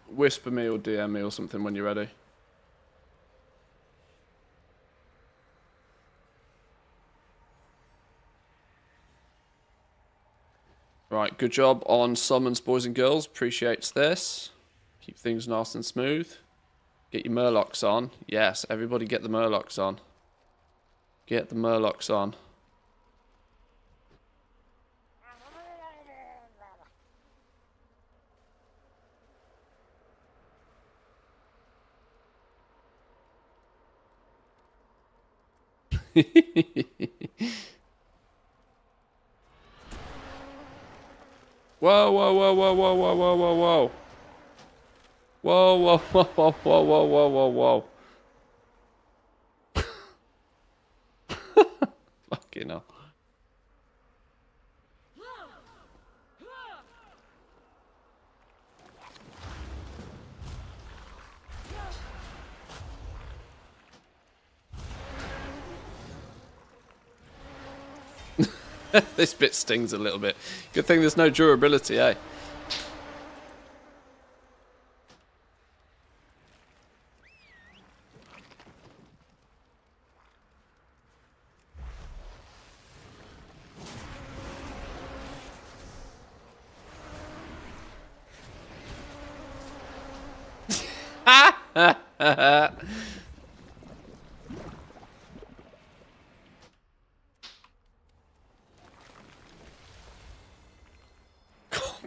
Speaker 1: Whisper me or DM me or something when you're ready. Right, good job on summons, boys and girls. Appreciates this. Keep things nice and smooth. Get your Murlocs on. Yes, everybody get the Murlocs on. Get the Murlocs on. Whoa, whoa, whoa, whoa, whoa, whoa, whoa, whoa, whoa. Whoa, whoa, whoa, whoa, whoa, whoa, whoa, whoa, whoa. Fucking hell. This bit stings a little bit. Good thing there's no durability, eh?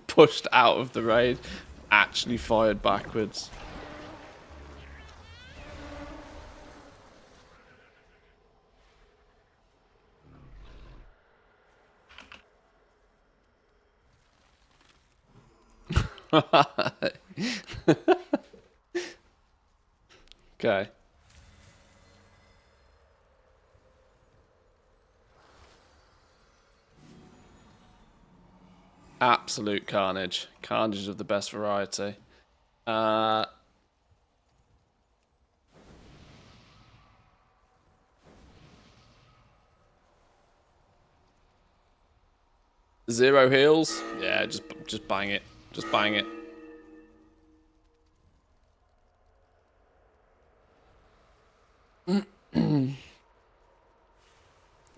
Speaker 1: Pushed out of the raid, actually fired backwards. Okay. Absolute carnage. Carnage of the best variety. Zero heals? Yeah, just bang it. Just bang it.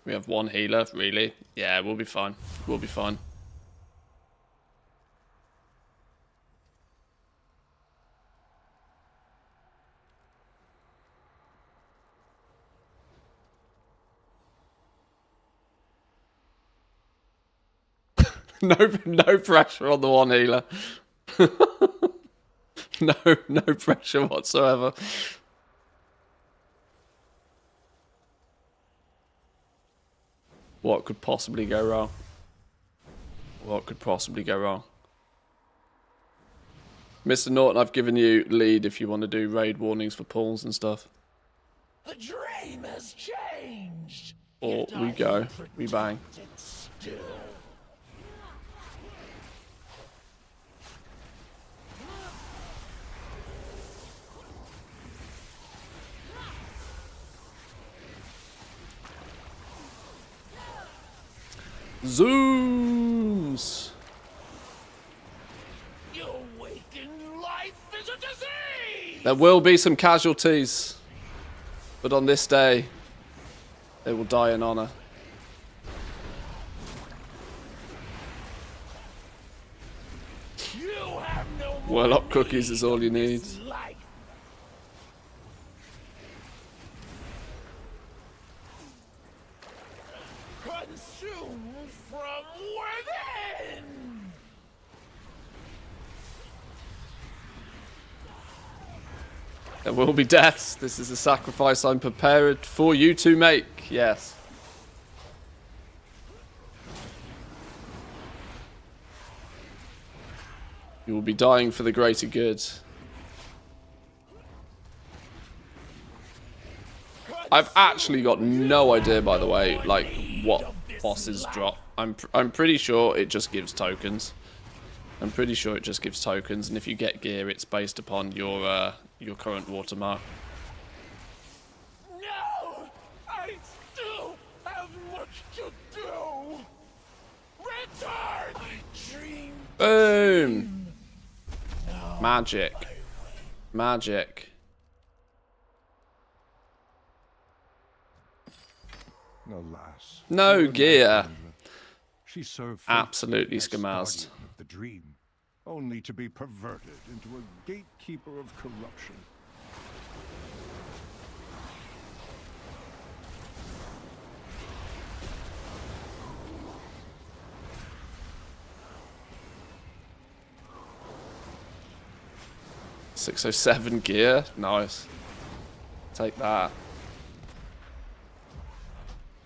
Speaker 1: We have one healer, really? Yeah, we'll be fine. We'll be fine. No pressure on the one healer. No pressure whatsoever. What could possibly go wrong? What could possibly go wrong? Mr. Norton, I've given you lead if you want to do raid warnings for pulls and stuff.
Speaker 6: The dream has changed.
Speaker 1: Or we go, we bang.
Speaker 6: Still.
Speaker 1: Zooms!
Speaker 6: Your waking life is a disease!
Speaker 1: There will be some casualties, but on this day, they will die in honor.
Speaker 6: You have no
Speaker 1: Warlock cookies is all you need.
Speaker 6: life. Consume from within!
Speaker 1: There will be deaths. This is a sacrifice I'm prepared for you to make. Yes. You will be dying for the greater good. I've actually got no idea, by the way, like, what bosses drop I'm pretty sure it just gives tokens. I'm pretty sure it just gives tokens, and if you get gear, it's based upon your current watermark.
Speaker 6: No! I still have much to do! Return! I dream.
Speaker 1: Boom! Magic. Magic.
Speaker 2: Alas.
Speaker 1: No gear.
Speaker 2: She served
Speaker 1: Absolutely
Speaker 2: as
Speaker 1: skamazed.
Speaker 2: guardian of the dream, only to be perverted into a gatekeeper of corruption.
Speaker 1: .607 gear, nice. Take that.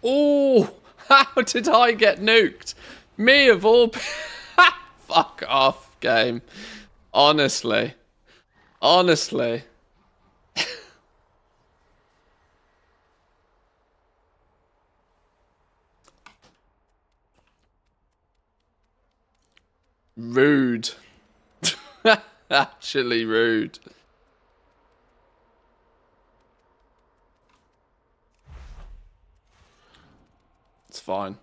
Speaker 1: Oh, how did I get nuked? Me of all. Fuck off, game. Honestly. Honestly. Rude. Actually rude. It's fine.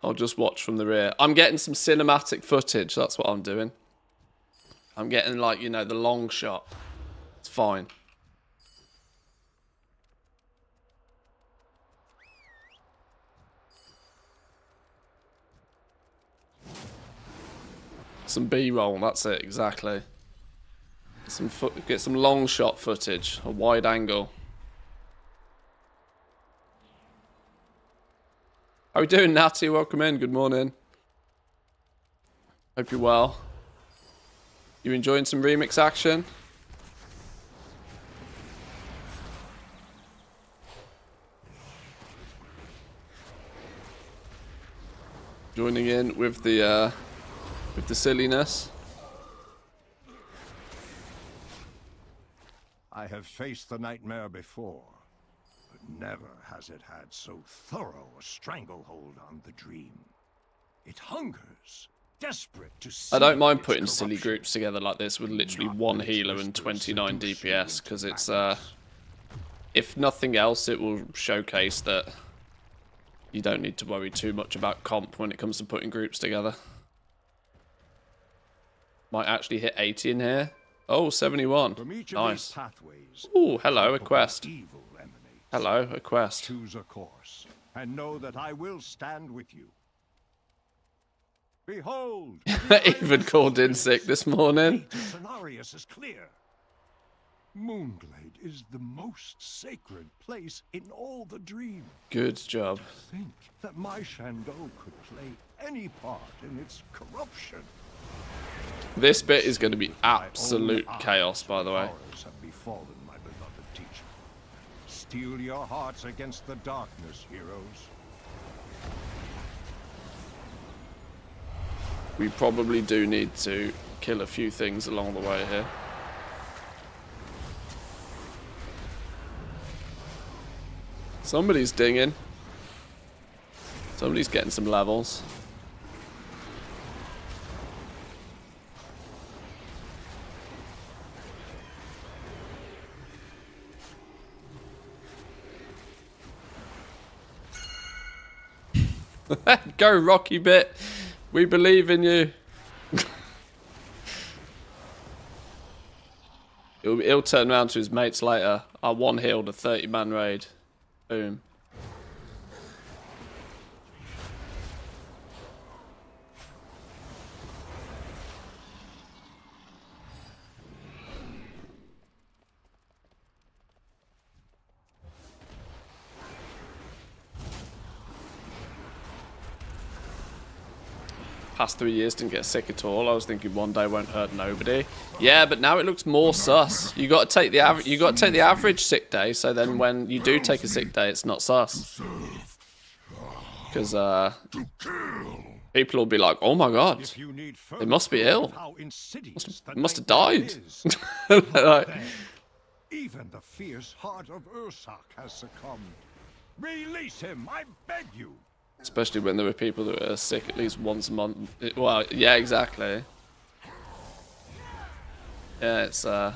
Speaker 1: I'll just watch from the rear. I'm getting some cinematic footage. That's what I'm doing. I'm getting, like, you know, the long shot. It's fine. Some B-roll, that's it, exactly. Get some long shot footage, a wide angle. How are we doing, Natty? Welcome in, good morning. Hope you're well. You enjoying some remix action? Joining in with the silliness.
Speaker 2: I have faced the nightmare before, but never has it had so thorough a stranglehold on the dream. It hungers, desperate to see.
Speaker 1: I don't mind putting silly groups together like this with literally one healer and 29 DPS, because it's, if nothing else, it will showcase that you don't need to worry too much about comp when it comes to putting groups together. Might actually hit 80 in here. Oh, 71. Nice. Oh, hello, a quest. Hello, a quest.
Speaker 2: Choose a course, and know that I will stand with you. Behold!
Speaker 1: Even called in sick this morning.
Speaker 2: Scenarius is clear. Moonglade is the most sacred place in all the dream.
Speaker 1: Good job.
Speaker 2: Think that my Shango could play any part in its corruption.
Speaker 1: This bit is going to be absolute chaos, by the way.
Speaker 2: Have befallen my beloved teacher. Steel your hearts against the darkness, heroes.
Speaker 1: We probably do need to kill a few things along the way here. Somebody's dinging. Somebody's getting some levels. Go, Rocky Bit. We believe in you. he'll turn around to his mates later. I one-healed a 30-man raid. Boom. Past 3 years didn't get sick at all. I was thinking one day won't hurt nobody. Yeah, but now it looks more sus. You got to take the average. You got to take the average sick day. So then, when you do take a sick day, it's not sus. Because people will be like, "Oh my god, they must be ill. Must have died." Like,
Speaker 2: Even the fierce heart of Ursak has succumbed. Release him, I beg you!
Speaker 1: Especially when there are people that are sick at least once a month. Well, yeah, exactly. Yeah, it's, but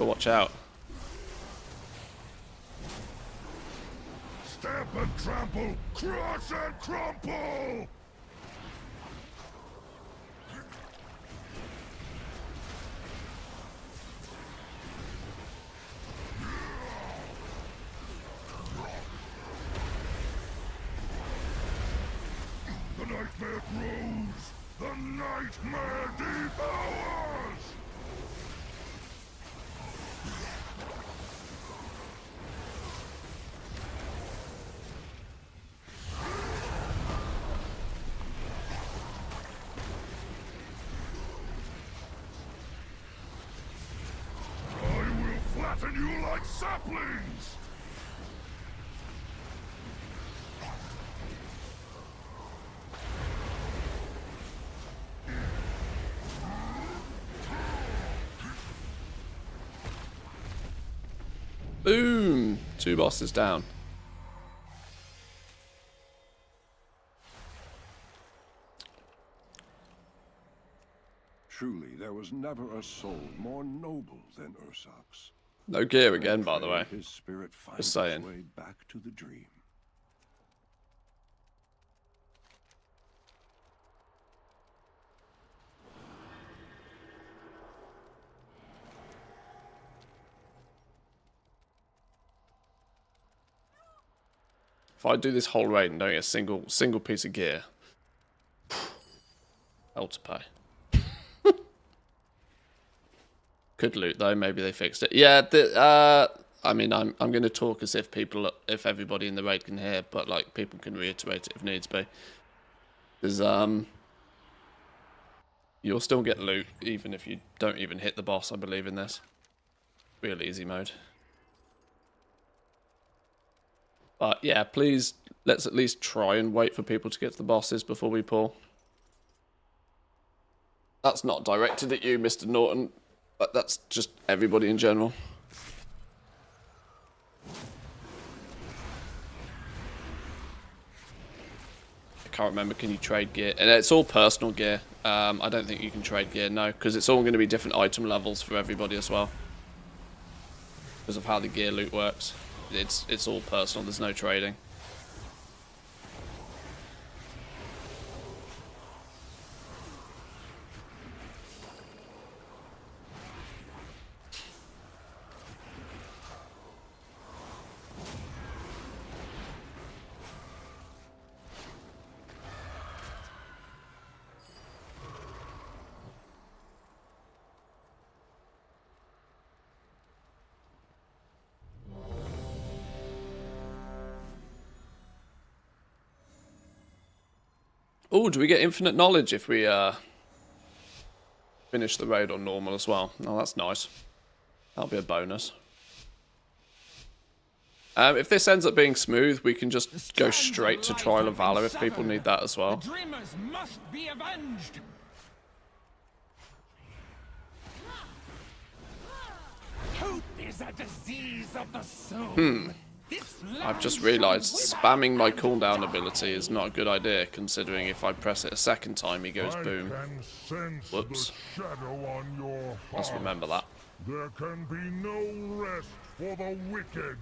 Speaker 1: watch out.
Speaker 8: Stamp and trample, crush and crumple! The nightmare grows! The nightmare devours! I will flatten you like saplings!
Speaker 1: Boom! 2 bosses down.
Speaker 2: Truly, there was never a soul more noble than Ursak's.
Speaker 1: No gear again, by the way.
Speaker 2: His spirit finds
Speaker 1: Just
Speaker 2: its
Speaker 1: saying.
Speaker 2: way back to the dream.
Speaker 1: If I do this whole raid and don't get a single piece of gear, hell to pay. Could loot though. Maybe they fixed it. Yeah. I mean, I'm going to talk as if everybody in the raid can hear, but like people can reiterate it if needs be. There's you'll still get loot even if you don't even hit the boss. I believe in this. Real easy mode. But yeah, please, let's at least try and wait for people to get to the bosses before we pull. That's not directed at you, Mr. Norton, but that's just everybody in general. I can't remember, can you trade gear? And it's all personal gear. I don't think you can trade gear, no, because it's all going to be different item levels for everybody as well. Because of how the gear loot works. It's all personal, there's no trading. Oh, do we get infinite knowledge if we finish the raid on normal as well? Oh, that's nice. That'll be a bonus. If this ends up being smooth, we can just go straight to Trial of Valor if people need that as well.
Speaker 6: The dreamers must be avenged. Hope is a disease of the soul.
Speaker 1: I've just realised spamming my cooldown ability is not a good idea, considering if I press it a second time, he goes boom. Whoops. Let's remember that.
Speaker 8: There can be no rest for the wicked.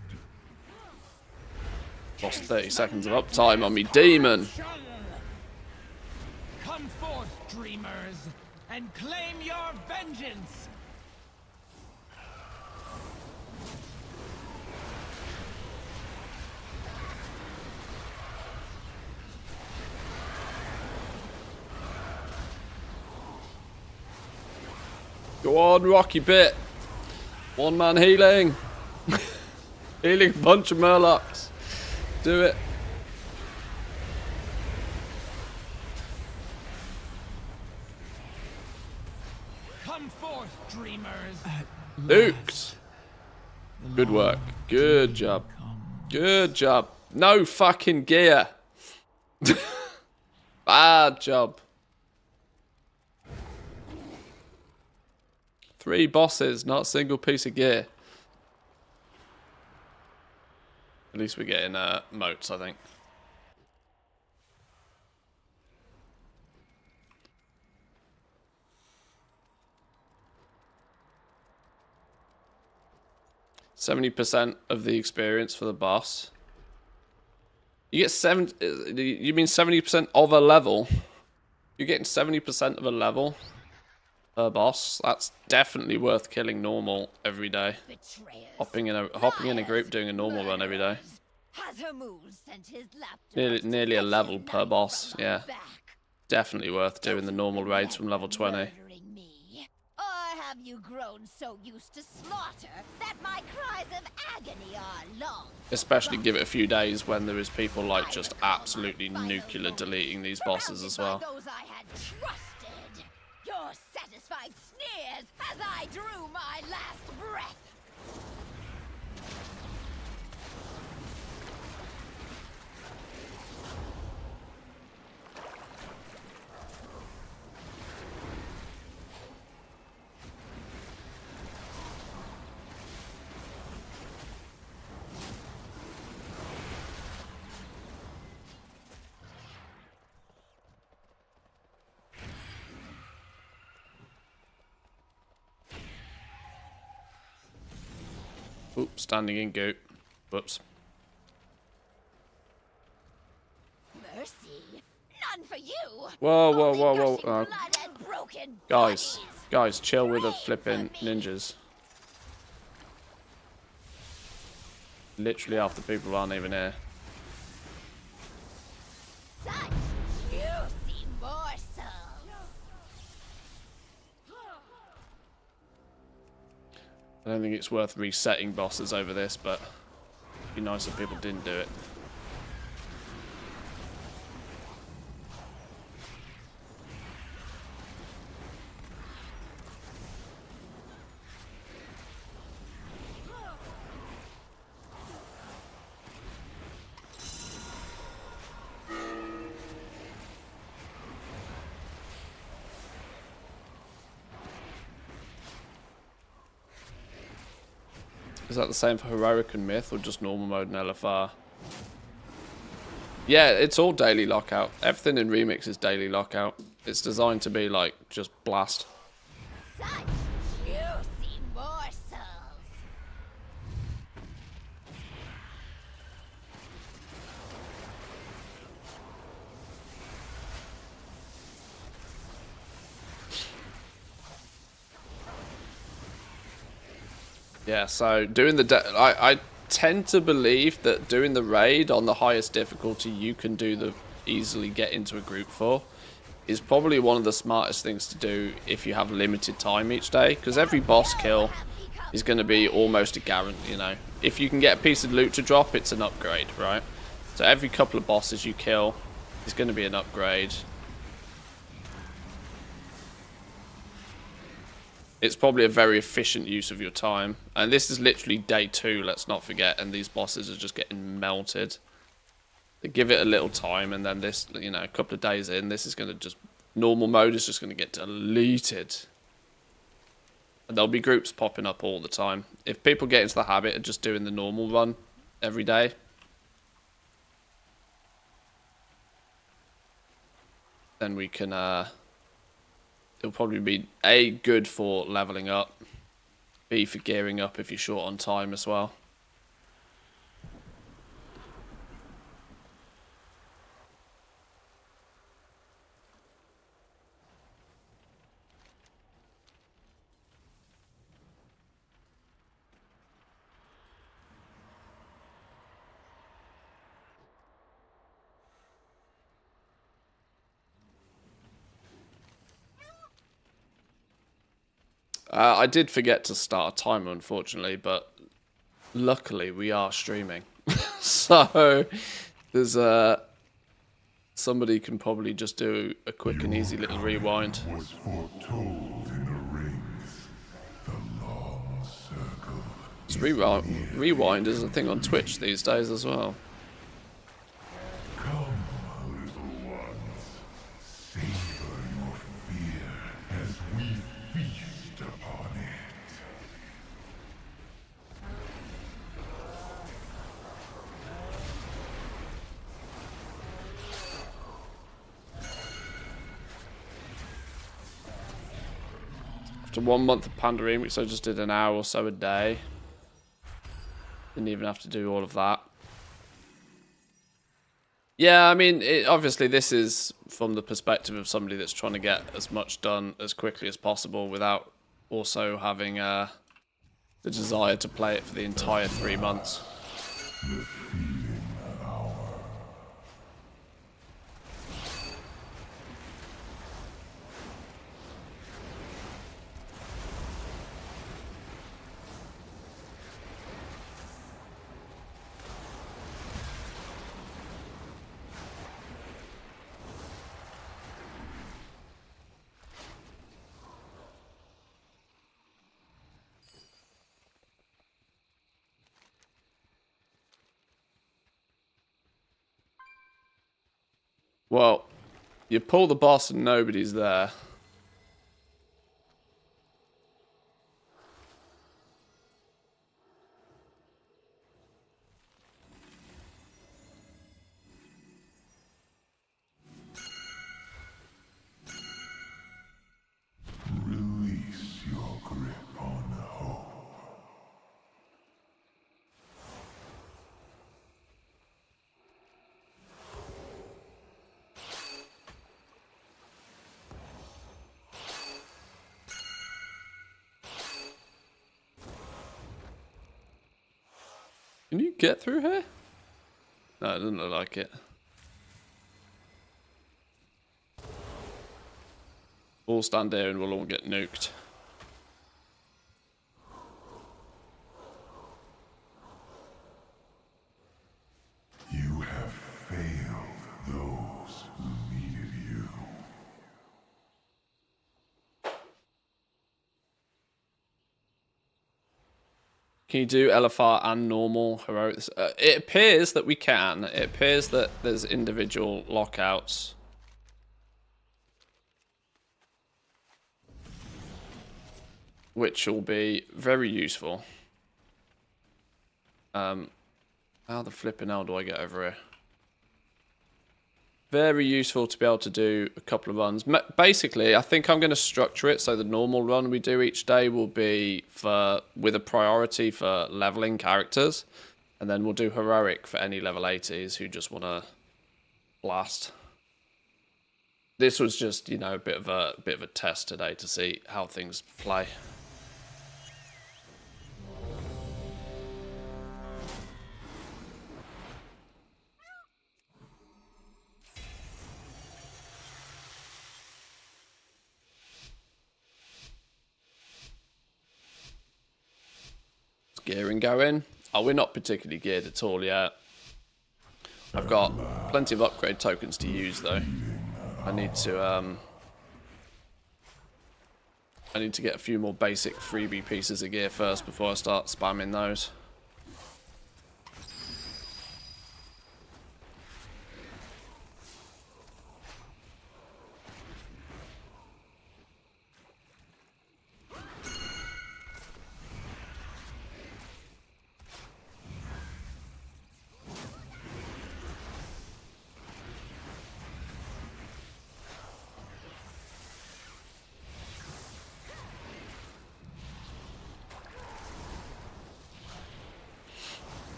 Speaker 1: Lost 30 seconds of uptime on me demon.
Speaker 6: Come forth, dreamers, and claim your vengeance.
Speaker 1: Go on, Rocky Bit. One man healing. Healing a bunch of Murlocs. Do it.
Speaker 6: Come forth, dreamers.
Speaker 1: Nuked. Good work. Good job. Good job. No fucking gear. Bad job. 3 bosses, not a single piece of gear. At least we're getting moats, I think. %70 of the experience for the boss. You get 7. You mean 70% of a level? You're getting 70% of a level per boss. That's definitely worth killing normal every day. Hopping in a group doing a normal run every day. Nearly a level per boss. Yeah, definitely worth doing the normal raids from level 20.
Speaker 7: Have you grown so used to slaughter that my cries of agony are long?
Speaker 1: Especially give it a few days when there is people like just absolutely nuclear deleting these bosses as well.
Speaker 7: Those I had trusted. Your satisfied sneers as I drew my last breath.
Speaker 1: Oops, standing in goop. Whoops.
Speaker 7: Mercy, none for you.
Speaker 1: Whoa, whoa, whoa, whoa. Guys, chill with the flipping ninjas. Literally half the people aren't even here.
Speaker 7: Such juicy morsels.
Speaker 1: I don't think it's worth resetting bosses over this, but it'd be nice if people didn't do it. Is that the same for Heroic and Myth, or just normal mode and LFR? Yeah, it's all daily lockout. Everything in Remix is daily lockout. It's designed to be like, just blast.
Speaker 7: Such juicy morsels.
Speaker 1: Yeah, so doing the I tend to believe that doing the raid on the highest difficulty you can easily get into a group for is probably one of the smartest things to do if you have limited time each day, because every boss kill is going to be almost a guarantee, you know. If you can get a piece of loot to drop, it's an upgrade, right? So every couple of bosses you kill is going to be an upgrade. It's probably a very efficient use of your time. And this is literally day 2, let's not forget. And these bosses are just getting melted. They give it a little time, and then this, you know, a couple of days in, this is going to just... Normal mode is just going to get deleted. And there'll be groups popping up all the time. If people get into the habit of just doing the normal run every day, then we can... It'll probably be A, good for leveling up, B, for gearing up if you're short on time as well. I did forget to start a timer, unfortunately, but luckily we are streaming. So there's somebody can probably just do a quick and easy little rewind.
Speaker 8: Was foretold in the rings, the long circle.
Speaker 1: It's rewind is a thing on Twitch these days as well.
Speaker 8: Come, little ones, savor your fear as we feast upon it.
Speaker 1: After 1 month of Pandering, which I just did an hour or so a day. Didn't even have to do all of that. Yeah, I mean, obviously this is from the perspective of somebody that's trying to get as much done as quickly as possible without also having the desire to play it for the entire 3 months. Well, you pull the boss and nobody's there.
Speaker 8: Release your grip on hope.
Speaker 1: Can you get through here? No, it doesn't look like it. We'll stand here and we'll all get nuked.
Speaker 8: You have failed those who needed you.
Speaker 1: Can you do LFR and normal heroics? It appears that we can. It appears that there's individual lockouts. Which will be very useful. How the flipping hell do I get over here? Very useful to be able to do a couple of runs. Basically, I think I'm going to structure it so the normal run we do each day will be with a priority for leveling characters. And then we'll do heroic for any level 80s who just want to blast. This was just, you know, a bit of a test today to see how things play. Gearing going. Oh, we're not particularly geared at all yet. I've got plenty of upgrade tokens to use though. I need to get a few more basic freebie pieces of gear first before I start spamming those.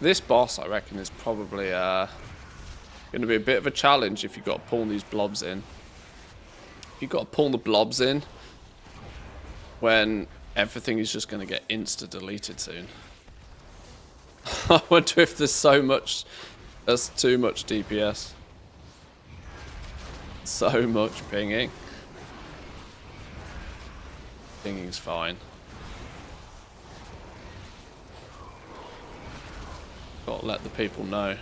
Speaker 1: This boss, I reckon, is probably going to be a bit of a challenge if you've got to pull these blobs in. If you've got to pull the blobs in when everything is just going to get insta-deleted soon. I wonder if there's so much... There's too much DPS. So much pinging. Pinging's fine. Got to let the people know.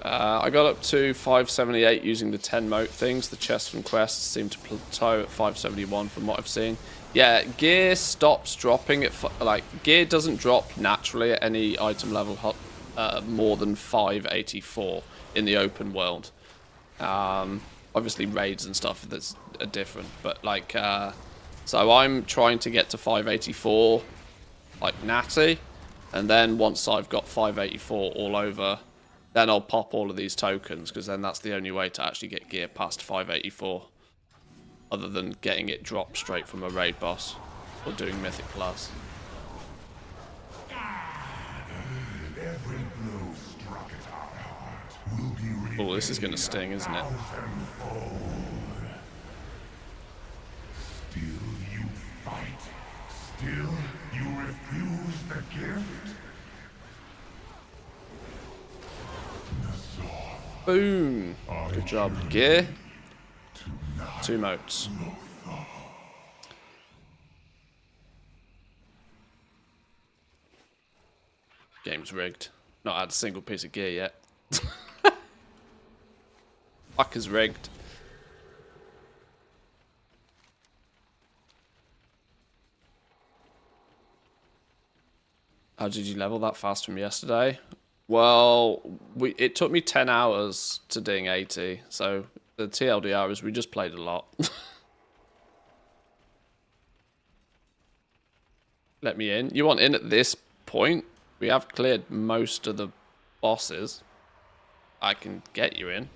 Speaker 1: I got up to 578 using the 10 moat things. The chests from quests seem to plateau at 571 from what I've seen. Yeah, gear stops dropping at gear doesn't drop naturally at any item level more than 584 in the open world. Obviously raids and stuff are different, but so I'm trying to get to 584 like natty, And then once I've got 584 all over, then I'll pop all of these tokens, because then that's the only way to actually get gear past 584. Other than getting it dropped straight from a raid boss or doing Mythic Plus. Oh, this is going to sting, isn't it?
Speaker 8: Still you fight. Still you refuse the gift.
Speaker 1: Boom. Good job. Gear. 2 motes. Game's rigged. Not had a single piece of gear yet. Fuck is rigged. How did you level that fast from yesterday? Well, it took me 10 hours to ding 80, so the TLDR is we just played a lot. Let me in. You want in at this point? We have cleared most of the bosses. I can get you in.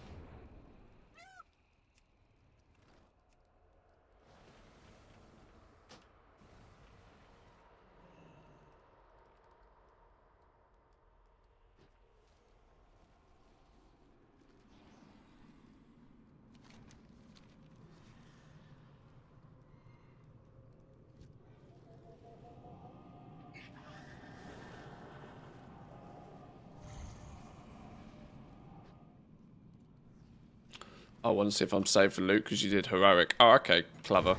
Speaker 1: I want to see if I'm saved for loot because you did heroic. Oh, okay. Clever.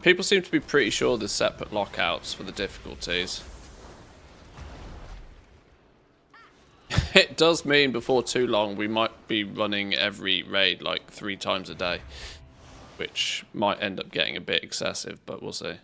Speaker 1: People seem to be pretty sure there's separate lockouts for the difficulties. It does mean before too long we might be running every raid like 3 times a day. Which might end up getting a bit excessive, but we'll see.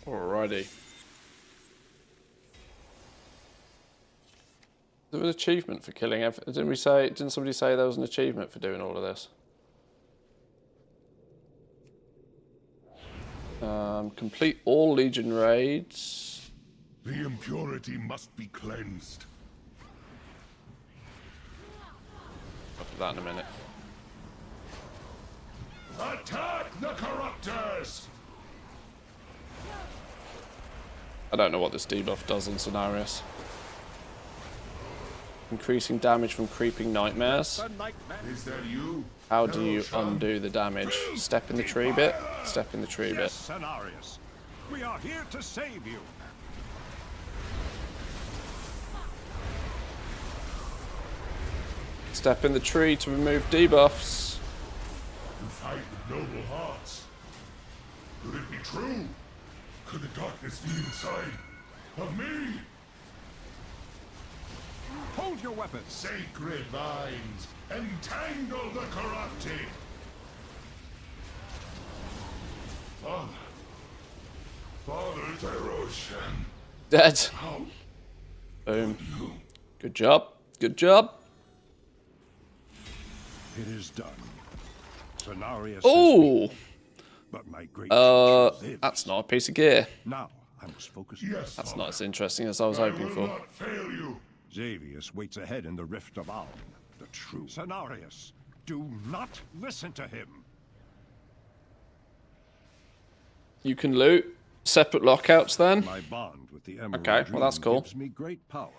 Speaker 1: Alrighty. Is there an achievement for killing everything? Didn't somebody say there was an achievement for doing all of this? Complete all Legion raids.
Speaker 8: The impurity must be cleansed.
Speaker 1: I'll do that in a minute.
Speaker 8: Attack the corruptors!
Speaker 1: I don't know what this debuff does on Cenarius. Increasing damage from creeping nightmares.
Speaker 8: Is that you?
Speaker 1: How do you undo the damage? Step in the tree bit. Step in the tree bit.
Speaker 2: Cenarius, we are here to save you.
Speaker 1: Step in the tree to remove debuffs.
Speaker 8: You fight with noble hearts. Could it be true? Could the darkness be inside of me?
Speaker 2: Hold your weapons.
Speaker 8: Sacred vines, entangle the corrupted. Father Teroshan.
Speaker 1: Dead. Boom. Good job. Good job.
Speaker 2: It is done. Cenarius.
Speaker 1: Oh.
Speaker 2: But my great
Speaker 1: that's not a piece of gear.
Speaker 2: Now I must focus.
Speaker 8: Yes,
Speaker 1: that's not as interesting as I was hoping for.
Speaker 8: Not fail you.
Speaker 2: Xavius waits ahead in the Rift of Aln. The true Cenarius. Do not listen to him.
Speaker 1: You can loot separate lockouts then.
Speaker 2: My bond with the Emerald
Speaker 1: okay, well that's cool.
Speaker 2: Gives me great power,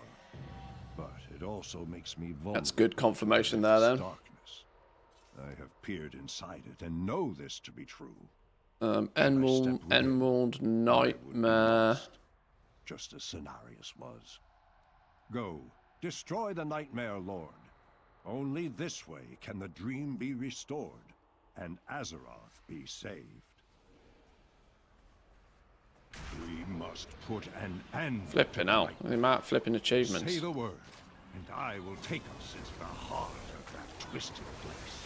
Speaker 2: but it it also makes me vulnerable.
Speaker 1: That's good confirmation there, then.
Speaker 2: Darkness. I have peered inside it and know this to be true.
Speaker 1: Emerald Nightmare.
Speaker 2: Just as Cenarius was. Go, destroy the Nightmare Lord. Only this way can the dream be restored, and Azeroth be saved. We must put an end.
Speaker 1: Flipping out. The amount of flipping achievements.
Speaker 2: Say the word, and I will take us into the heart of that twisted place.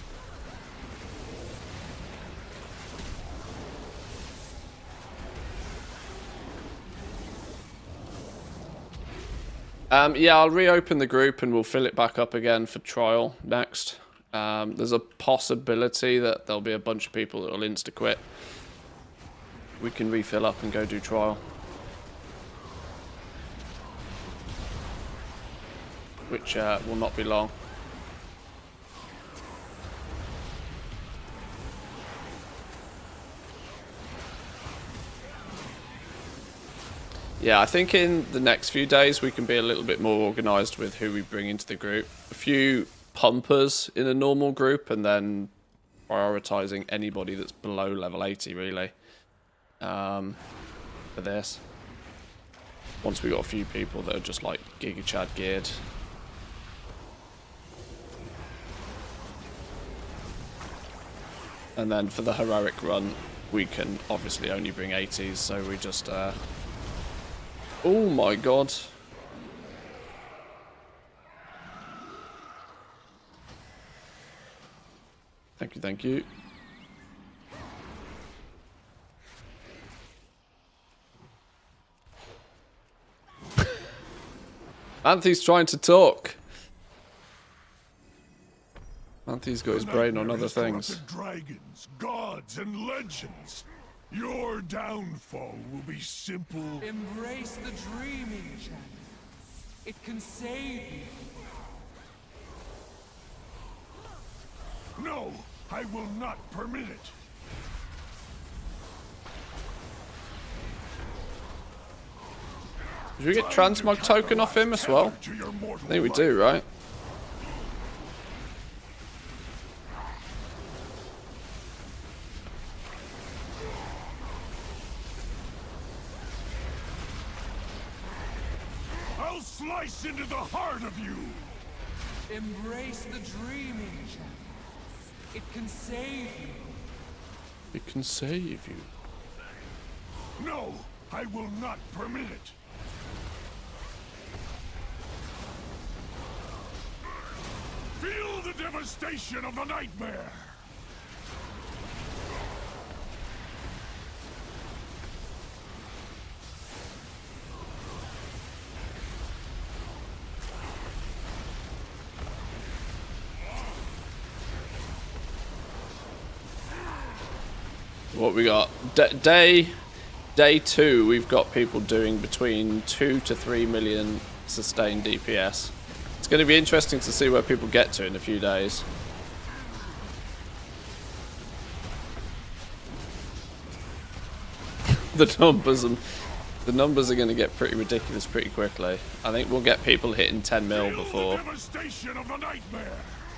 Speaker 1: Yeah, I'll reopen the group and we'll fill it back up again for trial next. There's a possibility that there'll be a bunch of people that will insta-quit. We can refill up and go do trial. Which will not be long. Yeah, I think in the next few days we can be a little bit more organised with who we bring into the group. A few pumpers in a normal group and then prioritising anybody that's below level 80 really for this. Once we got a few people that are just like Giga Chad geared. And then for the heroic run we can obviously only bring 80s, so we just oh my god. Thank you, thank you. Anthony's trying to talk. Anthony's got his brain on other things.
Speaker 8: Dragons, gods, and legends. Your downfall will be simple.
Speaker 13: Embrace the dreaming, Chad. It can save you.
Speaker 8: No, I will not permit it.
Speaker 1: Did we get transmog token off him as well? I think we do, right?
Speaker 8: I'll slice into the heart of you.
Speaker 13: Embrace the dreaming, Chad. It can save you.
Speaker 1: It can save you.
Speaker 8: No, I will not permit it. Feel the devastation of the nightmare!
Speaker 1: What we got? Day 2, we've got people doing between 2 to 3 million sustained DPS. It's going to be interesting to see where people get to in a few days. The numbers are going to get pretty ridiculous pretty quickly. I think we'll get people hitting 10 mil before.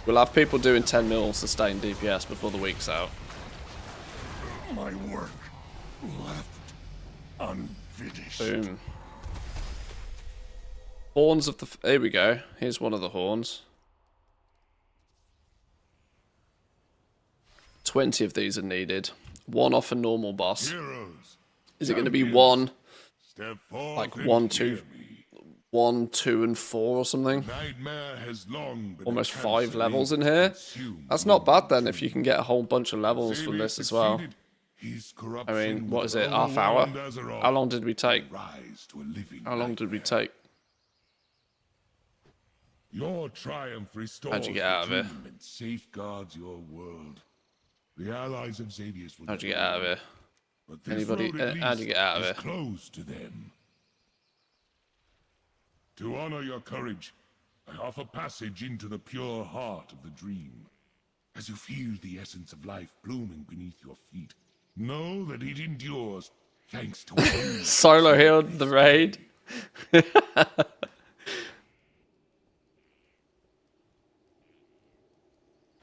Speaker 1: We'll have people doing 10 mil sustained DPS before the week's out.
Speaker 8: My work left unfinished.
Speaker 1: Boom. Horns of the... Here we go. Here's one of the horns. 20 of these are needed. One off a normal boss. Is it going to be one? Like 1, 2, 1, 2, and 4 or something? Almost 5 levels in here. That's not bad then if you can get a whole bunch of levels from this as well. I mean, what is it? Half hour? How long did we take? How long did we take?
Speaker 5: Your triumph restores
Speaker 1: How'd you get out of it?
Speaker 5: and safeguards your world. The allies of Xadius will
Speaker 1: How'd you get out of it?
Speaker 5: But this
Speaker 1: Anybody?
Speaker 5: road at
Speaker 1: How'd you get out of
Speaker 5: least
Speaker 1: it?
Speaker 5: is closed to them. To honor your courage, I offer passage into the pure heart of the dream. As you feel the essence of life blooming beneath your feet, know that it endures thanks to you.
Speaker 1: Solo healed the raid.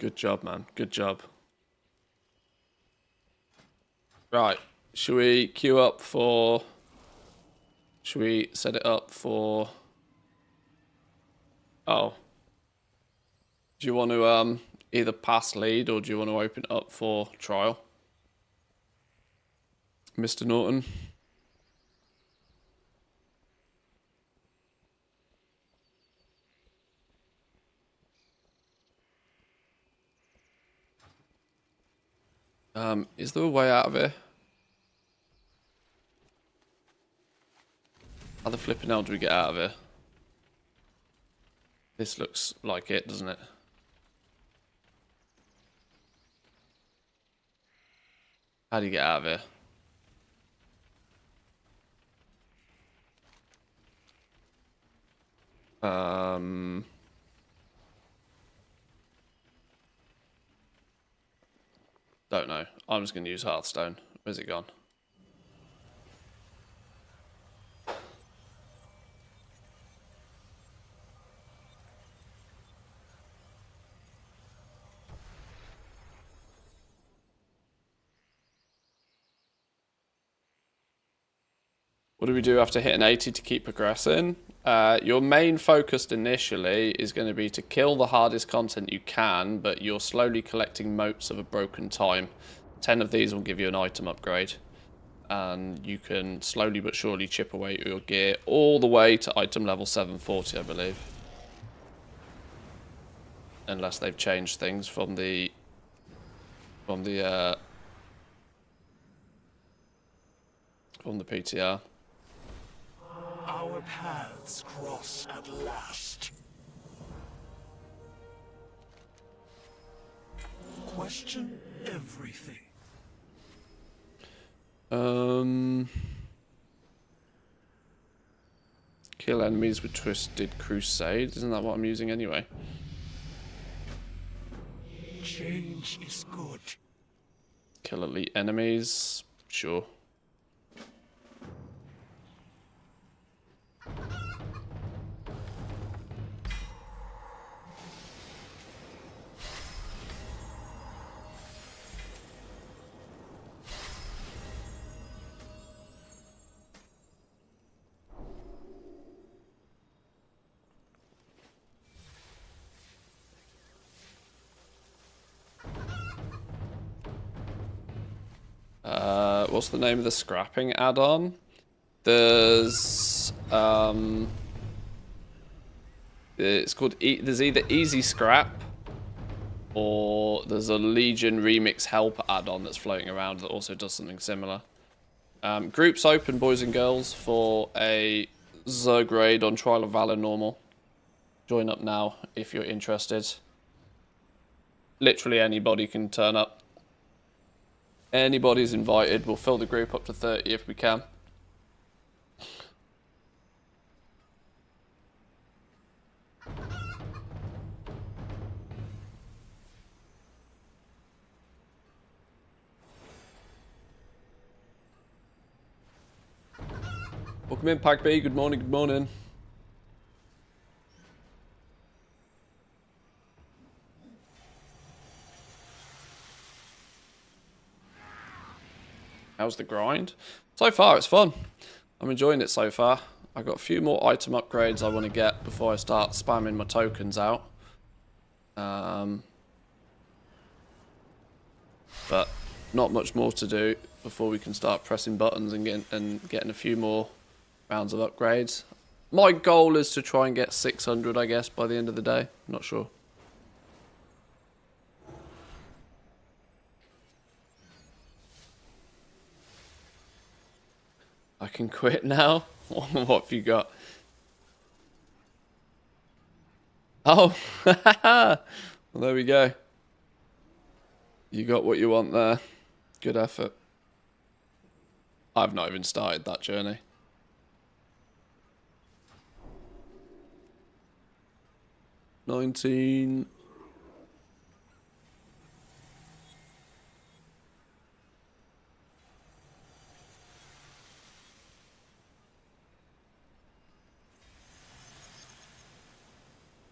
Speaker 1: Good job, man. Good job. Right. Should we queue up for... Should we set it up for... Oh. Do you want to either pass lead or do you want to open it up for trial? Mr. Norton? Is there a way out of here? How the flipping hell do we get out of here? This looks like it, doesn't it? How do you get out of here? Don't know. I'm just going to use Hearthstone. Where's it gone? What do we do after hitting 80 to keep progressing? Your main focus initially is going to be to kill the hardest content you can, but you're slowly collecting motes of a broken time. 10 of these will give you an item upgrade. And you can slowly but surely chip away at your gear all the way to item level 740, I believe. Unless they've changed things from the PTR.
Speaker 6: Our paths cross at last. Question everything.
Speaker 1: Kill enemies with Twisted Crusade. Isn't that what I'm using anyway?
Speaker 6: Change is good.
Speaker 1: Kill elite enemies. Sure. What's the name of the scrapping add-on? There's it's called there's either Easy Scrap or there's a Legion Remix Help add-on that's floating around that also does something similar. Groups open, boys and girls, for a Zerg raid on Trial of Valor normal. Join up now if you're interested. Literally anybody can turn up. Anybody's invited. We'll fill the group up to 30 if we can. Welcome in, Pack B. Good morning, good morning. How's the grind? So far, it's fun. I'm enjoying it so far. I've got a few more item upgrades I want to get before I start spamming my tokens out. But not much more to do before we can start pressing buttons and getting a few more rounds of upgrades. My goal is to try and get 600, I guess, by the end of the day. I'm not sure. I can quit now? What have you got? Oh, well, there we go. You got what you want there. Good effort. I've not even started that journey. $19.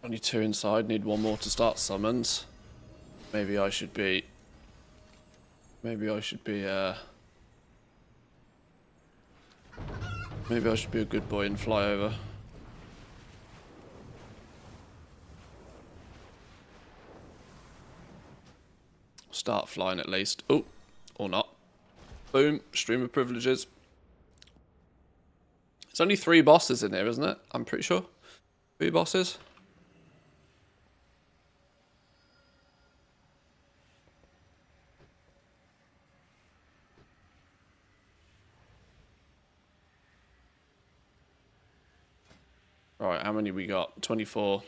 Speaker 1: Only 2 inside, need 1 more to start summons. Maybe I should be... Maybe I should be a good boy and fly over. Start flying at least. Oh, or not. Boom, stream of privileges. There's only 3 bosses in here, isn't it? I'm pretty sure. 3 bosses. Right, how many we got? 24.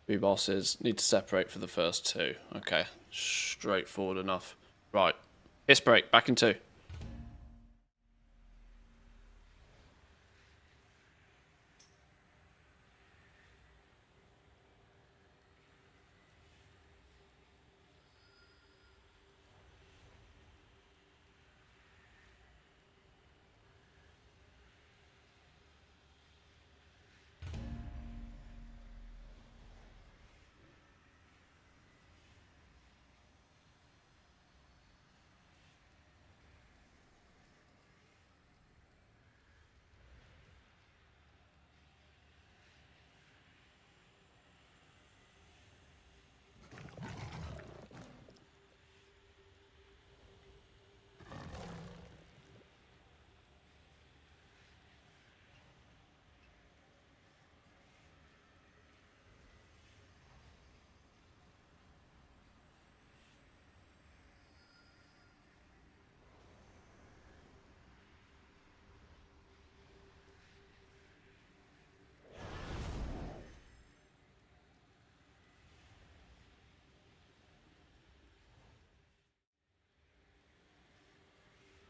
Speaker 1: Three bosses. Need to separate for the first 2. Okay, straightforward enough. Right, hiss break, back in 2.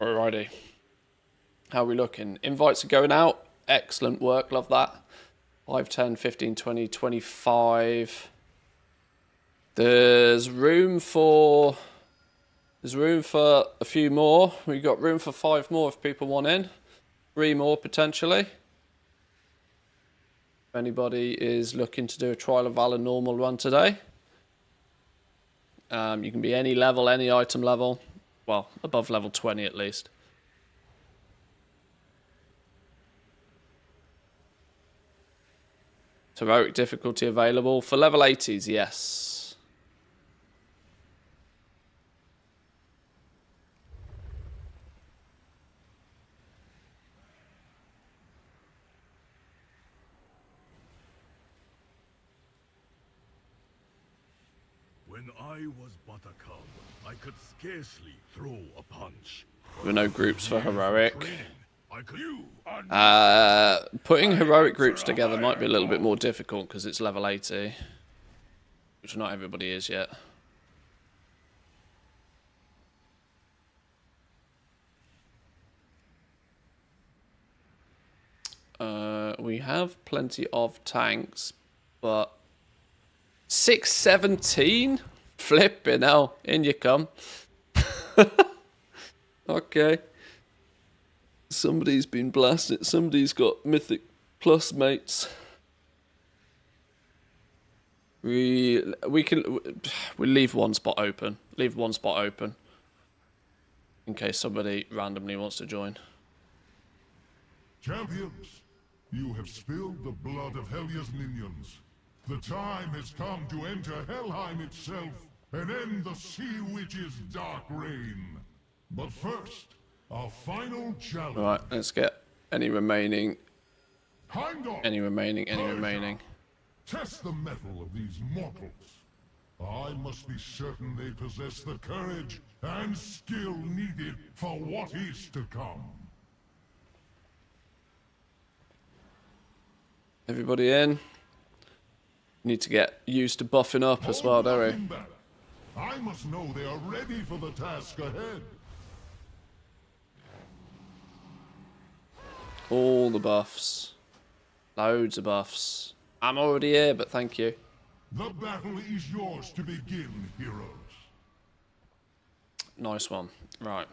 Speaker 1: Alrighty. How are we looking? Invites are going out. Excellent work. Love that. 5, 10, 15, 20, 25. There's room for a few more. We've got room for 5 more if people want in. 3 more potentially. If anybody is looking to do a Trial of Valor normal run today. You can be any level, any item level. Well, above level 20 at least. Heroic difficulty available. For level 80s, yes.
Speaker 8: When I was but a cub, I could scarcely throw a punch.
Speaker 1: There are no groups for heroic. Putting heroic groups together might be a little bit more difficult because it's level 80. Which not everybody is yet. We have plenty of tanks, but 617? Flipping hell, in you come. Okay. Somebody's been blasted. Somebody's got Mythic Plus mates. We'll leave one spot open. Leave one spot open. In case somebody randomly wants to join.
Speaker 8: Champions, you have spilled the blood of Helya's minions. The time has come to enter Helheim itself and end the Sea Witch's dark reign. But first, our final challenge.
Speaker 1: Right, let's get any remaining.
Speaker 8: Heimdall,
Speaker 1: any remaining.
Speaker 8: Test the mettle of these mortals. I must be certain they possess the courage and skill needed for what is to come.
Speaker 1: Everybody in. Need to get used to buffing up as well, don't we?
Speaker 8: I must know they are ready for the task ahead.
Speaker 1: All the buffs. Loads of buffs. I'm already here, but thank you.
Speaker 8: The battle is yours to begin, heroes.
Speaker 1: Nice one. Right.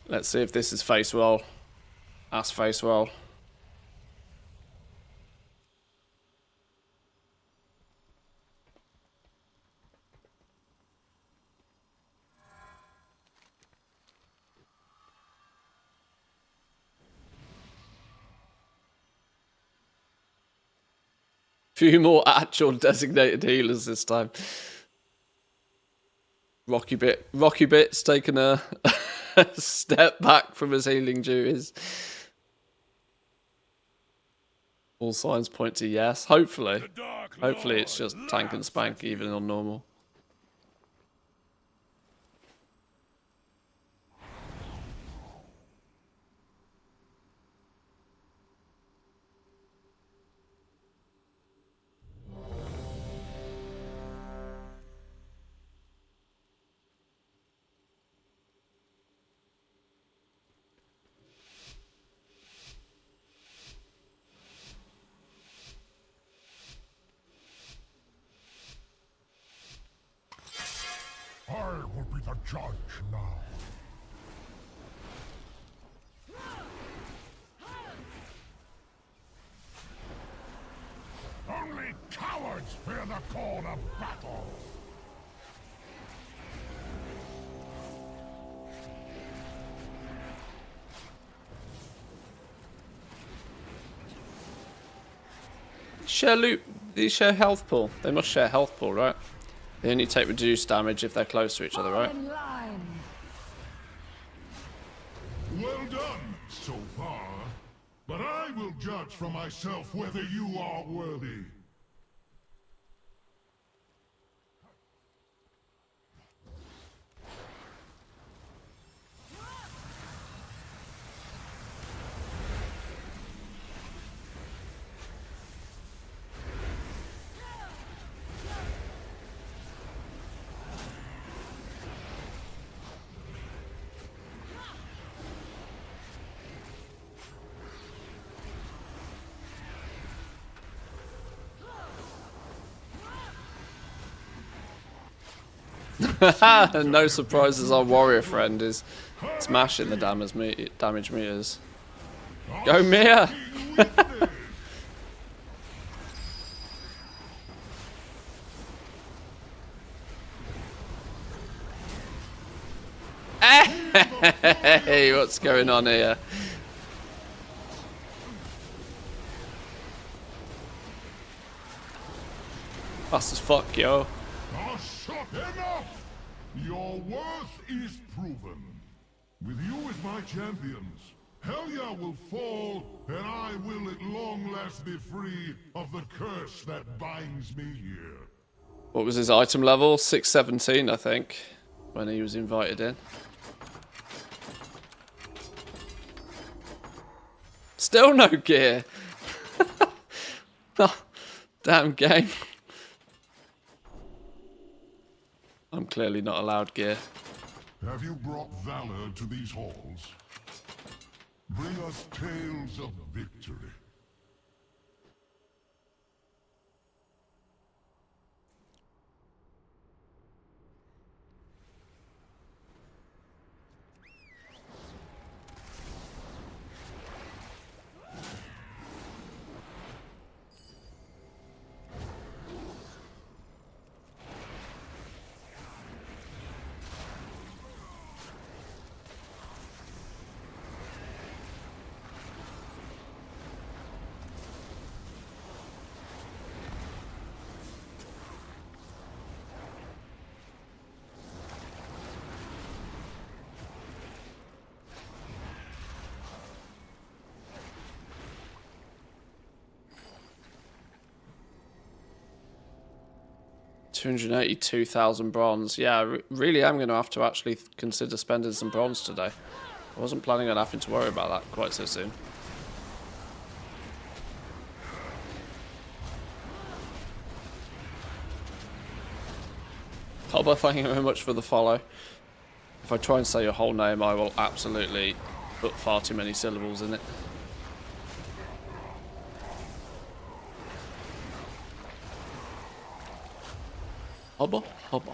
Speaker 1: Let's see if this is face roll. Ass face roll. Few more actual designated healers this time. Rocky Bit's taken a step back from his healing duties. All signs point to yes. Hopefully. Hopefully it's just tank and spank even on normal.
Speaker 8: I will be the judge now. Only cowards fear the call of battle.
Speaker 1: Share loot. These share health pool. They must share health pool, right? They only take reduced damage if they're close to each other, right?
Speaker 8: Well done, so far. But I will judge for myself whether you are worthy.
Speaker 1: No surprises, our warrior friend is smashing the damage meters. Go Mia! Hey, what's going on here? Fast as fuck, yo.
Speaker 8: Enough! Your worth is proven. With you as my champions, Helya will fall, and I will at long last be free of the curse that binds me here.
Speaker 1: What was his item level? 617, I think, when he was invited in. Still no gear. Oh, damn game. I'm clearly not allowed gear.
Speaker 8: Have you brought valor to these halls? Bring us tales of victory.
Speaker 1: $282,000 bronze. Yeah, I really am going to have to actually consider spending some bronze today. I wasn't planning on having to worry about that quite so soon. Hobber, thank you very much for the follow. If If I try and say your whole name, I will absolutely put far too many syllables in it. Hubba, hubba.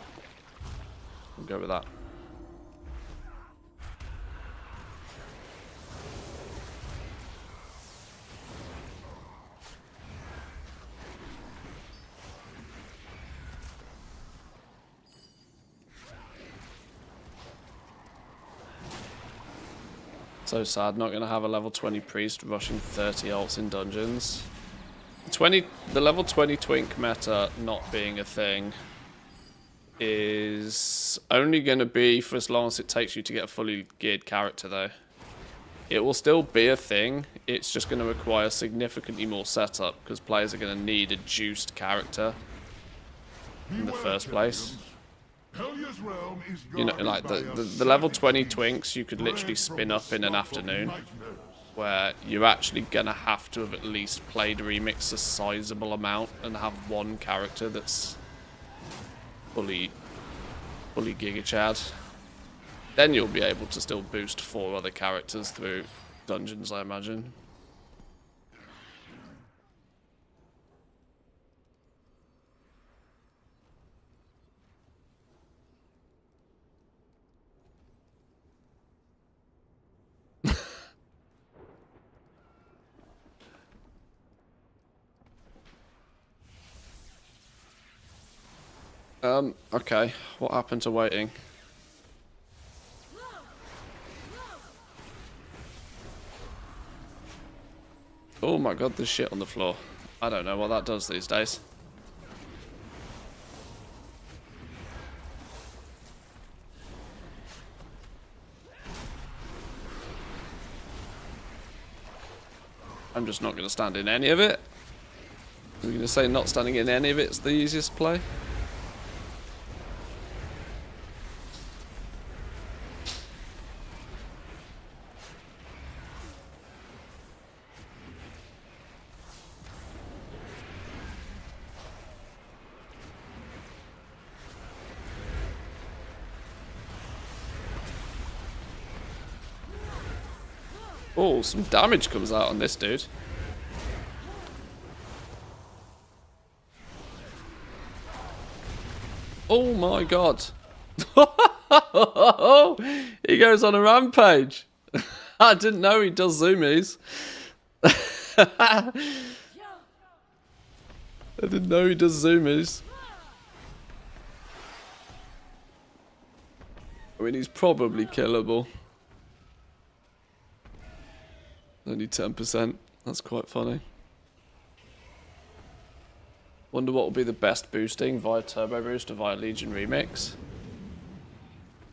Speaker 1: We'll go with that. So sad, not going to have a level 20 priest rushing 30 ults in dungeons. The level 20 twink meta not being a thing is only going to be for as long as it takes you to get a fully geared character though. It will still be a thing, it's just going to require significantly more setup because players are going to need a juiced character in the first place. You know, like the level 20 twinks you could literally spin up in an afternoon, where you're actually gonna have to have at least played Remix a sizable amount and have one character that's fully Giga Chad. Then you'll be able to still boost 4 other characters through dungeons, I imagine. Okay, what happened to waiting? Oh my god, there's shit on the floor. I don't know what that does these days. I'm just not going to stand in any of it. We're going to say not standing in any of it's the easiest play. Oh, some damage comes out on this dude. Oh my god. He goes on a rampage. I didn't know he does zoomies. I didn't know he does zoomies. I mean, he's probably killable. Only 10%. That's quite funny. Wonder what will be the best boosting via Turbo Boost or via Legion Remix.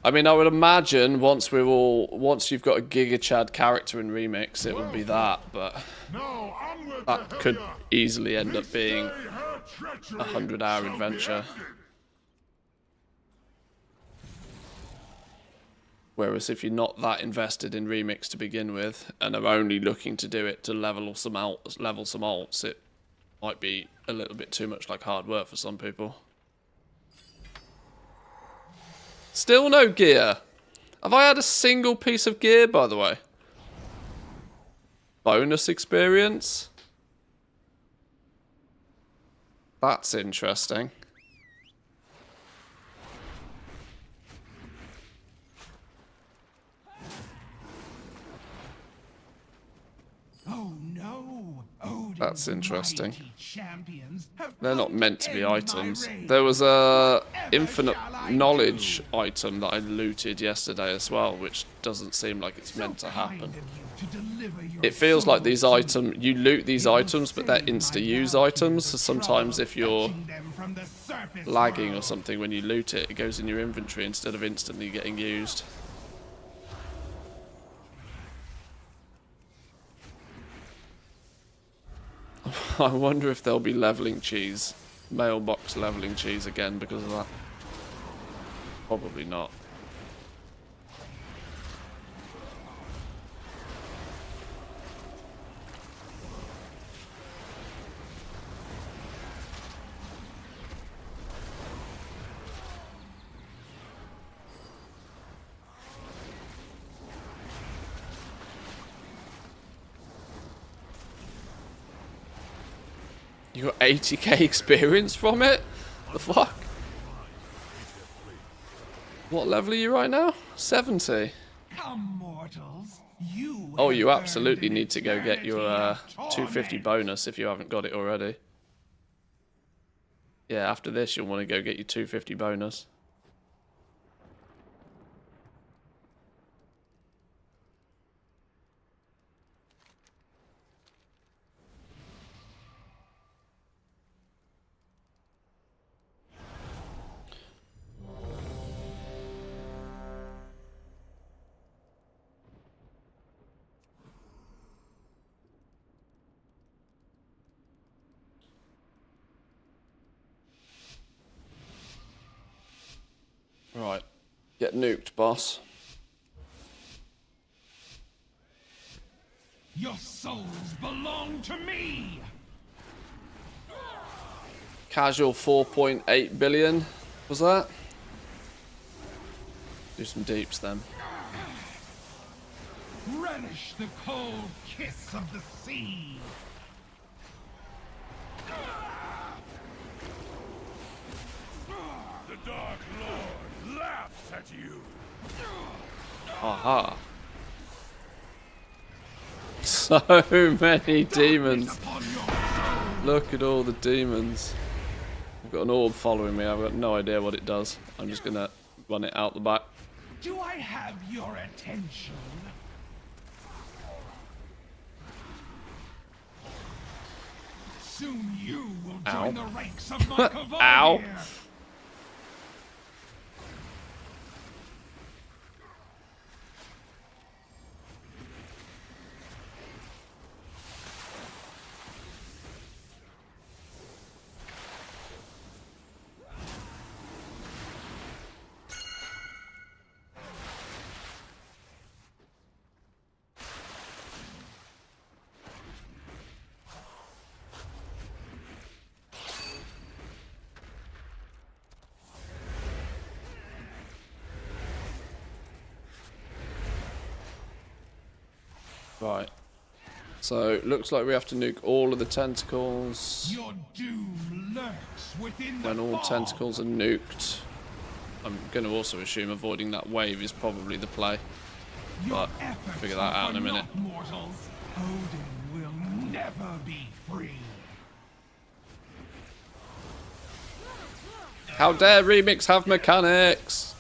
Speaker 1: I mean, I would imagine once you've got a Giga Chad character in Remix, it will be that, but that could easily end up being a 100-hour adventure. Whereas if you're not that invested in Remix to begin with, and are only looking to do it to level some alts, it might be a little bit too much like hard work for some people. Still no gear. Have I had a single piece of gear, by the way? Bonus experience? That's interesting.
Speaker 6: Oh no!
Speaker 1: That's interesting. They're not meant to be items. There was a infinite knowledge item that I looted yesterday as well, which doesn't seem like it's meant to happen. It feels like these items, you loot these items, but they're insta-use items. So sometimes if you're lagging or something when you loot it, it goes in your inventory instead of instantly getting used. I wonder if there'll be leveling cheese, mailbox leveling cheese again because of that. Probably not. You got 80k experience from it? The fuck? What level are you right now? 70.
Speaker 6: Come, mortals.
Speaker 1: Oh, you absolutely need to go get your 250 bonus if you haven't got it already. Yeah, after this you'll want to go get your 250 bonus. Right. Get nuked, boss.
Speaker 6: Your souls belong to me.
Speaker 1: Casual 4.8 billion. Was that? Do some deeps then.
Speaker 6: Relish the cold kiss of the sea.
Speaker 5: The Dark Lord laughs at you.
Speaker 1: Aha. So many demons. Look at all the demons. I've got an orb following me. I've got no idea what it does. I'm just gonna run it out the back.
Speaker 6: Do I have your attention? Soon you will join the ranks of my Cavalier.
Speaker 1: Ow. Right. So, looks like we have to nuke all of the tentacles.
Speaker 6: Your doom lurks within
Speaker 1: When
Speaker 6: the
Speaker 1: all
Speaker 6: fog.
Speaker 1: tentacles are nuked. I'm going to also assume avoiding that wave is probably the play. But I'll figure that out in a minute.
Speaker 6: Mortals, Odin will never be free.
Speaker 1: How dare Remix have mechanics?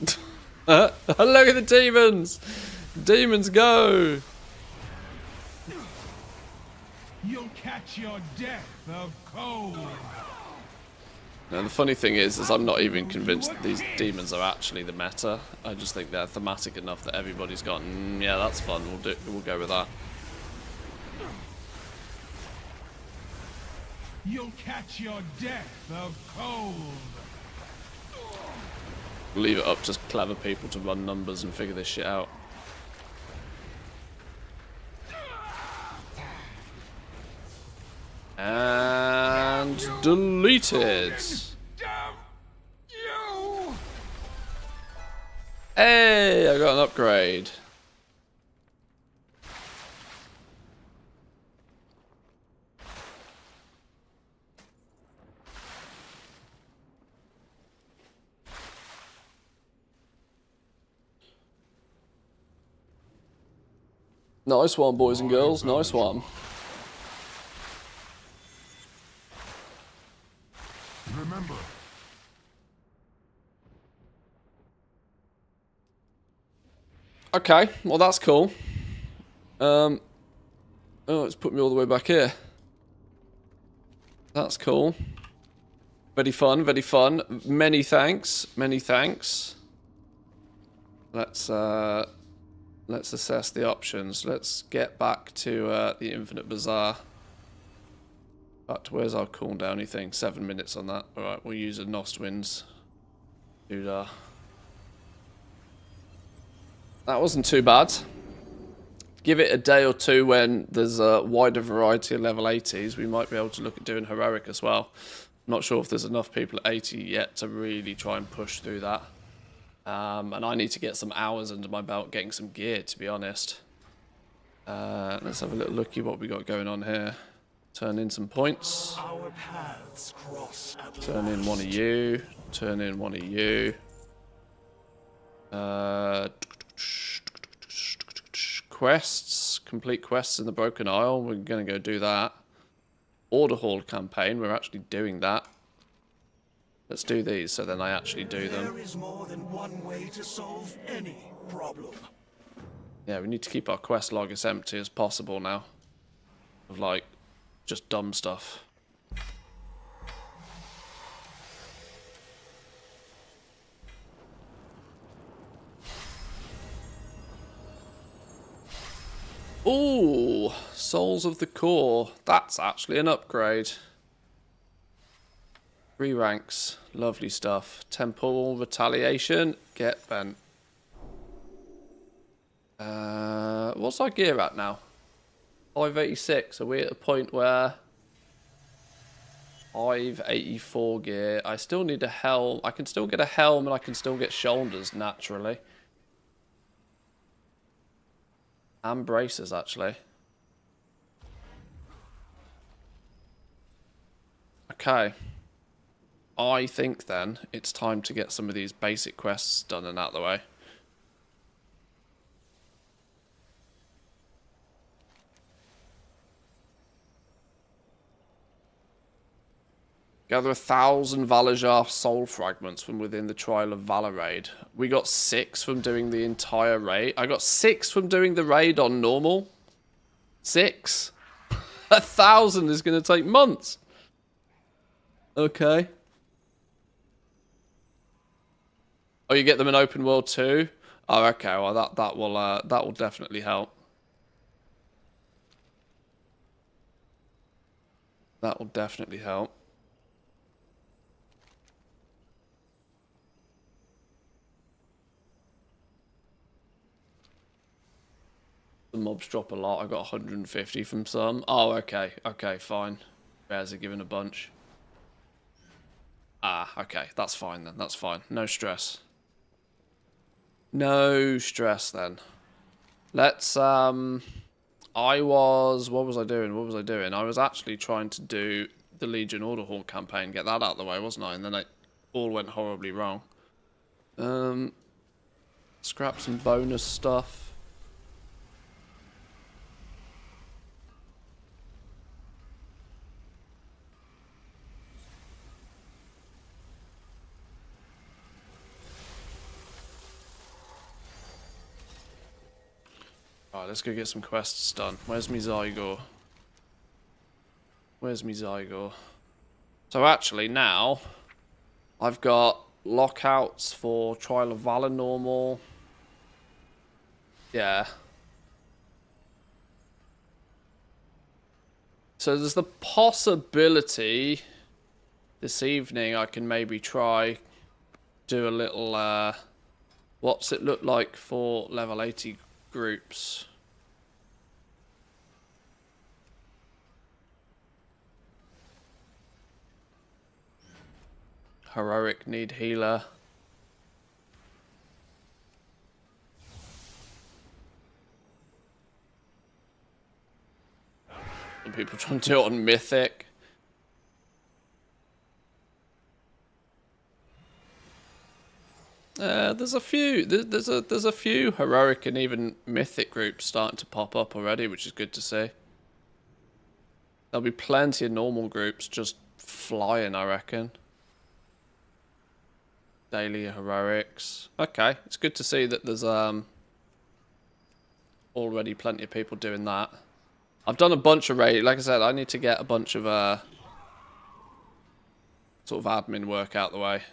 Speaker 1: Look at the demons! Demons go!
Speaker 6: You'll catch your death of cold.
Speaker 1: Now the funny thing is I'm not even convinced that these demons are actually the meta. I just think they're thematic enough that everybody's gone, yeah, that's fun. We'll go with that.
Speaker 6: You'll catch your death of cold.
Speaker 1: Leave it up to clever people to run numbers and figure this shit out. And deleted. Hey, I got an upgrade. Nice one, boys and girls. Nice one.
Speaker 8: Remember.
Speaker 1: Okay, well that's cool. Oh, it's put me all the way back here. That's cool. Very fun, very fun. Many thanks, many thanks. Let's assess the options. Let's get back to the Infinite Bazaar. But where's our cooldowny thing? 7 minutes on that. Alright, we'll use a Nostwinds. Doodah. That wasn't too bad. Give it a day or two when there's a wider variety of level 80s. We might be able to look at doing Heroic as well. I'm not sure if there's enough people at 80 yet to really try and push through that. And I need to get some hours under my belt getting some gear, to be honest. Let's have a little look at what we got going on here. Turn in some points.
Speaker 6: Our paths cross at
Speaker 1: Turn in one of you. Turn in one of you. Quests. Complete quests in the Broken Isle. We're going to go do that. Order Hall campaign. We're actually doing that. Let's do these so then I actually do them.
Speaker 6: There is more than one way to solve any problem.
Speaker 1: Yeah, we need to keep our quest log as empty as possible now. Of like, just dumb stuff. Ooh, Souls of the Core. That's actually an upgrade. 3 ranks. Lovely stuff. Temple Retaliation. Get bent. What's our gear at now? 586. Are we at a point where 584 gear? I still need a helm. I can still get a helm and I can still get shoulders naturally. And braces actually. Okay. I think then it's time to get some of these basic quests done and out of the way. Gather 1,000 Valajar soul fragments from within the Trial of Valor raid. We got 6 from doing the entire raid. I got 6 from doing the raid on normal. 6. 1,000 is going to take months. Okay. Oh, you get them in open world too? Oh, okay. Well, that will definitely help. That will definitely help. The mobs drop a lot. I got 150 from some. Oh, okay. Okay, fine. Bears are given a bunch. Ah, okay. That's fine then. That's fine. No stress. No stress then. Let's, what was I doing? What was I doing? I was actually trying to do the Legion Order Hall campaign, get that out of the way, wasn't I? And then it all went horribly wrong. Scrap some bonus stuff. Alright, let's go get some quests done. Where's me Zygo? Where's me Zygo? So actually now, I've got lockouts for Trial of Valor normal. Yeah. So there's the possibility this evening I can maybe try do a little, what's it look like for level 80 groups? Heroic need healer. Some people trying to do it on mythic. There's a few. There's a few heroic and even mythic groups starting to pop up already, which is good to see. There'll be plenty of normal groups just flying, I reckon. Daily heroics. Okay, it's good to see that there's already plenty of people doing that. I've done a bunch of raid. Like I said, I need to get a bunch of sort of admin work out the way.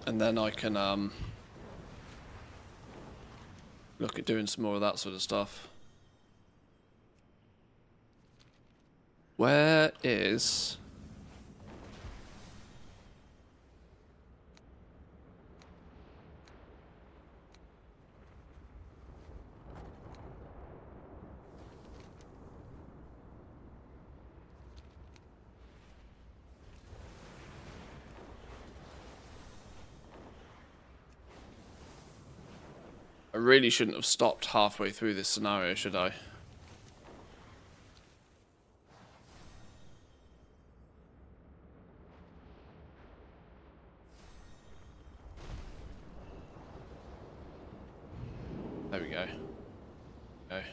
Speaker 1: And then I can look at doing some more of that sort of stuff. Where is... I really shouldn't have stopped halfway through this scenario, should I? There we go. Okay.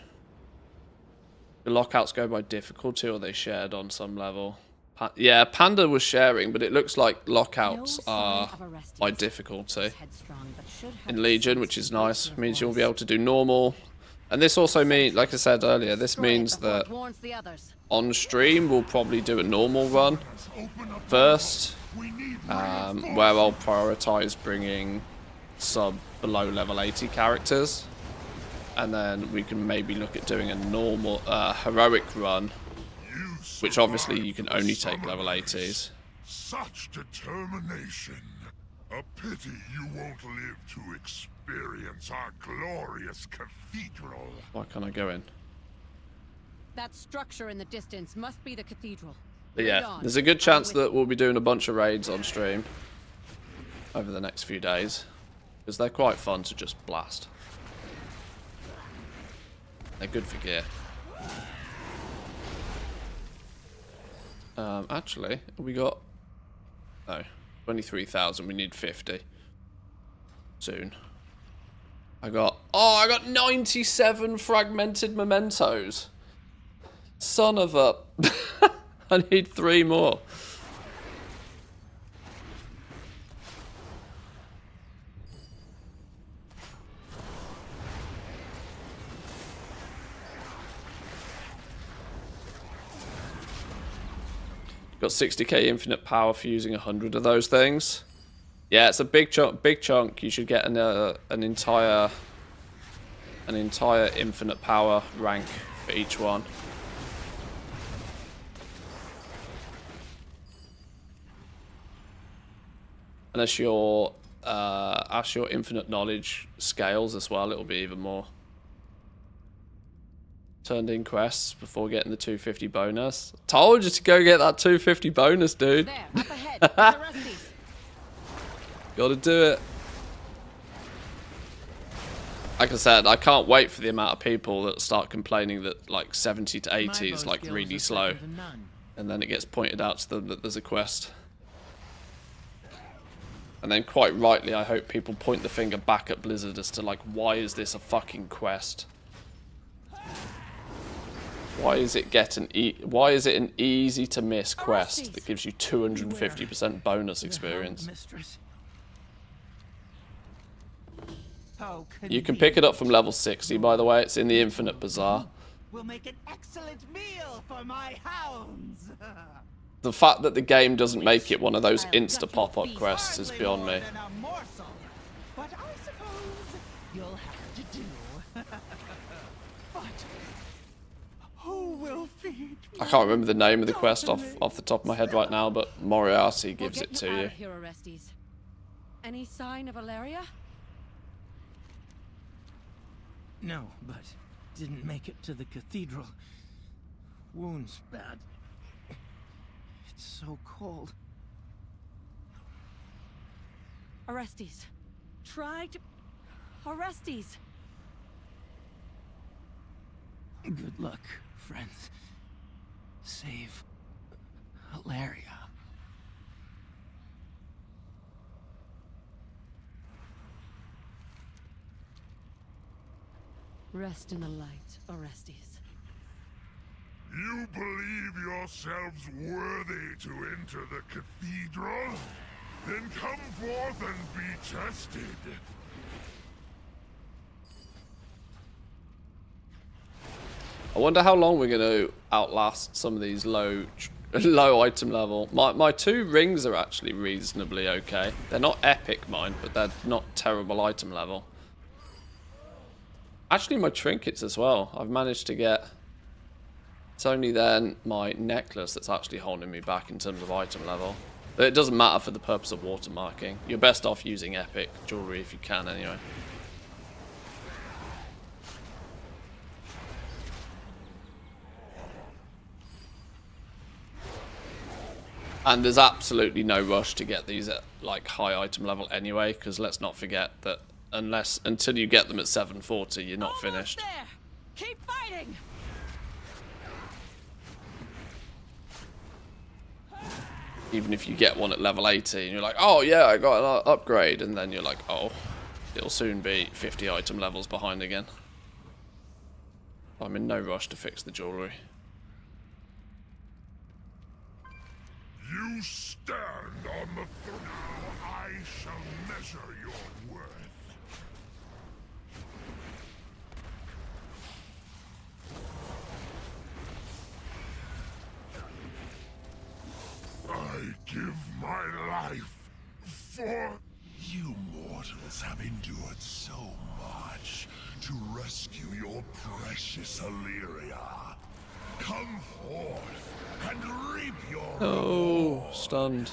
Speaker 1: The lockouts go by difficulty, or they shared on some level? Yeah, Panda was sharing, but it looks like lockouts are by difficulty in Legion, which is nice. Means you'll be able to do normal. And this also means, like I said earlier, this means that on stream we'll probably do a normal run first, where I'll prioritize bringing sub below level 80 characters. And then we can maybe look at doing a normal heroic run, which obviously you can only take level 80s.
Speaker 8: Such determination. A pity you won't live to experience our glorious cathedral.
Speaker 1: Why can't I go in?
Speaker 11: That structure in the distance must be the cathedral.
Speaker 1: But yeah, there's a good chance that we'll be doing a bunch of raids on stream over the next few days, because they're quite fun to just blast. They're good for gear. Actually, we got... No, 23,000. We need 50. Soon. I got 97 fragmented mementos. Son of a... I need 3 more. Got 60k infinite power for using 100 of those things. Yeah, it's a big chunk. Big chunk. You should get an entire infinite power rank for each one. And as your infinite knowledge scales as well, it'll be even more. Turned in quests before getting the 250 bonus. Told you to go get that 250 bonus, dude.
Speaker 11: There, up ahead.
Speaker 1: Gotta do it. Like I said, I can't wait for the amount of people that start complaining that like 70 to 80 is like really slow. And then it gets pointed out to them that there's a quest. And then quite rightly, I hope people point the finger back at Blizzard as to like, why is this a fucking quest? Why is it why is it an easy to miss quest that gives you 250% bonus experience? You can pick it up from level 60, by the way. It's in the Infinite Bazaar.
Speaker 6: We'll make an excellent meal for my hounds.
Speaker 1: The fact that the game doesn't make it one of those insta pop-up quests is beyond me.
Speaker 6: But I suppose you'll have to do. But who will feed?
Speaker 1: I can't remember the name of the quest off the top of my head right now, but Moriarty gives it to you.
Speaker 11: Here, Orestes. Any sign of Valeria?
Speaker 10: No, but didn't make it to the cathedral. Wounds bad. It's so cold.
Speaker 11: Orestes. Try to... Orestes.
Speaker 10: Good luck, friends. Save Valeria.
Speaker 11: Rest in the light, Orestes.
Speaker 8: You believe yourselves worthy to enter the cathedral? Then come forth and be tested.
Speaker 1: I wonder how long we're going to outlast some of these low item level. My 2 rings are actually reasonably okay. They're not epic, mine, but they're not terrible item level. Actually, my trinkets as well. I've managed to get... It's only then my necklace that's actually holding me back in terms of item level. But it doesn't matter for the purpose of watermarking. You're best off using epic jewelry if you can anyway. And there's absolutely no rush to get these at like high item level anyway, because let's not forget that until you get them at 740, you're not finished.
Speaker 11: There. Keep fighting.
Speaker 1: Even if you get one at level 80 and you're like, oh yeah, I got an upgrade, and then you're like, oh, it'll soon be 50 item levels behind again. I'm in no rush to fix the jewelry.
Speaker 8: You stand on the throne. I shall measure your worth. I give my life for... You mortals have endured so much to rescue your precious Illyria. Come forth and reap your
Speaker 1: Oh, stunned.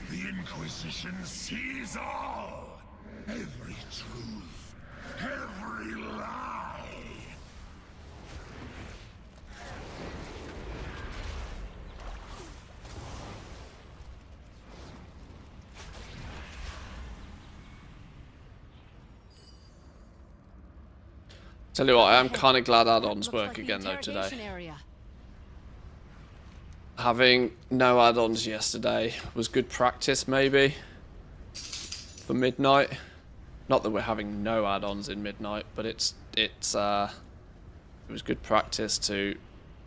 Speaker 8: The Inquisition sees all. Every truth. Every lie.
Speaker 1: Tell you what, I am kind of glad add-ons work again though today. Having no add-ons yesterday was good practice maybe for Midnight. Not that we're having no add-ons in Midnight, but it was good practice to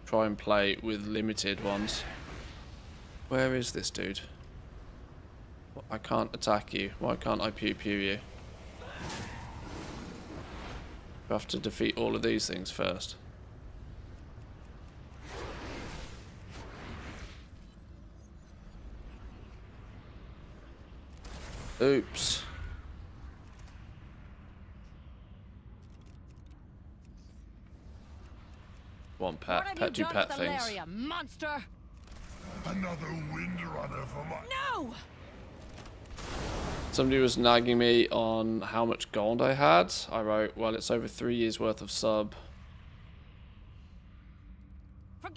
Speaker 1: try and play with limited ones. Where is this dude? I can't attack you. Why can't I pew-pew you? I have to defeat all of these things first. Oops. One pet. Pet do pet things.
Speaker 11: Monster.
Speaker 8: Another windrunner for my...
Speaker 11: No!
Speaker 1: Somebody was nagging me on how much gold I had. I wrote, well, it's over 3 years worth of sub.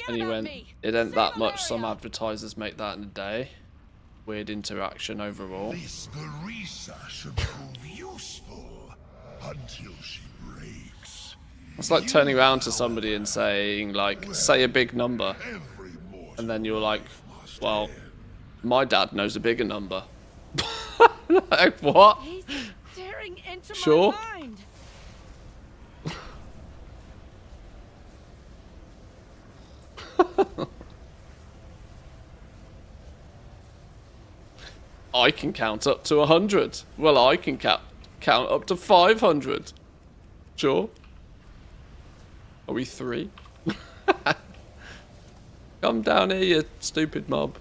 Speaker 1: And he went, it ain't that much. Some advertisers make that in a day. Weird interaction overall.
Speaker 8: This Nerissa should prove useful until she breaks.
Speaker 1: It's like turning around to somebody and saying, like, say a big number. And then you're like, well, my dad knows a bigger number. Like, what?
Speaker 11: He's staring into
Speaker 1: sure.
Speaker 11: my mind.
Speaker 1: I can count up to 100. Well, I can count up to 500. Sure. Are we 3? Come down here, you stupid mob.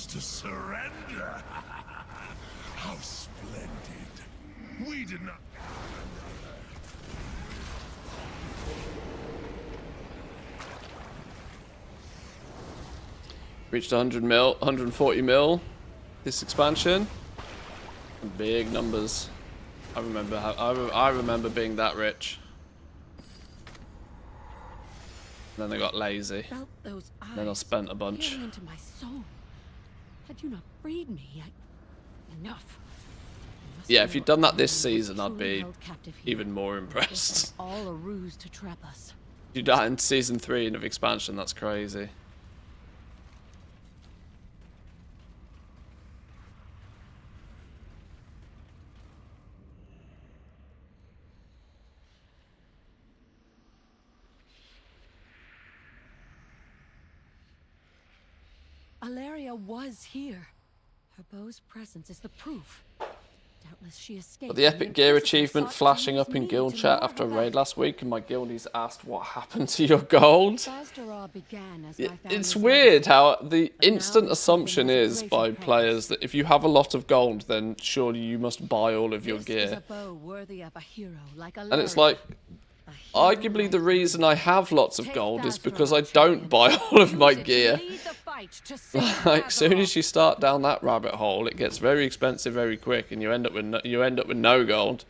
Speaker 8: To surrender. How splendid. We did not...
Speaker 1: Reached 100 mil, 140 mil this expansion. Big numbers. I remember how I remember being that rich. Then I got lazy. Then I spent a bunch.
Speaker 11: Into my soul. Had you not freed me, enough.
Speaker 1: Yeah, if you'd done that this season, I'd be even more impressed.
Speaker 11: All a ruse to trap us.
Speaker 1: You do that in season 3 of expansion, that's crazy.
Speaker 11: Ilaria was here. Her bow's presence is the proof. Doubtless she escaped.
Speaker 1: But the epic gear achievement flashing up in guild chat after a raid last week, and my guildies asked what happened to your gold. It's weird how the instant assumption is by players that if you have a lot of gold, then surely you must buy all of your gear. And it's like, arguably the reason I have lots of gold is because I don't buy all of my gear.
Speaker 11: fight to save
Speaker 1: Like, soon
Speaker 11: Azeroth.
Speaker 1: as you start down that rabbit hole, it gets very expensive very quick, and you end up with no gold.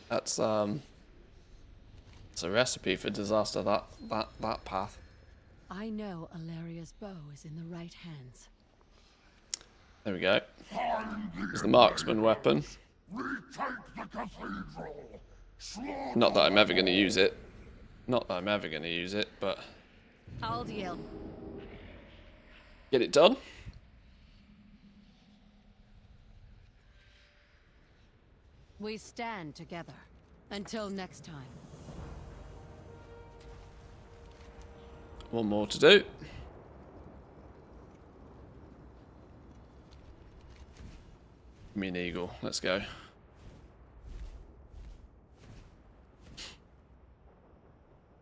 Speaker 1: That's it's a recipe for disaster. That path.
Speaker 11: I know Alaria's bow is in the right hands.
Speaker 1: There we go. It's the marksman weapon.
Speaker 8: Retake the cathedral. Slaughter.
Speaker 1: Not that I'm ever going to use it. Not that I'm ever going to use it, but
Speaker 11: Aldiel.
Speaker 1: get it done.
Speaker 11: We stand together. Until next time.
Speaker 1: One more to do. Give me an eagle. Let's go.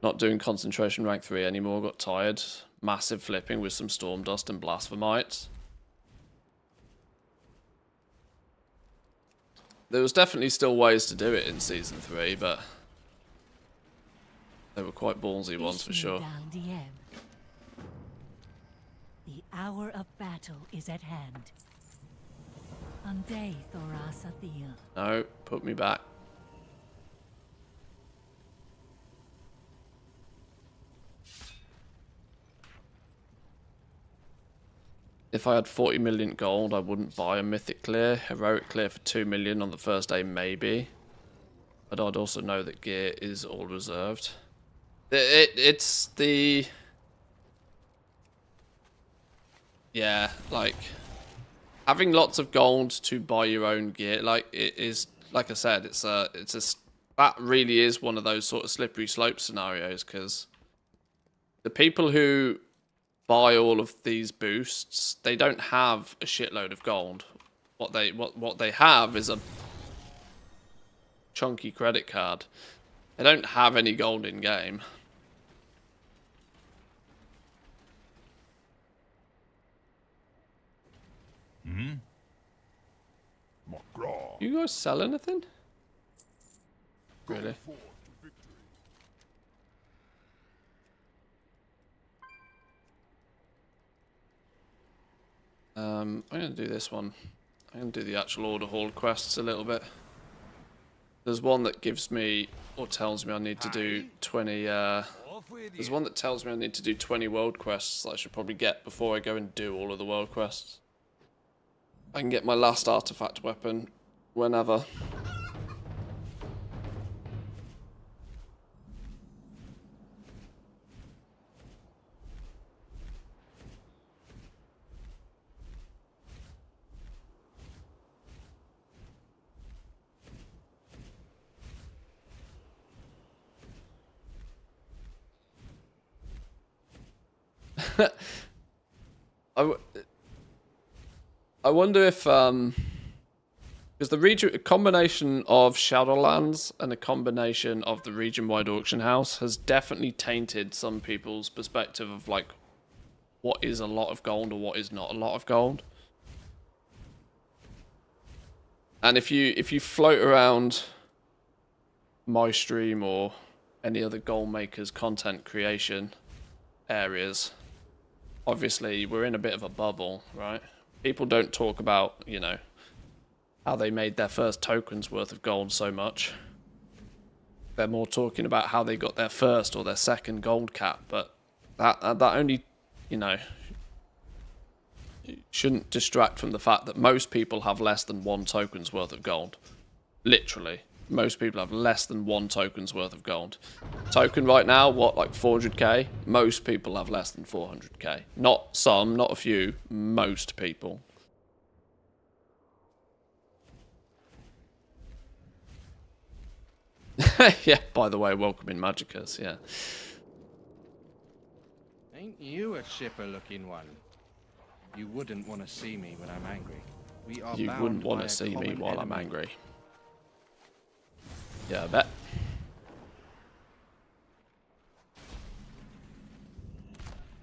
Speaker 1: Not doing concentration rank 3 anymore. Got tired. Massive flipping with some storm dust and blasphemites. There was definitely still ways to do it in season 3, but they were quite ballsy ones for sure.
Speaker 3: The hour of battle is at hand. Thusday Thorasathil.
Speaker 1: No, put me back. If I had 40 million gold, I wouldn't buy a mythic clear. Heroic clear for 2 million on the first day, maybe. But I'd also know that gear is all reserved. It's the... Yeah, like... Having lots of gold to buy your own gear, like, it is... Like I said, it's a... That really is one of those sort of slippery slope scenarios, because... The people who buy all of these boosts, they don't have a shitload of gold. What they have is a chunky credit card. They don't have any gold in game. You guys sell anything? Really? I'm going to do this one. I'm going to do the actual Order Hall quests a little bit. There's one that gives me, or tells me I need to do 20, there's one that tells me I need to do 20 world quests that I should probably get before I go and do all of the world quests. I can get my last artifact weapon whenever. I wonder if because the region, a combination of Shadowlands and a combination of the region-wide auction house has definitely tainted some people's perspective of like what is a lot of gold or what is not a lot of gold. And if you float around my stream or any other goal makers content creation areas, obviously we're in a bit of a bubble, right? People don't talk about, you know, how they made their first token's worth of gold so much. They're more talking about how they got their first or their second gold cap, but that only, you know, shouldn't distract from the fact that most people have less than one token's worth of gold. Literally. Most people have less than one token's worth of gold. Token right now, what, like 400k? Most people have less than 400k. Not some, not a few. Most people. Yeah, by the way, welcome in Magicus, yeah.
Speaker 16: Ain't you a chipper-looking one? You wouldn't want to see me when I'm angry. We are
Speaker 1: You
Speaker 16: bound
Speaker 1: wouldn't want
Speaker 16: by
Speaker 1: to
Speaker 16: a
Speaker 1: see me
Speaker 16: common
Speaker 1: while I'm
Speaker 16: enemy.
Speaker 1: angry. Yeah, I bet.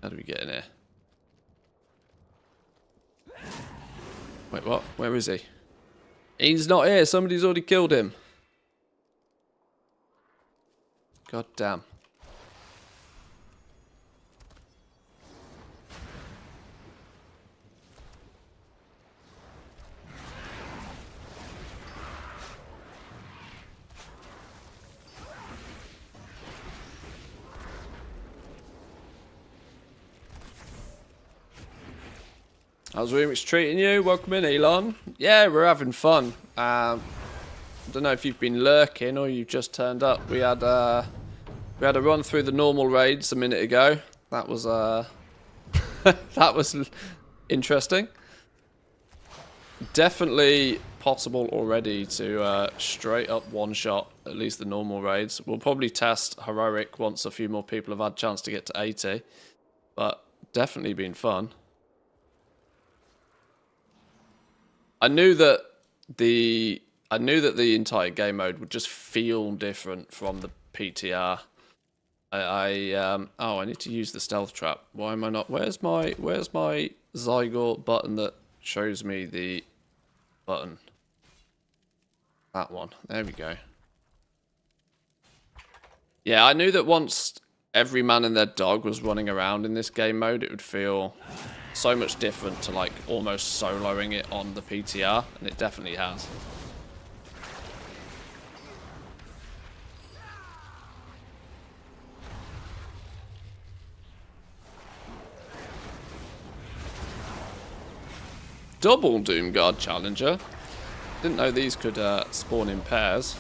Speaker 1: How do we get in here? Wait, what? Where is he? He's not here. Somebody's already killed him. God damn. How's Remix treating you? Welcome in, Elon. Yeah, we're having fun. I don't know if you've been lurking or you've just turned up. We had a run through the normal raids a minute ago. That was that was interesting. Definitely possible already to straight up one-shot at least the normal raids. We'll probably test heroic once a few more people have had a chance to get to 80, but definitely been fun. I knew that the entire game mode would just feel different from the PTR. I need to use the stealth trap. Why am I not? Where's my Zygor button that shows me the button? That one. There we go. Yeah, I knew that once every man and their dog was running around in this game mode, it would feel so much different to like almost soloing it on the PTR, and it definitely has. Double Doomguard Challenger. Didn't know these could spawn in pairs.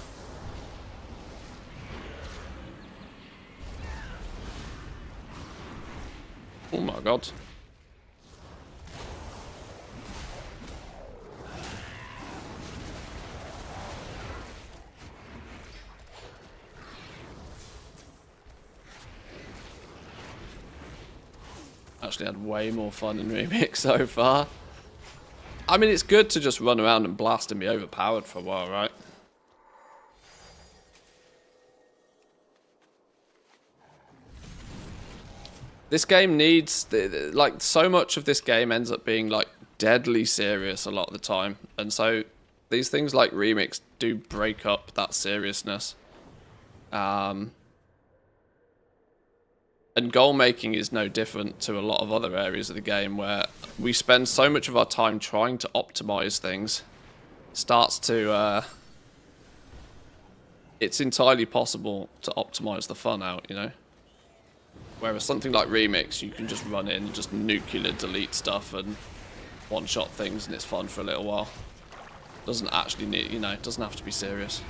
Speaker 1: Oh my god. Actually had way more fun in Remix so far. I mean, it's good to just run around and blast and be overpowered for a while, right? This game needs, like, so much of this game ends up being, like, deadly serious a lot of the time. And so these things like Remix do break up that seriousness. And goal making is no different to a lot of other areas of the game where we spend so much of our time trying to optimize things. It's entirely possible to optimize the fun out, you know? Whereas something like Remix, you can just run in and just nuclear delete stuff and one-shot things, and it's fun for a little while. Doesn't actually need, you know, it doesn't have to be serious.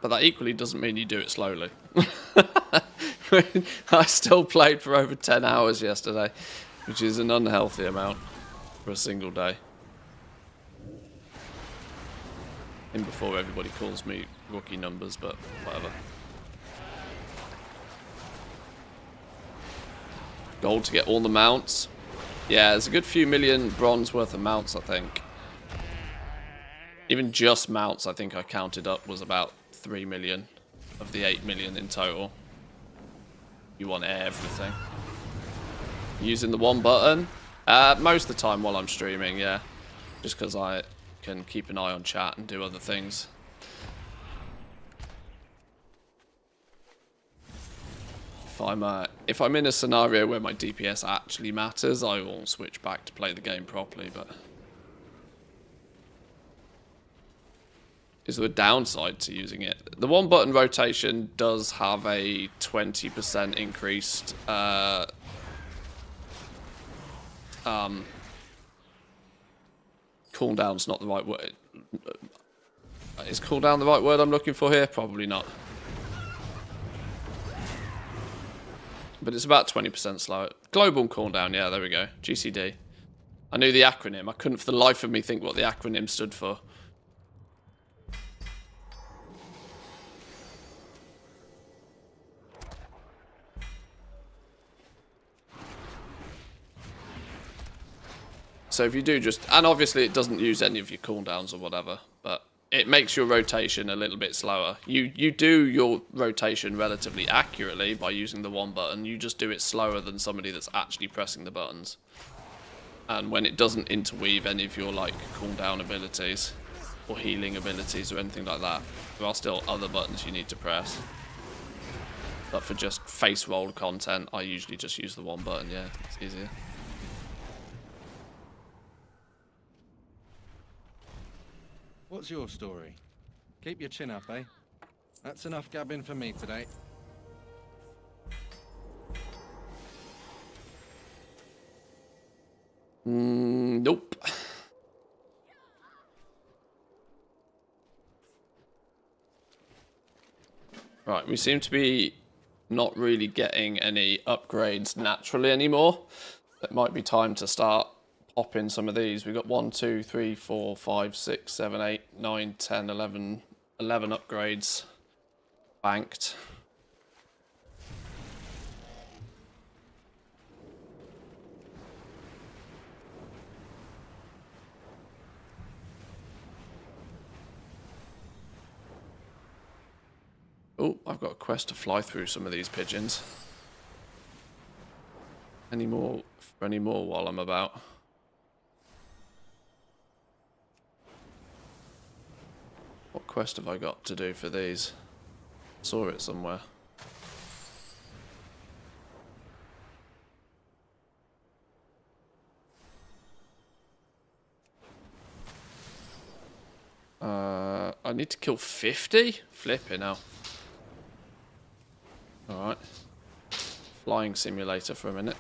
Speaker 1: But that equally doesn't mean you do it slowly. I still played for over 10 hours yesterday, which is an unhealthy amount for a single day. And before everybody calls me rookie numbers, but whatever. Gold to get all the mounts. Yeah, there's a good few million bronze worth of mounts, I think. Even just mounts, I think I counted up, was about 3 million of the 8 million in total. You want everything. Using the one button? Most of the time while I'm streaming, yeah. Just because I can keep an eye on chat and do other things. If I'm in a scenario where my DPS actually matters, I will switch back to play the game properly, but is there a downside to using it? The one button rotation does have a 20% increased cooldown's not the right word. Is cooldown the right word I'm looking for here? Probably not. But it's about 20% slower. Global cooldown, yeah, there we go. GCD. I knew the acronym. I couldn't for the life of me think what the acronym stood for. So if you do just, and obviously it doesn't use any of your cooldowns or whatever, but it makes your rotation a little bit slower. You do your rotation relatively accurately by using the one button. You just do it slower than somebody that's actually pressing the buttons. And when it doesn't interweave any of your like cooldown abilities or healing abilities or anything like that, there are still other buttons you need to press. But for just face roll content, I usually just use the one button, yeah, it's easier.
Speaker 16: What's your story? Keep your chin up, eh? That's enough gabbing for me today.
Speaker 1: Nope. Right, we seem to be not really getting any upgrades naturally anymore. It might be time to start popping some of these. We've got 1, 2, 3, 4, 5, 6, 7, 8, 9, 10, 11 upgrades banked. Oh, I've got a quest to fly through some of these pigeons. Any more while I'm about? What quest have I got to do for these? Saw it somewhere. I need to kill 50? Flipping hell. Alright. Flying simulator for a minute.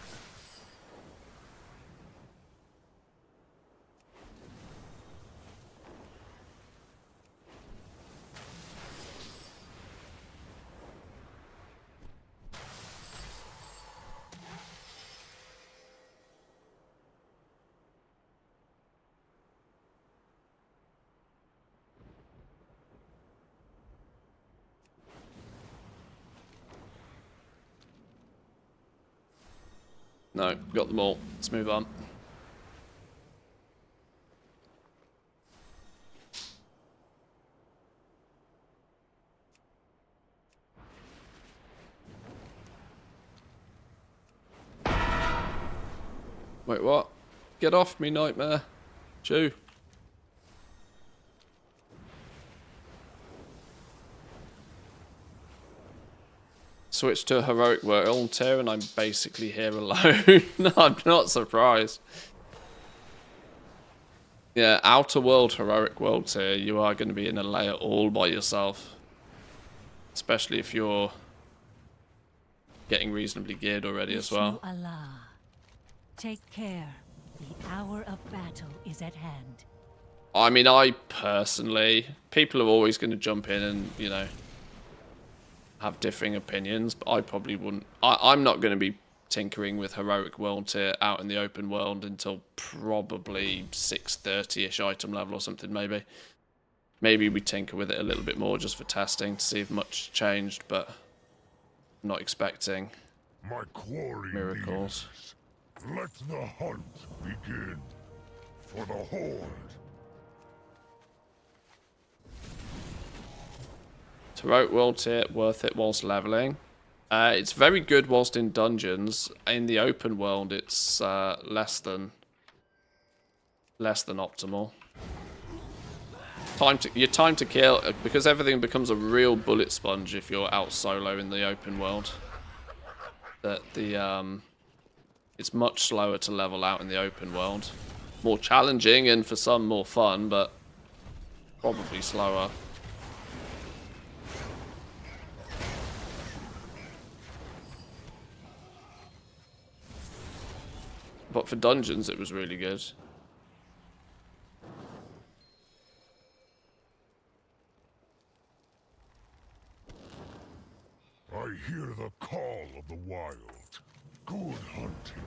Speaker 1: No, got them all. Let's move on. Wait, what? Get off me, nightmare. Shoo. Switch to heroic world tier and I'm basically here alone. No, I'm not surprised. Yeah, outer world heroic world tier, you are going to be in a layer all by yourself. Especially if you're getting reasonably geared already as well.
Speaker 3: Allah. Take care. The hour of battle is at hand.
Speaker 1: I mean, I personally, people are always going to jump in and, you know, have differing opinions, but I probably wouldn't. I'm not going to be tinkering with heroic world tier out in the open world until probably 630-ish item level or something, maybe. Maybe we tinker with it a little bit more just for testing to see if much changed, but I'm not expecting
Speaker 8: My quarry
Speaker 1: miracles.
Speaker 8: nears. Let the hunt begin. For the Horde.
Speaker 1: Heroic world tier, worth it whilst leveling. It's very good whilst in dungeons. In the open world, it's less than optimal. Your time to kill, because everything becomes a real bullet sponge if you're out solo in the open world. It's much slower to level out in the open world. More challenging and for some more fun, but probably slower. But for dungeons, it was really good.
Speaker 8: I hear the call of the wild. Good hunting.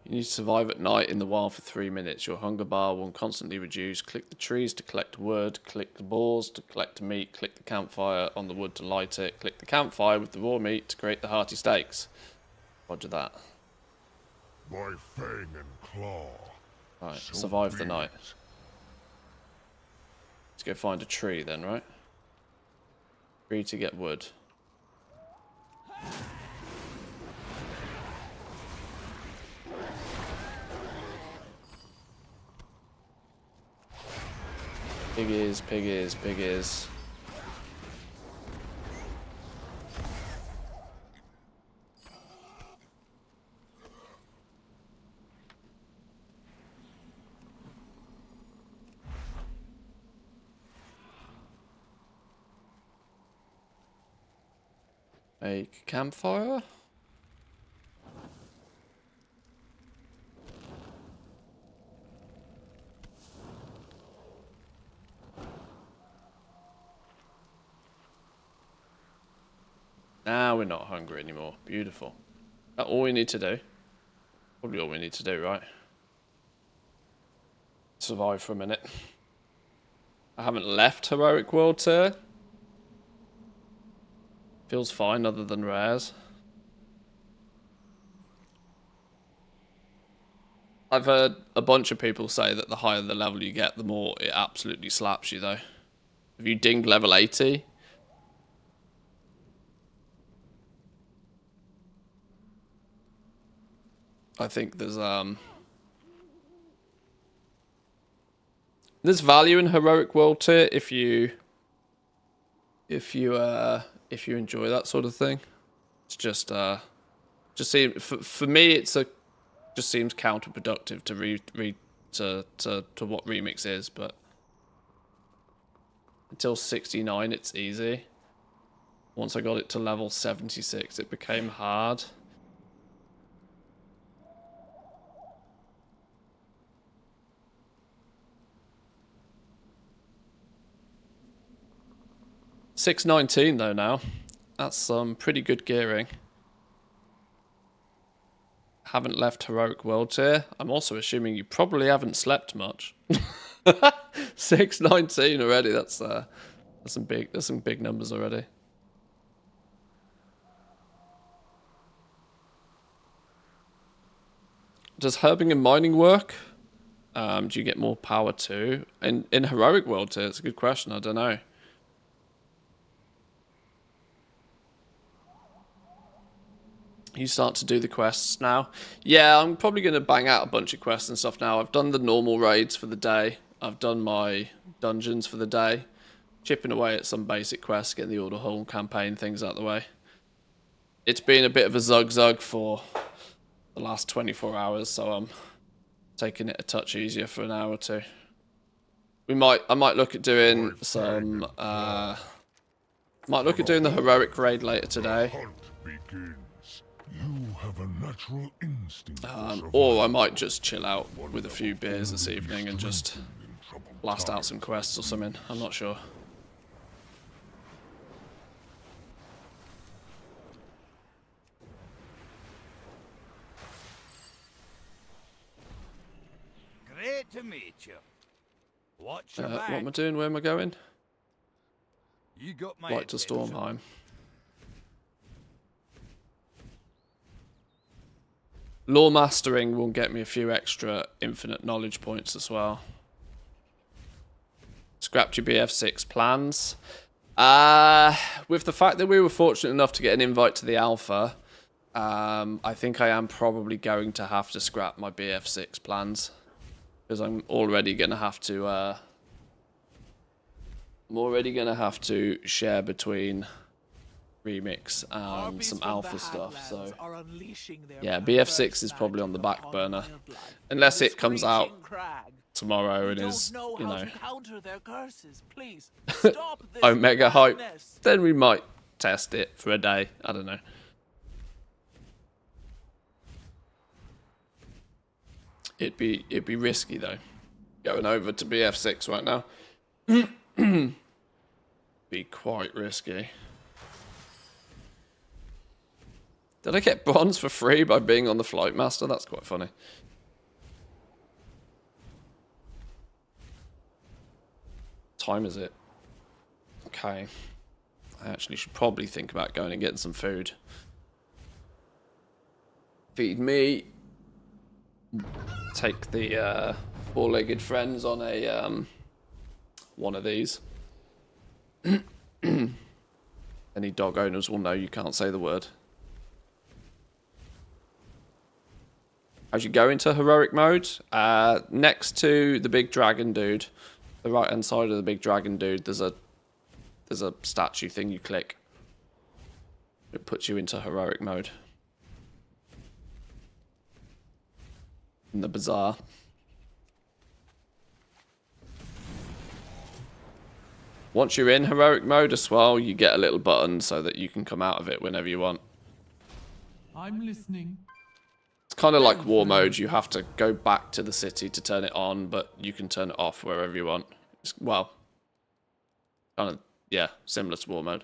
Speaker 1: You need to survive at night in the wild for 3 minutes. Your hunger bar will constantly reduce. Click the trees to collect wood. Click the boars to collect meat. Click the campfire on the wood to light it. Click the campfire with the raw meat to create the hearty steaks. Roger that.
Speaker 8: By fang and claw.
Speaker 1: Right,
Speaker 8: So
Speaker 1: survive the
Speaker 8: be
Speaker 1: night.
Speaker 8: it.
Speaker 1: Let's go find a tree then, right? Tree to get wood. Pig is, pig is, pig is. Make campfire. Now we're not hungry anymore. Beautiful. That all we need to do? Probably all we need to do, right? Survive for a minute. I haven't left Heroic World Tier. Feels fine other than rares. I've heard a bunch of people say that the higher the level you get, the more it absolutely slaps you though. If you dinged level 80... I think there's value in Heroic World Tier if you enjoy that sort of thing. It's just seems for me just seems counterproductive to what Remix is, but until 69 it's easy. Once I got it to level 76 it became hard. $6.19 though now. That's some pretty good gearing. Haven't left Heroic World Tier. I'm also assuming you probably haven't slept much. $6.19 already. That's some big numbers already. Does herbing and mining work? Do you get more power too? In Heroic World Tier, it's a good question. I don't know. You start to do the quests now. Yeah, I'm probably going to bang out a bunch of quests and stuff now. I've done the normal raids for the day. I've done my dungeons for the day. Chipping away at some basic quests, getting the Order Hall campaign things out of the way. It's been a bit of a zug-zug for the last 24 hours, so I'm taking it a touch easier for an hour or two. I might look at doing some... might look at doing the Heroic raid later today.
Speaker 8: You have a natural instinct.
Speaker 1: Or I might just chill out with a few beers this evening and just blast out some quests or something. I'm not sure.
Speaker 17: Great to meet you. Watch your back.
Speaker 1: What am I doing? Where am I going?
Speaker 17: You got my
Speaker 1: Right to
Speaker 17: attention.
Speaker 1: Stormheim. Lore mastering will get me a few extra infinite knowledge points as well. Scrapped your BF6 plans. With the fact that we were fortunate enough to get an invite to the alpha, I think I am probably going to have to scrap my BF6 plans. Because I'm already going to have to share between Remix and some alpha stuff, so yeah, BF6 is probably on the back burner unless it comes out tomorrow and is, you know, Omega hype. Then we might test it for a day. I don't know. It'd be risky though, going over to BF6 right now. Be quite risky. Did I get bronze for free by being on the Flight Master? That's quite funny. What time is it? Okay. I actually should probably think about going and getting some food. Feed me. Take the four-legged friends on a one of these. Any dog owners will know you can't say the word. As you go into heroic mode, next to the big dragon dude, the right hand side of the big dragon dude, there's a statue thing you click. It puts you into heroic mode. In the bazaar. Once you're in heroic mode as well, you get a little button so that you can come out of it whenever you want.
Speaker 6: I'm listening.
Speaker 1: It's kind of like war mode. You have to go back to the city to turn it on, but you can turn it off wherever you want. Well, kind of, yeah, similar to war mode.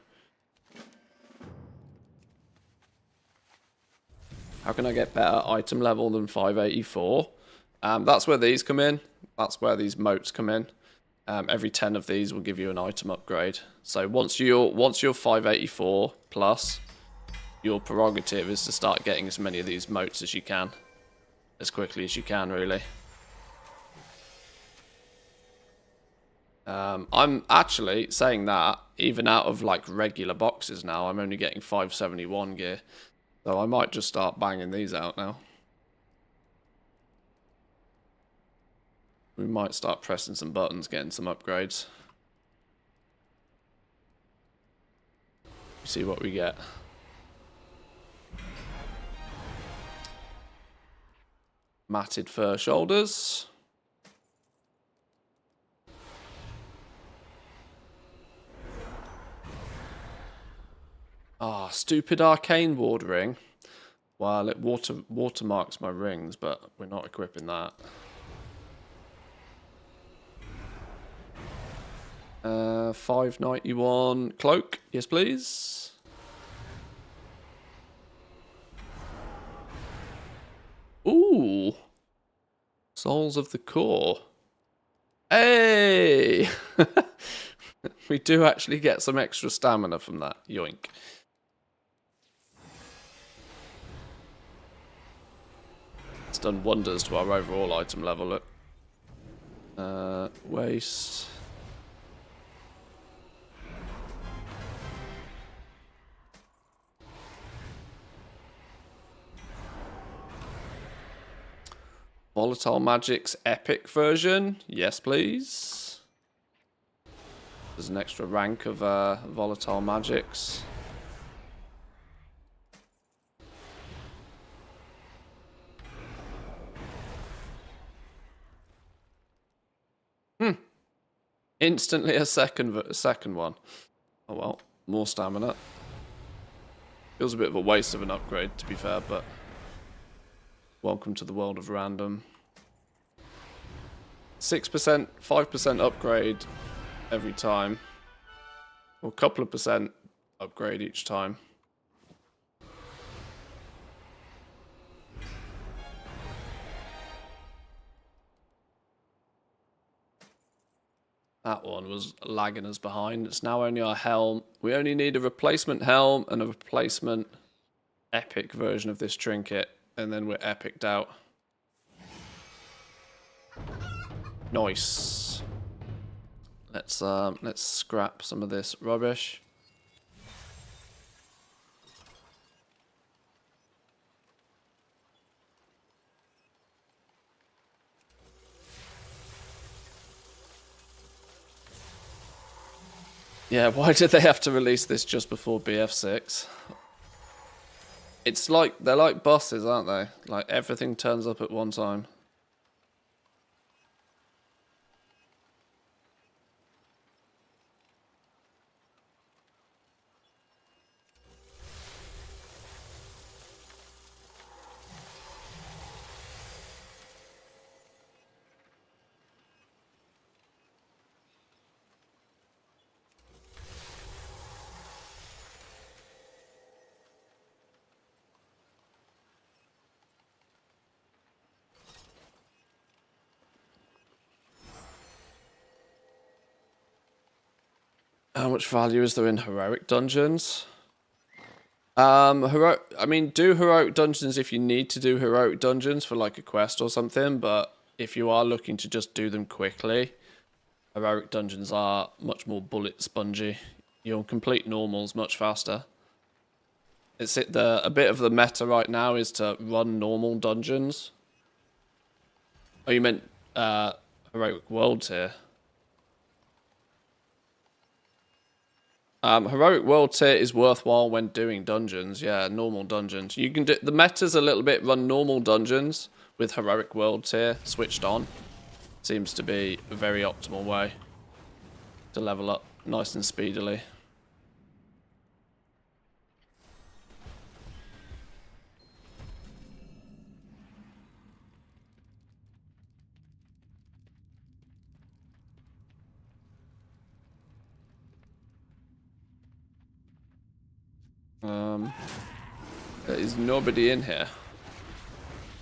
Speaker 1: How can I get better item level than 584? That's where these come in. That's where these moats come in. Every 10 of these will give you an item upgrade. So once you're 584 plus, your prerogative is to start getting as many of these moats as you can. As quickly as you can, really. I'm actually saying that, even out of like regular boxes now, I'm only getting 571 gear. So I might just start banging these out now. We might start pressing some buttons, getting some upgrades. See what we get. Matted fur shoulders. Ah, stupid arcane ward ring. Well, it watermarks my rings, but we're not equipping that. 591 cloak, yes please. Ooh, Souls of the Core. Hey, we do actually get some extra stamina from that. Yoink. It's done wonders to our overall item level. Look. Waste. Volatile Magic's epic version. Yes, please. There's an extra rank of Volatile Magics. Instantly a second one. Oh well, more stamina. Feels a bit of a waste of an upgrade, to be fair, but welcome to the world of random. 6%, 5% upgrade every time. Or a couple of percent upgrade each time. That one was lagging us behind. It's now only our helm. We only need a replacement helm and a replacement epic version of this trinket. And then we're epic'd out. Nice. Let's scrap some of this rubbish. Yeah, why did they have to release this just before BF6? It's like, they're like buses, aren't they? Like, everything turns up at one time. How much value is there in heroic dungeons? I mean, do heroic dungeons if you need to do heroic dungeons for like a quest or something, but if you are looking to just do them quickly, heroic dungeons are much more bullet spongy. You'll complete normals much faster. A bit of the meta right now is to run normal dungeons. Oh, you meant heroic worlds here. Heroic World Tier is worthwhile when doing dungeons. Yeah, normal dungeons. You can do the meta's a little bit run normal dungeons with Heroic World Tier switched on. Seems to be a very optimal way to level up nice and speedily. There is nobody in here.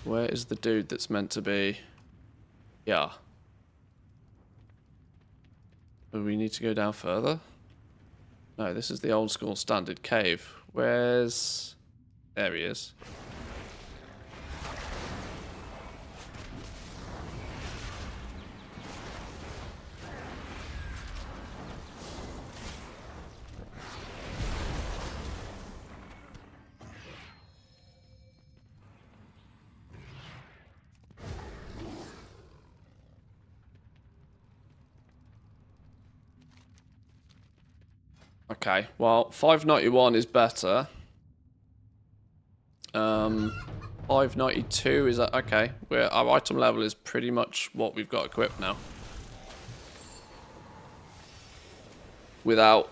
Speaker 1: Where is the dude that's meant to be? Yeah. Do we need to go down further? No, this is the old school standard cave. Where's... There he is. Okay, well, 591 is better. 592 is that okay? Our item level is pretty much what we've got equipped now. Without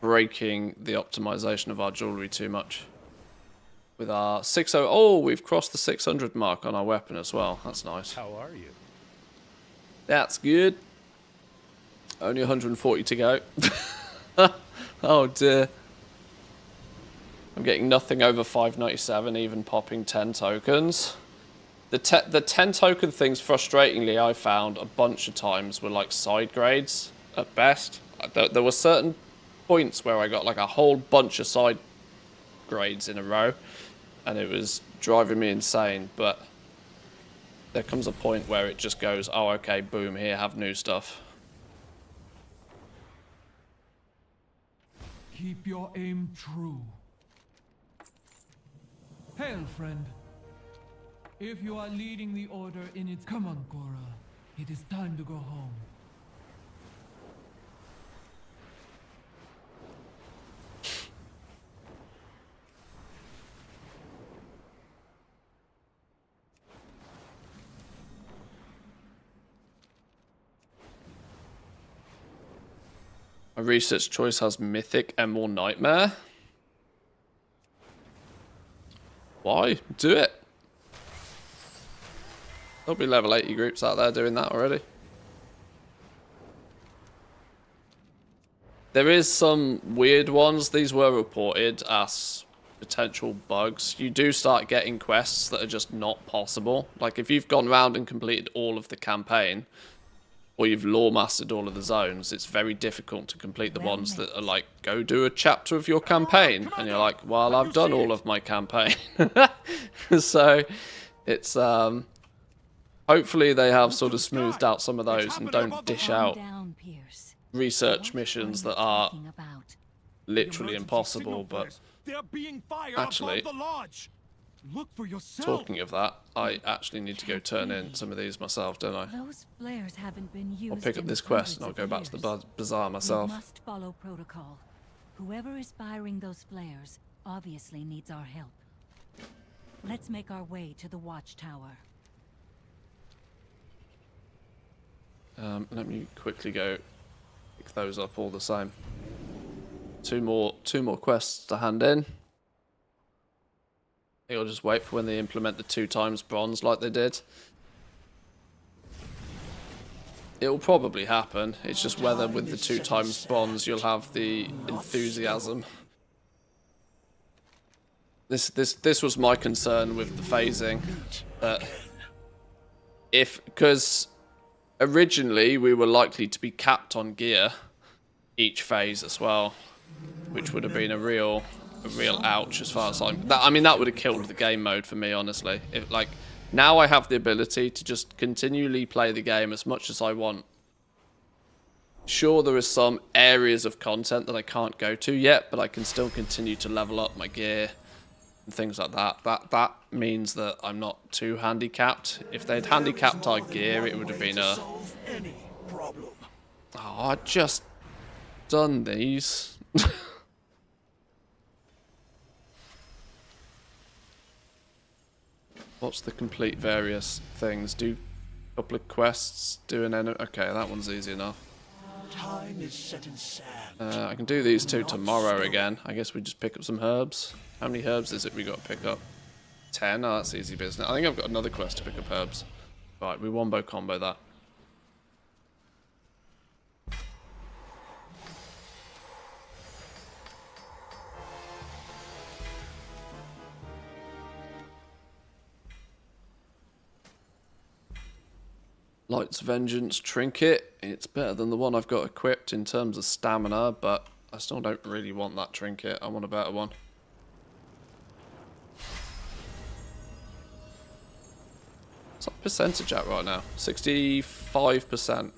Speaker 1: breaking the optimization of our jewelry too much. With our 60, oh, we've crossed the 600 mark on our weapon as well. That's nice.
Speaker 14: How are you?
Speaker 1: That's good. Only 140 to go. Oh dear. I'm getting nothing over 597, even popping 10 tokens. The 10 token things, frustratingly, I found a bunch of times were like side grades at best. There were certain points where I got like a whole bunch of side grades in a row, and it was driving me insane, but there comes a point where it just goes, oh okay, boom, here, have new stuff.
Speaker 13: Keep your aim true. Hail, friend. If you are leading the Order in its... Come on, Cora. It is time to go home.
Speaker 1: My research choice has Mythic and more Nightmare. Why? Do it. There'll be level 80 groups out there doing that already. There is some weird ones. These were reported as potential bugs. You do start getting quests that are just not possible. Like if you've gone around and completed all of the campaign, or you've lore mastered all of the zones, it's very difficult to complete the ones that are like, go do a chapter of your campaign. And you're like, well, I've done all of my campaign. So it's, hopefully they have sort of smoothed out some of those and don't dish out research missions that are literally impossible, but actually,
Speaker 6: look for yourself.
Speaker 1: Talking of that, I actually need to go turn in some of these myself, don't I?
Speaker 3: Those flares haven't been used.
Speaker 1: I'll pick up this quest and I'll go back to the bazaar myself.
Speaker 3: We must follow protocol. Whoever is firing those flares obviously needs our help. Let's make our way to the watchtower.
Speaker 1: Let me quickly go pick those up all the same. Two more quests to hand in. I think I'll just wait for when they implement the 2 times bronze like they did. It'll probably happen. It's just whether with the 2 times bronze you'll have the enthusiasm. This was my concern with the phasing. Because originally we were likely to be capped on gear each phase as well, which would have been a real ouch as far as I mean, that would have killed the game mode for me, honestly. Now I have the ability to just continually play the game as much as I want. Sure, there is some areas of content that I can't go to yet, but I can still continue to level up my gear and things like that. That means that I'm not too handicapped. If they'd handicapped our gear, it would have been a... Oh, I'd just done these. What's the complete various things? Do a couple of quests, do an enemy. Okay, that one's easy enough.
Speaker 6: Time is set in sand.
Speaker 1: I can do these 2 tomorrow again. I guess we just pick up some herbs. How many herbs is it we got to pick up? 10? Oh, that's easy business. I think I've got another quest to pick up herbs. Right, we wombo combo that. Light's Vengeance trinket. It's better than the one I've got equipped in terms of stamina, but I still don't really want that trinket. I want a better one. What's that percentage at right now? 65%.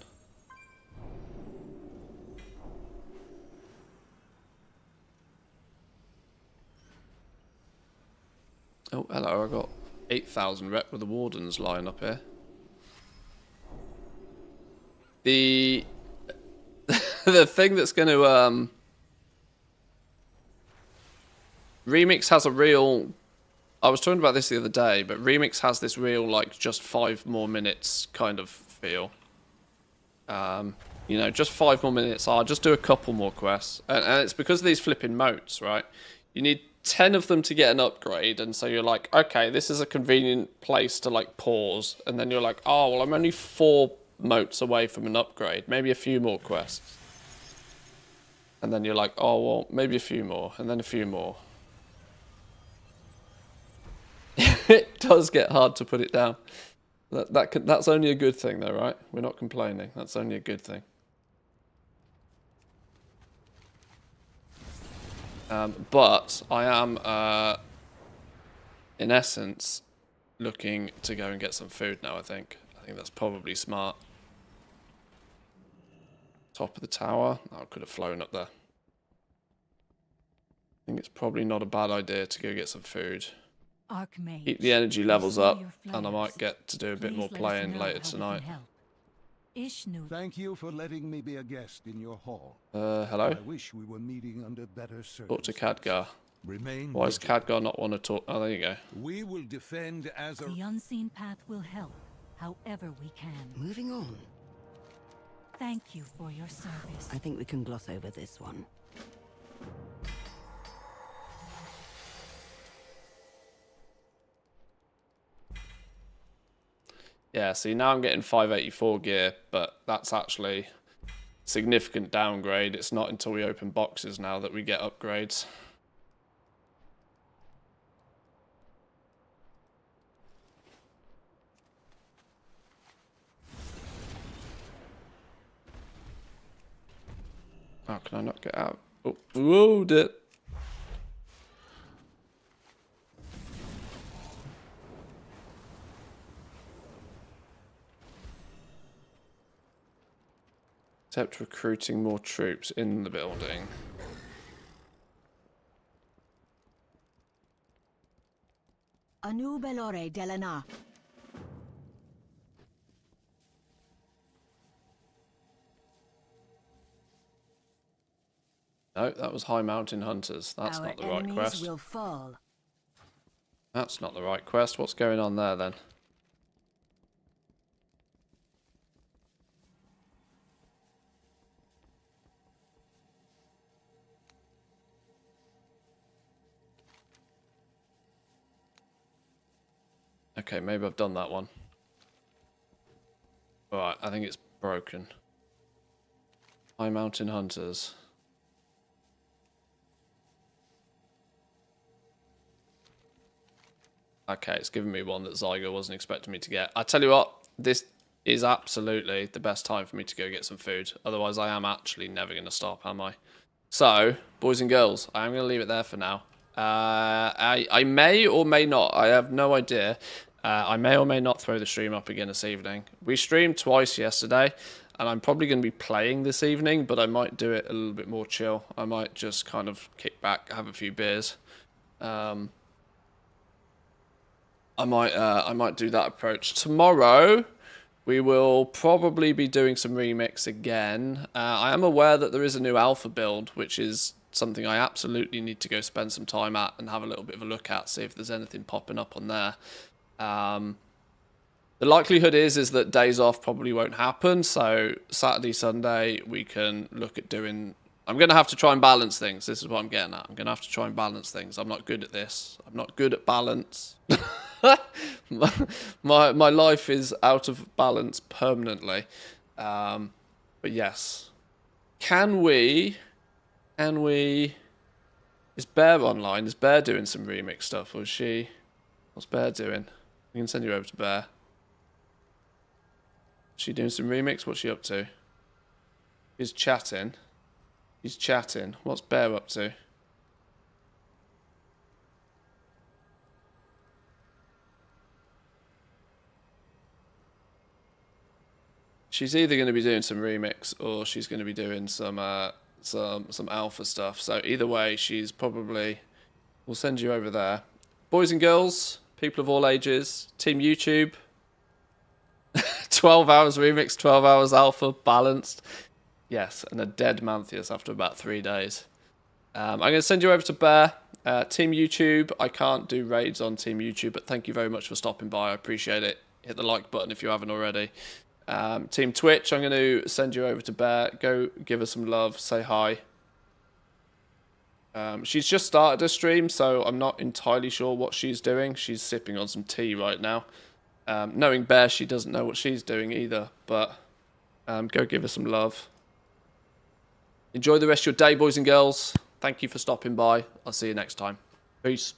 Speaker 1: Oh, hello, I got 8,000 rep with the Wardens lying up here. The the thing that's going to Remix has a real, I was talking about this the other day, but Remix has this real like just 5 more minutes kind of feel. You know, just 5 more minutes. I'll just do a couple more quests, and it's because of these flipping moats, right? You need 10 of them to get an upgrade, and so you're like, okay, this is a convenient place to like pause, and then you're like, oh well, I'm only 4 moats away from an upgrade, maybe a few more quests, and then you're like, oh well, maybe a few more, and then a few more. It does get hard to put it down. That's only a good thing though, right? We're not complaining. That's only a good thing. But I am, in essence, looking to go and get some food now, I think. I think that's probably smart. Top of the tower. Oh, I could have flown up there. I think it's probably not a bad idea to go get some food.
Speaker 3: Archmage,
Speaker 1: Keep the energy levels up,
Speaker 3: flares.
Speaker 1: and I might get to do a bit more playing later tonight.
Speaker 2: Thank you for letting me be a guest in your hall.
Speaker 1: Hello?
Speaker 2: I wish we were meeting under better circumstances.
Speaker 1: Talk to Khadgar.
Speaker 2: Remain
Speaker 1: Why does
Speaker 2: vigilant.
Speaker 1: Khadgar not want to talk? Oh, there you go.
Speaker 2: We will defend Azeroth.
Speaker 3: The unseen path will help, however we can.
Speaker 4: Moving on.
Speaker 3: Thank you for your service.
Speaker 4: I think we can gloss over this one.
Speaker 1: Yeah, see, now I'm getting 584 gear, but that's actually significant downgrade. It's not until we open boxes now that we get upgrades. Oh, can I not get out? Oh, whoa, did. Except recruiting more troops in the building.
Speaker 7: Anu Belore Delana.
Speaker 1: No, that was High Mountain Hunters. That's not the right quest.
Speaker 7: Will fall.
Speaker 1: That's not the right quest. What's going on there then? Okay, maybe I've done that one. Alright, I think it's broken. High Mountain Hunters. Okay, it's given me one that Zygo wasn't expecting me to get. I tell you what, this is absolutely the best time for me to go get some food. Otherwise, I am actually never going to stop, am I? So, boys and girls, I am going to leave it there for now. I may or may not, I have no idea. I may or may not throw the stream up again this evening. We streamed twice yesterday, and I'm probably going to be playing this evening, but I might do it a little bit more chill. I might just kind of kick back, have a few beers. I might do that approach. Tomorrow, we will probably be doing some remix again. I am aware that there is a new alpha build, which is something I absolutely need to go spend some time at and have a little bit of a look at, see if there's anything popping up on there. The likelihood is that days off probably won't happen, so Saturday, Sunday, we can look at doing... I'm going to have to try and balance things. This is what I'm getting at. I'm going to have to try and balance things. I'm not good at this. I'm not good at balance. my life is out of balance permanently. But yes. Can we... Is Bear online? Is Bear doing some remix stuff? Or is she... What's Bear doing? We can send you over to Bear. She doing some remix? What's she up to? She's chatting. She's chatting. What's Bear up to? She's either going to be doing some remix or she's going to be doing some alpha stuff. So either way, she's probably... We'll send you over there. Boys and girls, people of all ages, Team YouTube. 12 hours remix, 12 hours alpha, balanced. Yes, and a dead Manthias after about 3 days. I'm going to send you over to Bear. Team YouTube, I can't do raids on Team YouTube, but thank you very much for stopping by. I appreciate it. Hit the like button if you haven't already. Team Twitch, I'm going to send you over to Bear. Go give her some love. Say hi. She's just started her stream, so I'm not entirely sure what she's doing. She's sipping on some tea right now. Knowing Bear, she doesn't know what she's doing either, but go give her some love. Enjoy the rest of your day, boys and girls. Thank you for stopping by. I'll see you next time. Peace.